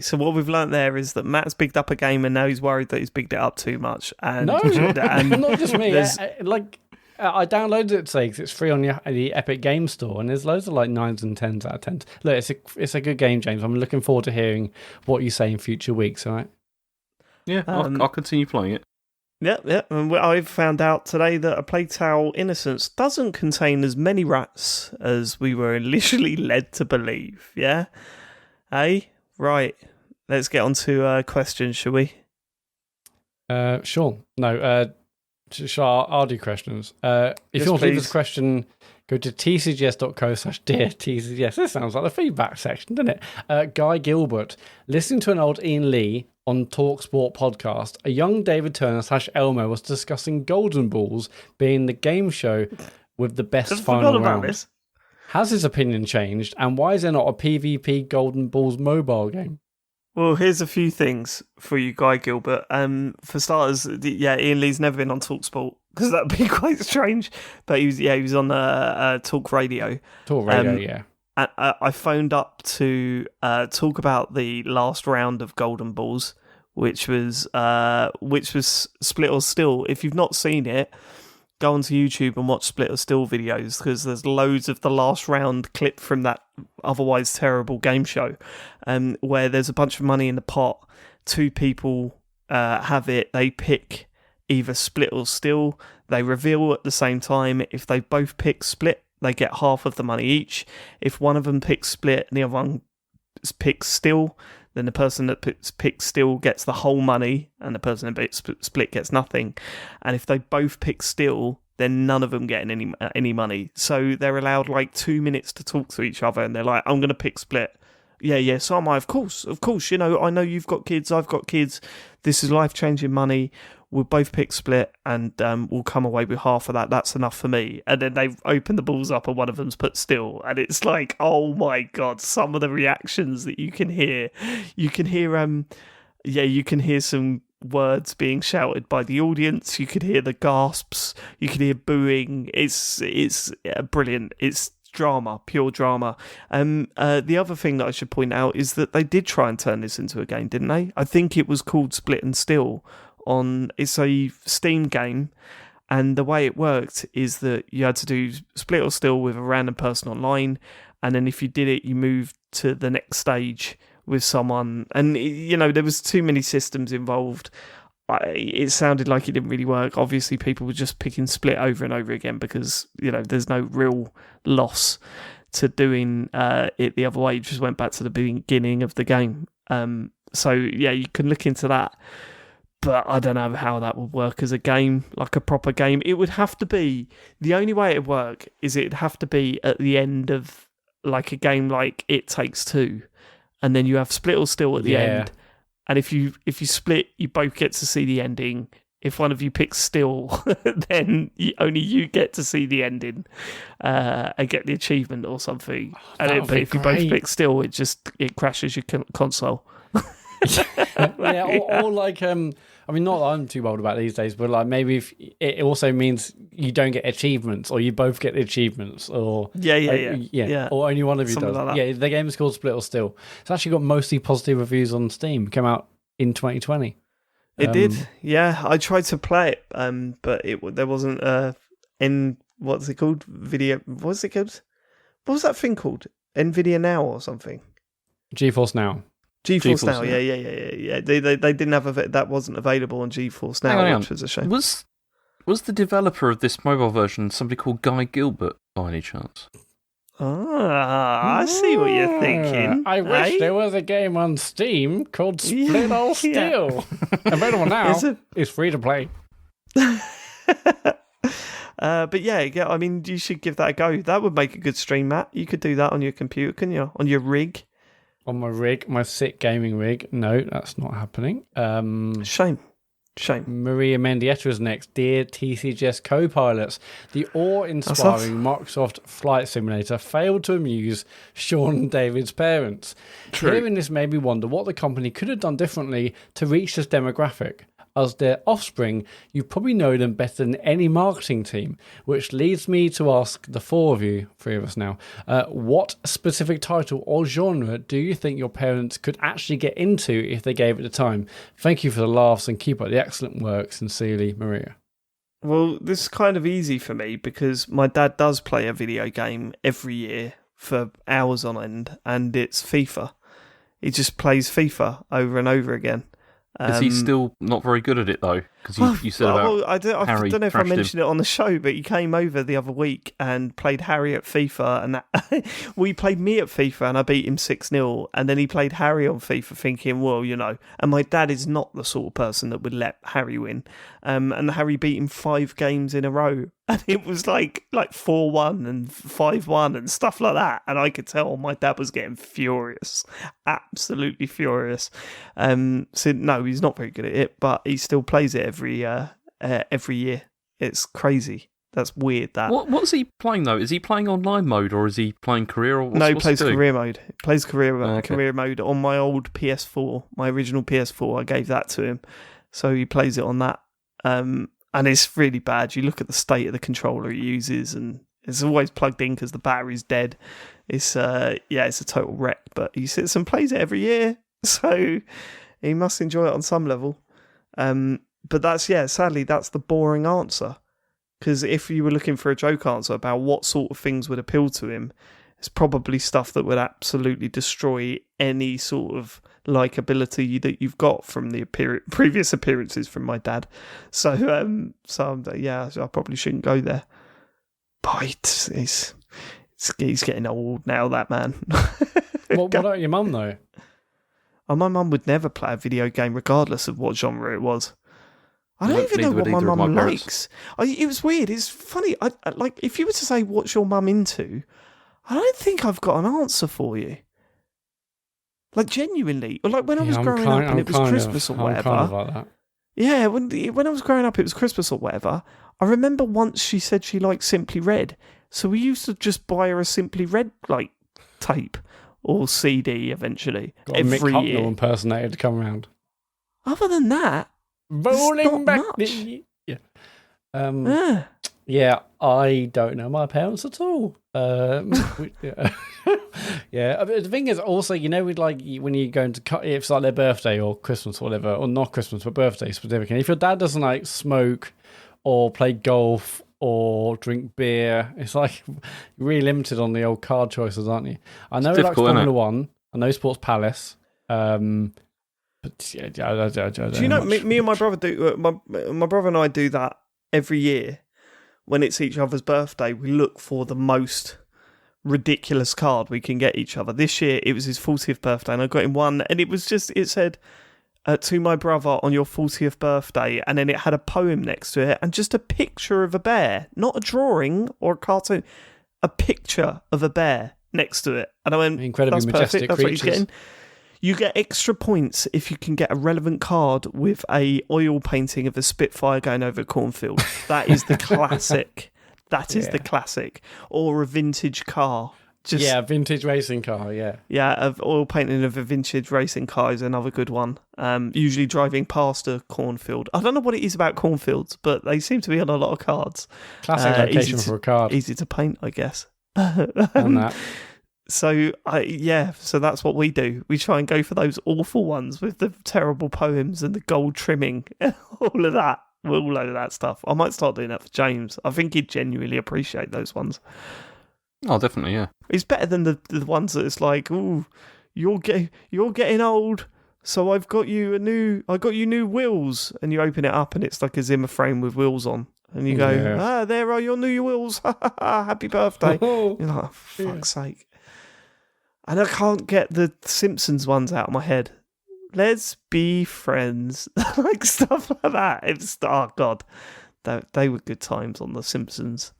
So what we've learnt there is that Matt's bigged up a game, and now he's worried that he's bigged it up too much. And no, not just me. I downloaded it today because it's free on the Epic Game Store, and there's loads of like 9s and 10s out of 10s. Look, it's a good game, James. I'm looking forward to hearing what you say in future weeks. All right? Yeah, I'll continue playing it. Yeah. And I've found out today that a Plague Tale Innocence doesn't contain as many rats as we were initially led to believe. Yeah? Hey? Right. Let's get on to questions, shall we? Sure. No, I'll do questions. If you want to leave us a question, go to tcgs.co/dear TCGS. This sounds like the feedback section, doesn't it? Guy Gilbert, listening to an old Ian Lee on TalkSport podcast, a young David Turner / Elmo was discussing Golden Balls being the game show with the best final round. This. Has his opinion changed, and why is there not a PvP Golden Balls mobile game? Well, here's a few things for you, Guy Gilbert. For starters, Ian Lee's never been on TalkSport because that'd be quite strange. But he was on Talk Radio. Talk Radio, yeah. And I phoned up to talk about the last round of Golden Balls, which was Split or Still. If you've not seen it, go onto YouTube and watch Split or Still videos, because there's loads of the last round clip from that otherwise terrible game show, where there's a bunch of money in the pot. Two people have it. They pick either Split or Still. They reveal at the same time. If they both pick Split, they get half of the money each. If one of them picks Split and the other one picks Still, then the person that picks Still gets the whole money, and the person that picks Split gets nothing. And if they both pick Still, then none of them get any money. So they're allowed like 2 minutes to talk to each other, and they're like, "I'm going to pick Split." Yeah, so am I. Of course. You know, I know you've got kids, I've got kids. This is life-changing money. We'll both pick Split, and we'll come away with half of that. That's enough for me. And then they've opened the balls up, and one of them's put Still. And it's like, oh my God, some of the reactions that you can hear. You can hear some words being shouted by the audience. You could hear the gasps. You could hear booing. It's brilliant. It's drama, pure drama. The other thing that I should point out is that they did try and turn this into a game, didn't they? I think it was called Split and Still. It's a Steam game, and the way it worked is that you had to do Split or Still with a random person online, and then if you did it, you moved to the next stage with someone, and you know, there was too many systems involved. It sounded like it didn't really work. Obviously, people were just picking Split over and over again because, you know, there's no real loss to doing it the other way. You just went back to the beginning of the game. So yeah, you can look into that. But I don't know how that would work as a game, like a proper game. It would have to be, the only way it'd work is it'd have to be at the end of like a game like It Takes Two. And then you have Split or Still at the end. And if you split, you both get to see the ending. If one of you picks Still, then only you get to see the ending and get the achievement or something. But if you both pick Still, it crashes your console. Or like I mean, not that I'm too bold about these days, but like maybe if it also means you don't get achievements, or you both get the achievements, or or only one of you something does. Like yeah, the game is called Split or Still. It's actually got mostly positive reviews on Steam. It came out in 2020. It did, yeah. I tried to play it, but there wasn't what's it called? Video. What's it called? What was that thing called? Nvidia Now or something? GeForce Now. GeForce Now, yeah. They didn't have that wasn't available on GeForce Now, which was a shame. Was the developer of this mobile version somebody called Guy Gilbert by any chance? I see what you're thinking. I wish there was a game on Steam called Split or Still. Available now. It's free to play. But yeah, I mean, you should give that a go. That would make a good stream, Matt. You could do that on your computer, couldn't you? On your rig. On my rig, my sick gaming rig. No, that's not happening. Shame. Shame. Maria Mendieta is next. Dear TCGS co-pilots, the awe-inspiring Microsoft Flight Simulator failed to amuse Sean and David's parents. True. Hearing this made me wonder what the company could have done differently to reach this demographic. As their offspring, you probably know them better than any marketing team, which leads me to ask the three of us now, what specific title or genre do you think your parents could actually get into if they gave it the time? Thank you for the laughs and keep up the excellent work. Sincerely, Maria. Well, this is kind of easy for me because my dad does play a video game every year for hours on end, and it's FIFA. He just plays FIFA over and over again. Is he still not very good at it, though? Because you said about I don't know if I mentioned it on the show, but he came over the other week and played Harry at FIFA, and we played me at FIFA, and I beat him 6-0, and then he played Harry on FIFA, thinking, well, and my dad is not the sort of person that would let Harry win, and Harry beat him 5 games in a row, and it was like 4-1 and 5-1 and stuff like that, and I could tell my dad was getting furious, absolutely furious. So no, he's not very good at it, but he still plays it every year. It's crazy. That's weird. What's he playing though? Is he playing online mode or is he playing career? Or no, he plays career mode. He plays career Okay. mode on my old PS4, my original PS4. I gave that to him, so he plays it on that. And it's really bad. You look at the state of the controller he uses, and it's always plugged in because the battery's dead. It's it's a total wreck. But he sits and plays it every year, so he must enjoy it on some level. But sadly, that's the boring answer. Because if you were looking for a joke answer about what sort of things would appeal to him, it's probably stuff that would absolutely destroy any sort of likability that you've got from the previous appearances from my dad. So I probably shouldn't go there. But he's getting old now, that man. What about your mum, though? Oh, my mum would never play a video game regardless of what genre it was. I don't even know what my mum likes. It was weird. It's funny. I like, if you were to say, what's your mum into, I don't think I've got an answer for you. Like, genuinely. Like, when I was growing up and it was Christmas or whatever. I'm kind of like that. Yeah, when I was growing up, it was Christmas or whatever. I remember once she said she liked Simply Red. So we used to just buy her a Simply Red, like, tape or CD eventually. Got every a Mick year. Hucknall impersonator to come around. Other than that, Rolling back. much. Yeah, I don't know my parents at all. Yeah. Yeah. But the thing is, also, with like when you go into if it's like their birthday or Christmas or whatever, or not Christmas but birthday specific, and if your dad doesn't like smoke or play golf or drink beer, it's like really limited on the old card choices, aren't you? I know he likes Formula One. I know Sports Palace. But yeah, I don't Do you know, me and my brother do, my brother and I do that every year. When it's each other's birthday, we look for the most ridiculous card we can get each other. This year, it was his 40th birthday, and I got him one, and it said, to my brother on your 40th birthday, and then it had a poem next to it, and just a picture of a bear, not a drawing or a cartoon, a picture of a bear next to it. And I went, incredibly that's majestic perfect, that's creatures. what he's getting. You get extra points if you can get a relevant card with a oil painting of a Spitfire going over a cornfield. That is the classic. That is the classic. Or a vintage car. Vintage racing car, yeah. Yeah, of oil painting of a vintage racing car is another good one. Usually driving past a cornfield. I don't know what it is about cornfields, but they seem to be on a lot of cards. Classic location for a card. Easy to paint, I guess. And that. So that's what we do. We try and go for those awful ones with the terrible poems and the gold trimming, all of that stuff. I might start doing that for James. I think he'd genuinely appreciate those ones. Oh, definitely, yeah. It's better than the ones that it's like, ooh, you're getting old, so I got you new wheels, and you open it up and it's like a Zimmer frame with wheels on. And you go, there are your new wheels. Happy birthday. You're like, oh, for fuck's sake. And I can't get the Simpsons ones out of my head. Let's be friends. Like stuff like that. It's, oh, God. They were good times on The Simpsons.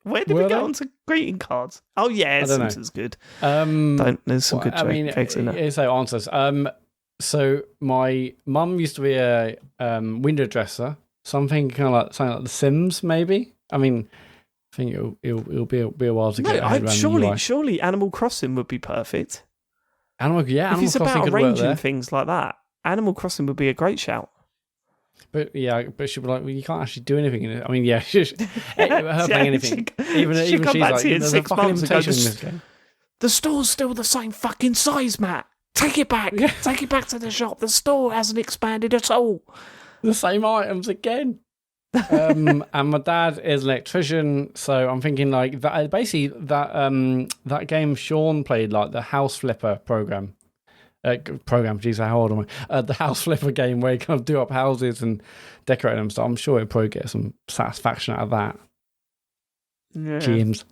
Where did we get onto greeting cards? Oh, yeah, Simpsons good. There's some good jokes in it. So answers. So my mum used to be a window dresser. So I'm thinking kind of like something like The Sims, maybe. I mean, I think it'll be a while to get around the UI. Surely Animal Crossing would be perfect. Animal If it's Crossing about could work arranging there. things like that, Animal Crossing would be a great shout. But she'll be like, well, you can't actually do anything in it. I mean, yeah, her playing anything. Even she'll come she's back like, to you in there's a 6 fucking months and go, limitation in this game. the store's still the same fucking size, Matt. Take it back. Yeah. Take it back to the shop. The store hasn't expanded at all. The same items again. And my dad is an electrician, so I'm thinking like that. Basically, that game Sean played, like the House Flipper program. Geez, how old am I? The House Flipper game where you kind of do up houses and decorate them. So I'm sure it'll probably get some satisfaction out of that. Yeah. James.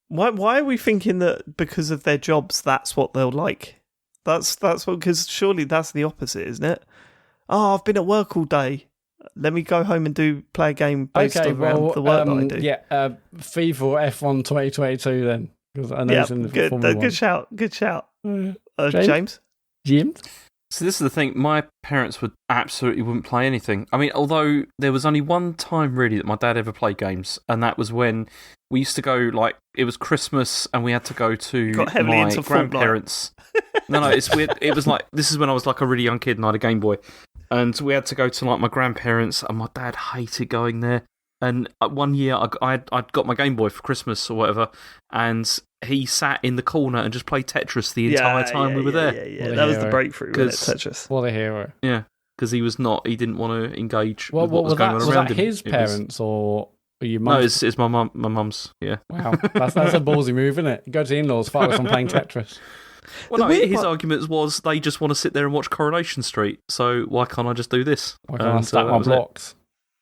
Why are we thinking that because of their jobs that's what they'll like? That's what, because surely that's the opposite, isn't it? Oh, I've been at work all day. Let me go home and play a game based around the work that I do. Yeah, FIFA F1 2022 then. Because I know it's in the Formula 1. Good shout. James? James? So this is the thing. My parents wouldn't play anything. I mean, although there was only one time really that my dad ever played games, and that was when we used to go, like, it was Christmas and we had to go to my grandparents. No, it's weird. It was like, this is when I was like a really young kid and I had a Game Boy. And we had to go to like my grandparents, and my dad hated going there. And one year I'd got my Game Boy for Christmas or whatever, and he sat in the corner and just played Tetris the entire time we were there. Yeah. That was the breakthrough, wasn't it, Tetris? What a hero. Yeah, because he didn't want to engage with what was was going on around him. Was that his parents or your mum's? No, it's my mum's, yeah. Wow, that's a ballsy move, isn't it? Go to the in-laws, fight with them playing Tetris. Well, no, his argument was they just want to sit there and watch Coronation Street, so why can't I just do this? Why can't I stack my blocks?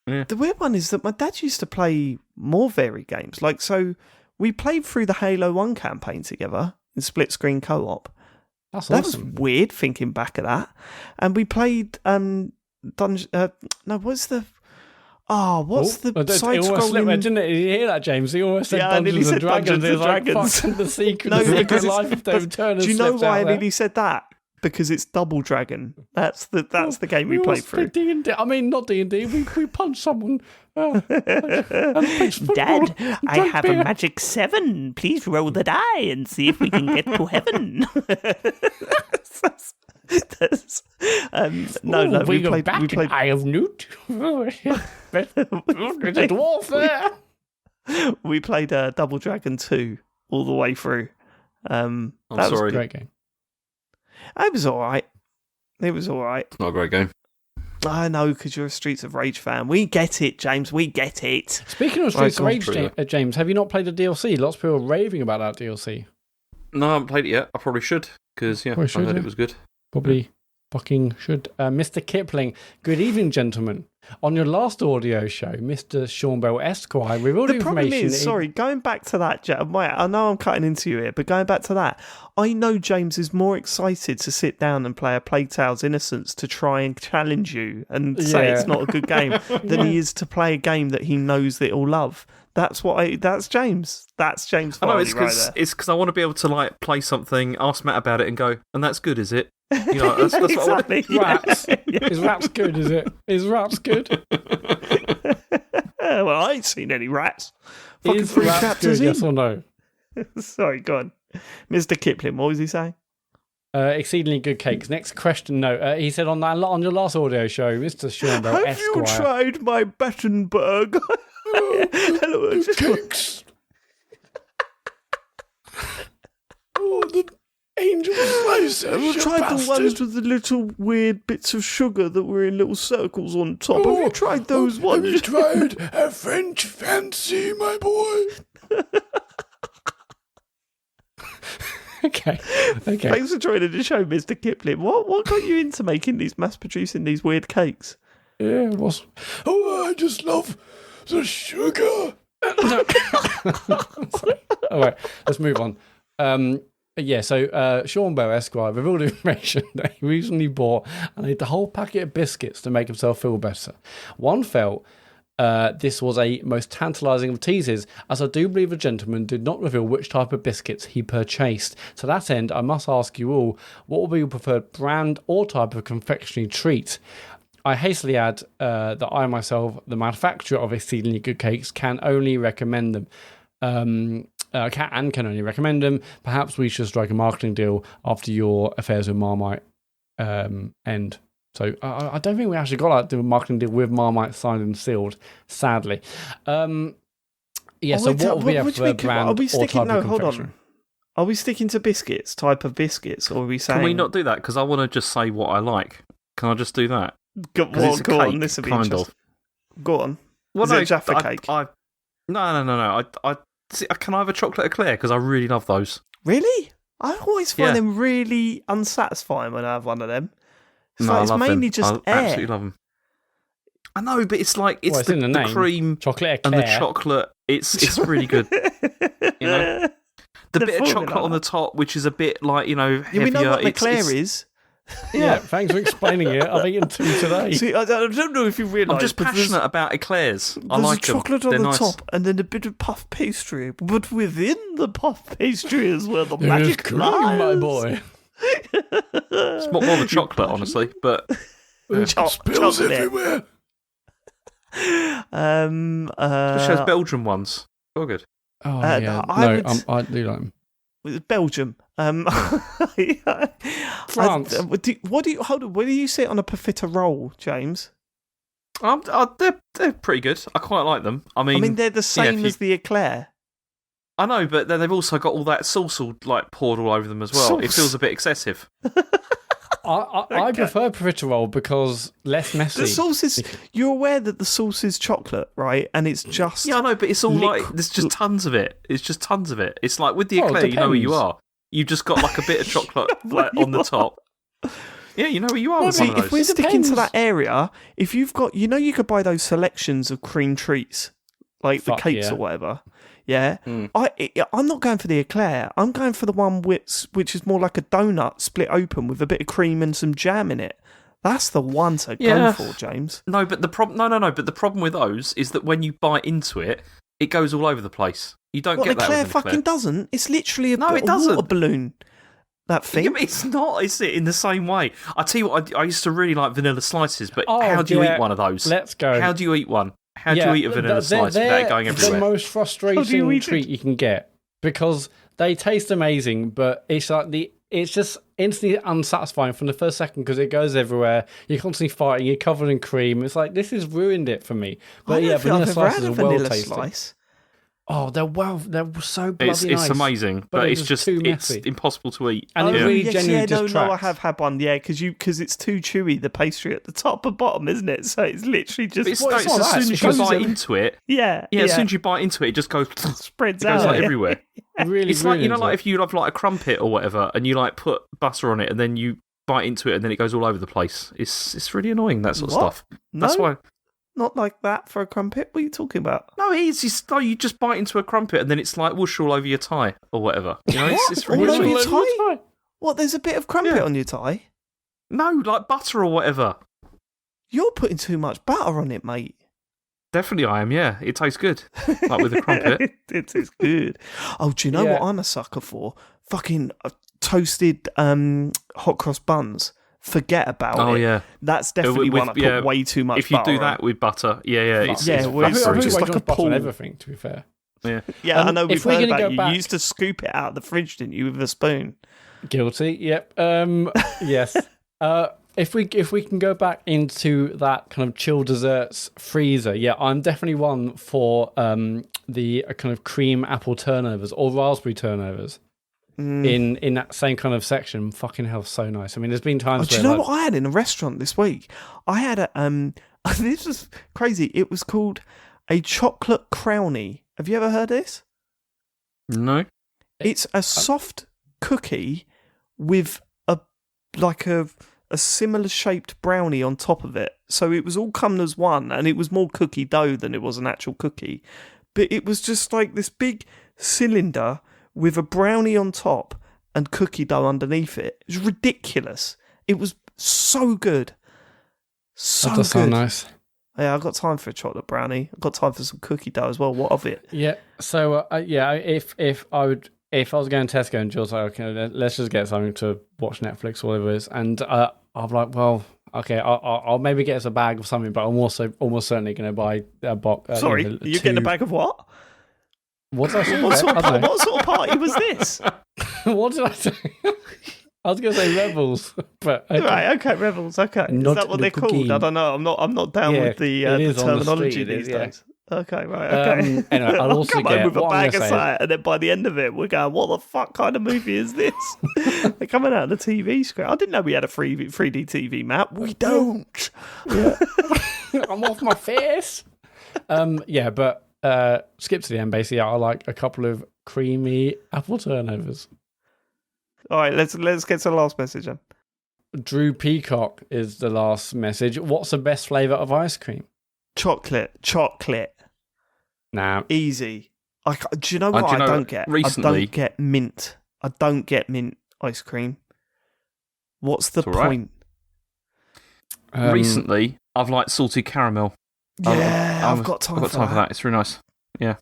Yeah. The weird one is that my dad used to play more varied games. Like, so we played through the Halo 1 campaign together in split-screen co-op. That's that awesome. was weird thinking back at that. And we played what's the side-scrolling... Didn't it? Did you hear that, James? He almost said Dungeons and Dragons. It was like, fuck, the secret of life of David Turner. Do you know why I nearly said that? Because it's Double Dragon. That's the game we played through. D&D. I mean, not D&D. We punch someone. Dad, I have a magic 7. Please roll the die and see if we can get to heaven. We played Eye of Newt. There's a dwarf there. We played Double Dragon 2 all the way through. I'm sorry. Was a great game. It was all right. It's not a great game. I know, because you're a Streets of Rage fan. We get it, James. We get it. Speaking of Streets of Rage, James, have you not played the DLC? Lots of people are raving about that DLC. No, I haven't played it yet. I probably should, because I heard it was good. Probably fucking should. Mr. Kipling, good evening, gentlemen. On your last audio show, Mr. Sean Bell Esquire revealed the information... problem is, going back to that, I know I'm cutting into you here, but going back to that, I know James is more excited to sit down and play a Plague Tale's Innocence to try and challenge you and say it's not a good game than he is to play a game that he knows that he'll love. That's James. That's James. I know, it's because I want to be able to like play something, ask Matt about it, and go, and that's good, is it? You know, that's exactly. what I want. Raps. Is Raps good, is it? Is Raps good? Well, I ain't seen any rats. Is Fucking Raps good, yes or no? Sorry, go on. Mr. Kipling, what was he saying? Exceedingly good cakes. Next question, no. He said on your last audio show, Mr. Sean Bell Have Esquire... you tried my Battenberg? Hello, cakes. The angel slice. Have you tried the ones with the little weird bits of sugar that were in little circles on top? Have you tried those ones? Have you tried a French fancy, my boy? Okay. Thanks for joining the show, Mr. Kipling. What got you into mass-producing these weird cakes? Yeah, it was... I just love the sugar. All right, let's move on. So Sean Bell Esquire revealed information that he recently bought and ate the whole packet of biscuits to make himself feel better. One felt this was a most tantalising of teases, as I do believe the gentleman did not reveal which type of biscuits he purchased. To that end, I must ask you all, what will be your preferred brand or type of confectionery treat? I hastily add that I myself, the manufacturer of exceedingly good cakes, can only recommend them. Can only recommend them. Perhaps we should strike a marketing deal after your affairs with Marmite end. So I don't think we actually got like the marketing deal with Marmite signed and sealed, sadly. So what would we have for brand or type of confectionery? Are we sticking to biscuits, type of biscuits, or are we saying... Can we not do that? Because I want to just say what I like. Can I just do that? Go on, this would be interesting. Go on. Well, Is it Jaffa cake? No. Can I have a chocolate eclair? Because I really love those. Really? I always find them really unsatisfying when I have one of them. It's mainly just air. I absolutely love them. I know, but it's like the cream chocolate and the chocolate. It's really good. You know, the bit of chocolate on the top, which is a bit like heavier. We know what an eclair is. Yeah, thanks for explaining it. I've eaten 2 today. See, I don't know if you realise. I'm just passionate about eclairs. I like them. There's chocolate on the top and then a bit of puff pastry. But within the puff pastry is where the magic lies. My boy. It's more the chocolate, honestly, but spills everywhere. It shows Belgian ones. All good. Oh yeah, I do like them. Belgium. France. Where do you sit on a perfita roll, James? They're pretty good. I quite like them. I mean they're the same as the eclair. I know, but then they've also got all that sauce poured all over them as well. It feels a bit excessive. I prefer profiterole because less messy. The sauce is... You're aware that the sauce is chocolate, right? And it's just... Yeah, I know, but it's all there's just tons of it. It's just tons of it. It's like with the eclair, you know where you are. You've just got like a bit of chocolate on the top. Yeah, you know where you are with one of those. If we're sticking to that area, if you've got... You could buy those selections of cream treats, like the cakes or whatever. Yeah, I'm not going for the eclair. I'm going for the one which is more like a donut split open with a bit of cream and some jam in it. That's the one to go for, James. No, but the problem. No. But the problem with those is that when you bite into it, it goes all over the place. You don't get that. Eclair fucking doesn't. It's literally a water balloon. That thing. Yeah, but it's not, is it? In the same way. I tell you what, I used to really like vanilla slices, but how do you eat one of those? Let's go. How do you eat one? How do you eat a vanilla slice without it going everywhere? The most frustrating treat you can get because they taste amazing, but it's like it's just instantly unsatisfying from the first second because it goes everywhere. You're constantly fighting. You're covered in cream. It's like this has ruined it for me. But vanilla slices are well tasty. Oh, they're so bloody nice. It's amazing, but it's just too it's messy. impossible to eat. And it really genuinely distracts. No, I have had one. Yeah, because it's too chewy, the pastry at the top and bottom, isn't it? So it's literally just. As soon as you bite into it, as soon as you bite into it, it just goes spreads out. It goes like everywhere. Really, it's like like if you have like a crumpet or whatever, and you like put butter on it, and then you bite into it, and then it goes all over the place. It's really annoying, that sort of stuff. That's why. Not like that for a crumpet. What are you talking about? No, you just bite into a crumpet and then it's like whoosh all over your tie or whatever. You know, it's all really over your annoying. tie? What? There's a bit of crumpet on your tie? No, like butter or whatever. You're putting too much butter on it, mate. Definitely, I am. Yeah, it tastes good, like with a crumpet. It tastes good. Oh, do you know what I'm a sucker for? Fucking toasted hot cross buns. Forget about it. Oh, yeah. That's definitely one I put way too much butter on. If you do that with butter, it's just like a pool. On everything, to be fair. Yeah, I know we've heard about you. You used to scoop it out of the fridge, didn't you, with a spoon? Guilty, yep. Yes. If we can go back into that kind of chill desserts freezer, I'm definitely one for the kind of cream apple turnovers or raspberry turnovers. In that same kind of section. Fucking hell, so nice. I mean, there's been times do you know what I had in a restaurant this week? I had a this was crazy. It was called a chocolate crownie. Have you ever heard of this? No. It's a soft cookie with a similar shaped brownie on top of it. So it was all come as one, and it was more cookie dough than it was an actual cookie. But it was just like this big cylinder with a brownie on top and cookie dough underneath it. It was ridiculous. It was so good. So that does good. Sound nice. Yeah, I've got time for a chocolate brownie. I've got time for some cookie dough as well. What of it? Yeah. So if I was going to Tesco and Jill's like, okay, let's just get something to watch Netflix or whatever it is, and I'm like, well, okay, I'll maybe get us a bag of something, but I'm also almost certainly going to buy a box. Sorry, you're getting a bag of what? What did I say? What sort of party was this? What did I say? I was going to say Rebels, but okay. Right, okay, Rebels, okay. Is Not that what the they're cookie. called? I don't know. I'm not down with the terminology these days. Okay, right, okay. Anyway, I'll also come home get with a what I'm bag of gonna say. that, and then by the end of it, we're going, what the fuck kind of movie is this? They're coming out of the TV screen. I didn't know we had a 3D TV, Matt. We don't. Yeah. I'm off my face. But skip to the end, basically. I like a couple of creamy apple turnovers. All right, let's get to the last message then. Drew Peacock is the last message. What's the best flavour of ice cream? Chocolate. Nah. Easy. Do you know what I don't get? Recently, I don't get mint. I don't get mint ice cream. What's the point? Recently, I've liked salted caramel. Yeah, I've got time for that. It's really nice. Yeah.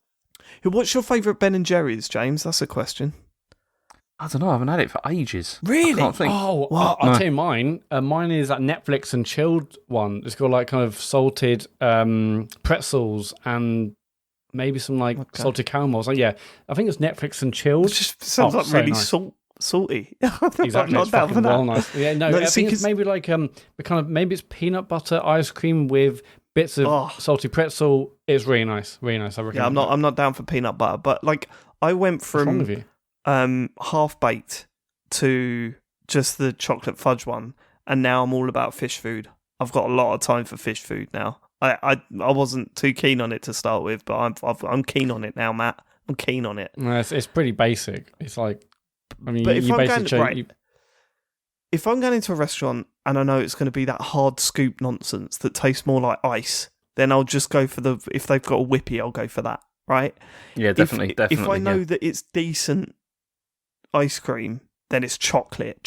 What's your favourite Ben and Jerry's, James? That's a question. I don't know. I haven't had it for ages. Really? I can't think. Oh, well, I'll tell you mine. Mine is that Netflix and chilled one. It's got like kind of salted pretzels and maybe some salted caramels. Like, yeah, I think it's Netflix and chilled. It just sounds like really nice. Salty. Exactly. I'm not it's down for that. Well nice. Yeah, no, I think it's maybe like maybe it's peanut butter ice cream with bits of salty pretzel. It's really nice. Really nice. I recommend. Yeah, I'm not down for peanut butter, but like I went from What's wrong with you? Half baked to just the chocolate fudge one, and now I'm all about fish food. I've got a lot of time for fish food now. I wasn't too keen on it to start with, but I'm keen on it now, Matt. I'm keen on it. No, it's pretty basic. It's like, I mean, but if I'm going into a restaurant and I know it's going to be that hard scoop nonsense that tastes more like ice, then I'll just go for if they've got a whippy, I'll go for that. Right? Yeah, definitely. If I know that it's decent ice cream, then it's chocolate.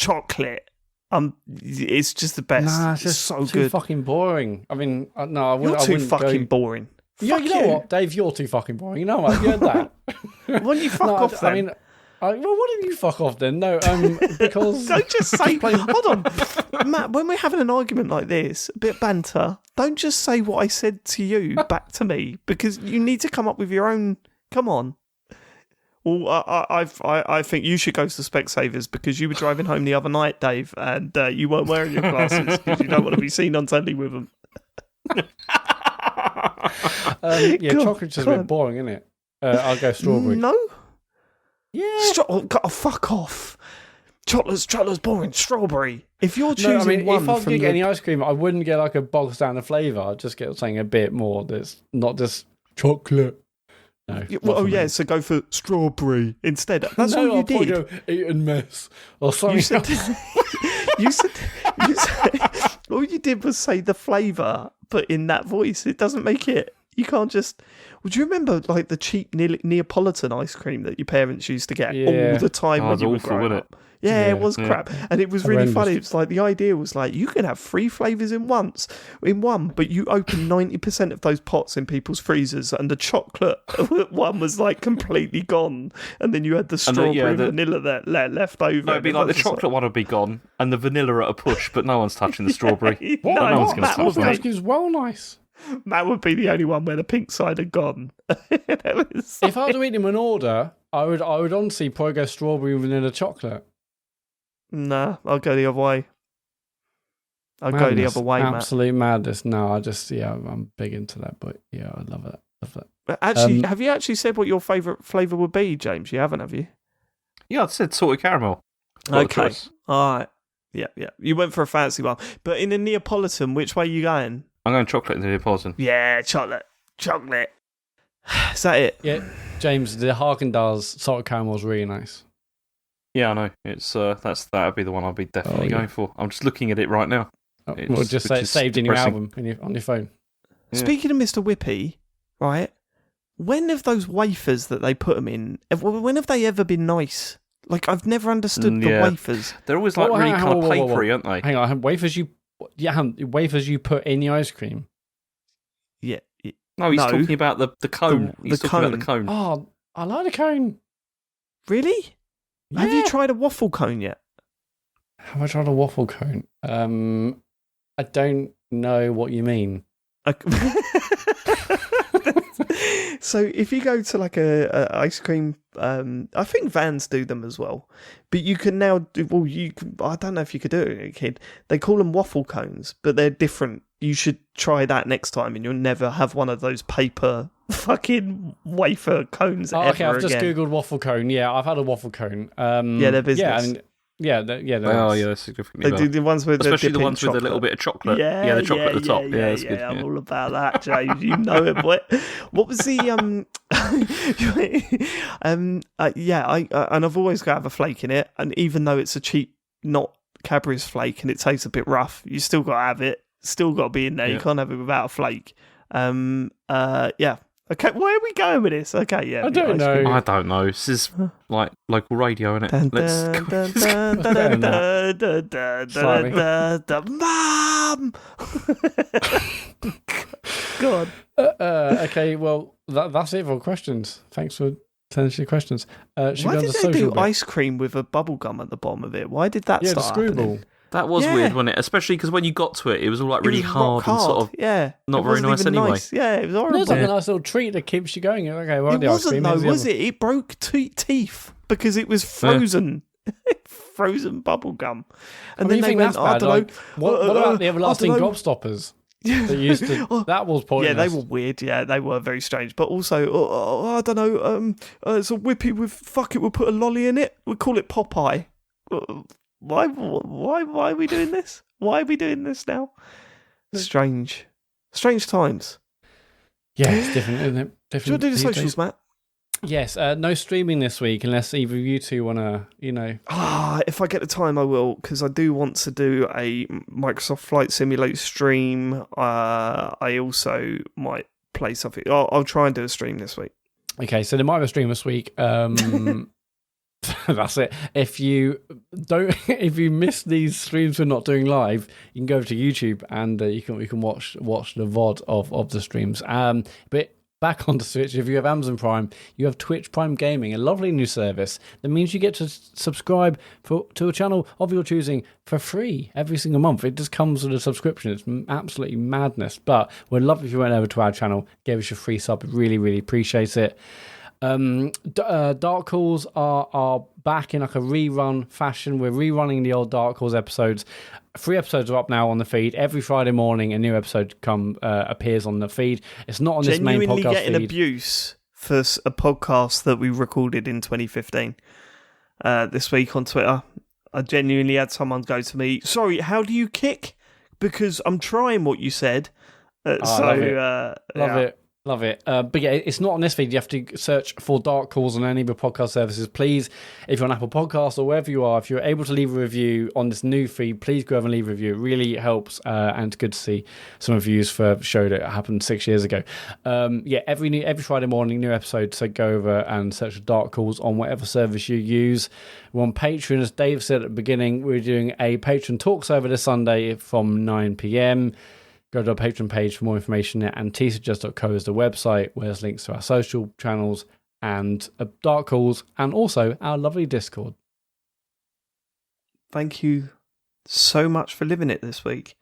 It's just the best. Nah, it's just so too good. fucking boring. I mean, no, I wouldn't. You're too fucking boring. Yeah, you know what, Dave? You're too fucking boring. You know what? You heard that. Why don't you fuck off then? I mean, well, why didn't you fuck off then? No, because don't just say. Hold on, Matt. When we're having an argument like this, a bit of banter, don't just say what I said to you back to me, because you need to come up with your own. Come on. Well, I think you should go to Specsavers, because you were driving home the other night, Dave, and you weren't wearing your glasses because you don't want to be seen on telly with them. Chocolate's just a bit boring, isn't it? I'll go strawberry. No. Yeah. Fuck off. Chocolate's boring. Strawberry. If you're choosing if I was going to get any ice cream, I wouldn't get like a bog standard flavour. I'd just get something a bit more that's not just chocolate. No. So go for strawberry instead. That's all you I'll did. Go eat and mess or something. You said all you did was say the flavour, but in that voice. It doesn't make it. You can't just. Would you remember like the cheap Neapolitan ice cream that your parents used to get all the time when you were growing up? Yeah, it was crap, and it was really funny. It's like the idea was like you can have 3 flavours in one, but you open 90% of those pots in people's freezers, and the chocolate one was like completely gone, and then you had the strawberry and vanilla that left over. No, it'd be like the chocolate one would be gone, and the vanilla at a push, but no one's touching the strawberry. No one's going to touch that. Ice cream's well nice. That would be the only one where the pink side had gone. If I was eating them in order, I would honestly probably go strawberry and vanilla chocolate. Nah, I'll go the other way. Absolute madness. No, I'm big into that, but yeah, I love that. But actually, have you actually said what your favourite flavour would be, James? You haven't, have you? Yeah, I said salted caramel. Okay. All right. Yeah. You went for a fancy one. But in the Neapolitan, which way are you going? I'm going chocolate in the Neapolitan. Yeah, chocolate. Is that it? Yeah, James, the Haagen-Dazs salted caramel is really nice. Yeah, I know. It's that'd be the one I'll be definitely going for. I'm just looking at it right now. Well, just say it's saved in your album on your phone. Yeah. Speaking of Mr. Whippy, right? When have those wafers that they put them in? When have they ever been nice? Like I've never understood the wafers. They're always like really kind of papery, aren't they? Hang on, wafers you put in the ice cream. Yeah. No, he's No. talking about the cone. He's the talking about the cone. Oh, I like the cone. Really? Have you Yeah. tried a waffle cone yet? Have I tried a waffle cone? I don't know what you mean. So if you go to like a ice cream, I think Vans do them as well, but you can now do. Well, I don't know if you could do it, kid. They call them waffle cones, but they're different. You should try that next time, and you'll never have one of those paper fucking wafer cones ever Okay, I've just again. googled waffle cone. Yeah, I've had a waffle cone. Yeah, they're business. They're Oh, yeah, that's significantly They do the ones with especially the the ones with a little bit of chocolate. Yeah, the chocolate at the top. Yeah, that's good. I'm all about that, James. You know it, boy. What was the and I've always got to have a flake in it, and even though it's a cheap, not Cadbury's flake, and it tastes a bit rough, you still got to have it. Still got to be in there. You can't have it without a flake. Yeah. Okay, where are we going with this? Okay, yeah. I don't know. I don't know. This is like local radio, isn't it? Mom! God. Okay, well, that's it for questions. Thanks for sending us your questions. Should we Why go on did to they social do bit? ice cream with a bubble gum at the bottom of it? Why did that Yeah, the start screwball. happening? That was Yeah. weird, wasn't it? Especially because when you got to it, it was all like really It was hard rock and sort of yeah. not It very wasn't nice even anyway. nice. Yeah, it was horrible. There's like a nice little treat that keeps you going. Okay, well, It the ice wasn't cream. though, Here's the was other- it? It broke teeth because it was frozen. Frozen bubble gum. And then you they think went, that's I bad? don't Like, know. what about the everlasting I don't know. gobstoppers? That used to. That was pointless. Yeah, they were weird. Yeah, they were very strange. But also, I don't know. It's a whippy with fuck it. We'll put a lolly in it. We'll call it Popeye. Why are we doing this? Why are we doing this now? Strange times. Yeah, it's different, isn't it? Do you Different want to do the these socials, days. Matt? Yes, no streaming this week unless either of you two want to, If I get the time, I will, because I do want to do a Microsoft Flight Simulator stream. I also might play something. I'll try and do a stream this week. Okay, so there might be a stream this week. That's it. If you miss these streams we're not doing live, you can go over to YouTube and you can watch the VOD of the streams. But back onto Switch, if you have Amazon Prime, you have Twitch Prime Gaming, a lovely new service that means you get to subscribe to a channel of your choosing for free every single month. It just comes with a subscription. It's absolutely madness. But we'd love if you went over to our channel, gave us your free sub. Really, really appreciate it. Dark Calls are back in like a rerun fashion. We're rerunning the old Dark Calls episodes. 3 episodes are up now on the feed. Every Friday morning, a new episode appears on the feed. It's not on this main Genuinely podcast getting feed. abuse for a podcast that we recorded in 2015. This week on Twitter, I genuinely had someone go to me, "Sorry, how do you kick? Because I'm trying what you said." Love it. But yeah, it's not on this feed. You have to search for Dark Calls on any of the podcast services. Please, if you're on Apple Podcasts or wherever you are, if you're able to leave a review on this new feed, please go over and leave a review. It really helps, and it's good to see some reviews for a show that happened 6 years ago. Every Friday morning, new episode. So go over and search for Dark Calls on whatever service you use. We're on Patreon, as Dave said at the beginning. We're doing a Patreon Talks over this Sunday from 9 p.m. Go to our Patreon page for more information and tcgs.co is the website where there's links to our social channels and Dark Calls and also our lovely Discord. Thank you so much for living it this week.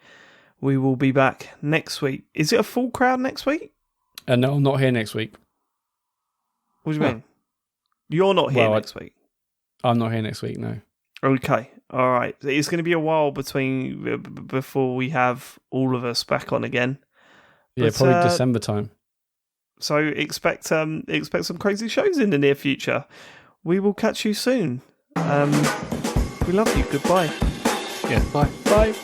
We will be back next week. Is it a full crowd next week? No, I'm not here next week. What do you mean? You're not here next week? I'm not here next week, no. Okay. All right. It's going to be a while before we have all of us back on again. Yeah, But, probably December time. So expect some crazy shows in the near future. We will catch you soon. We love you. Goodbye. Yeah, bye. Bye.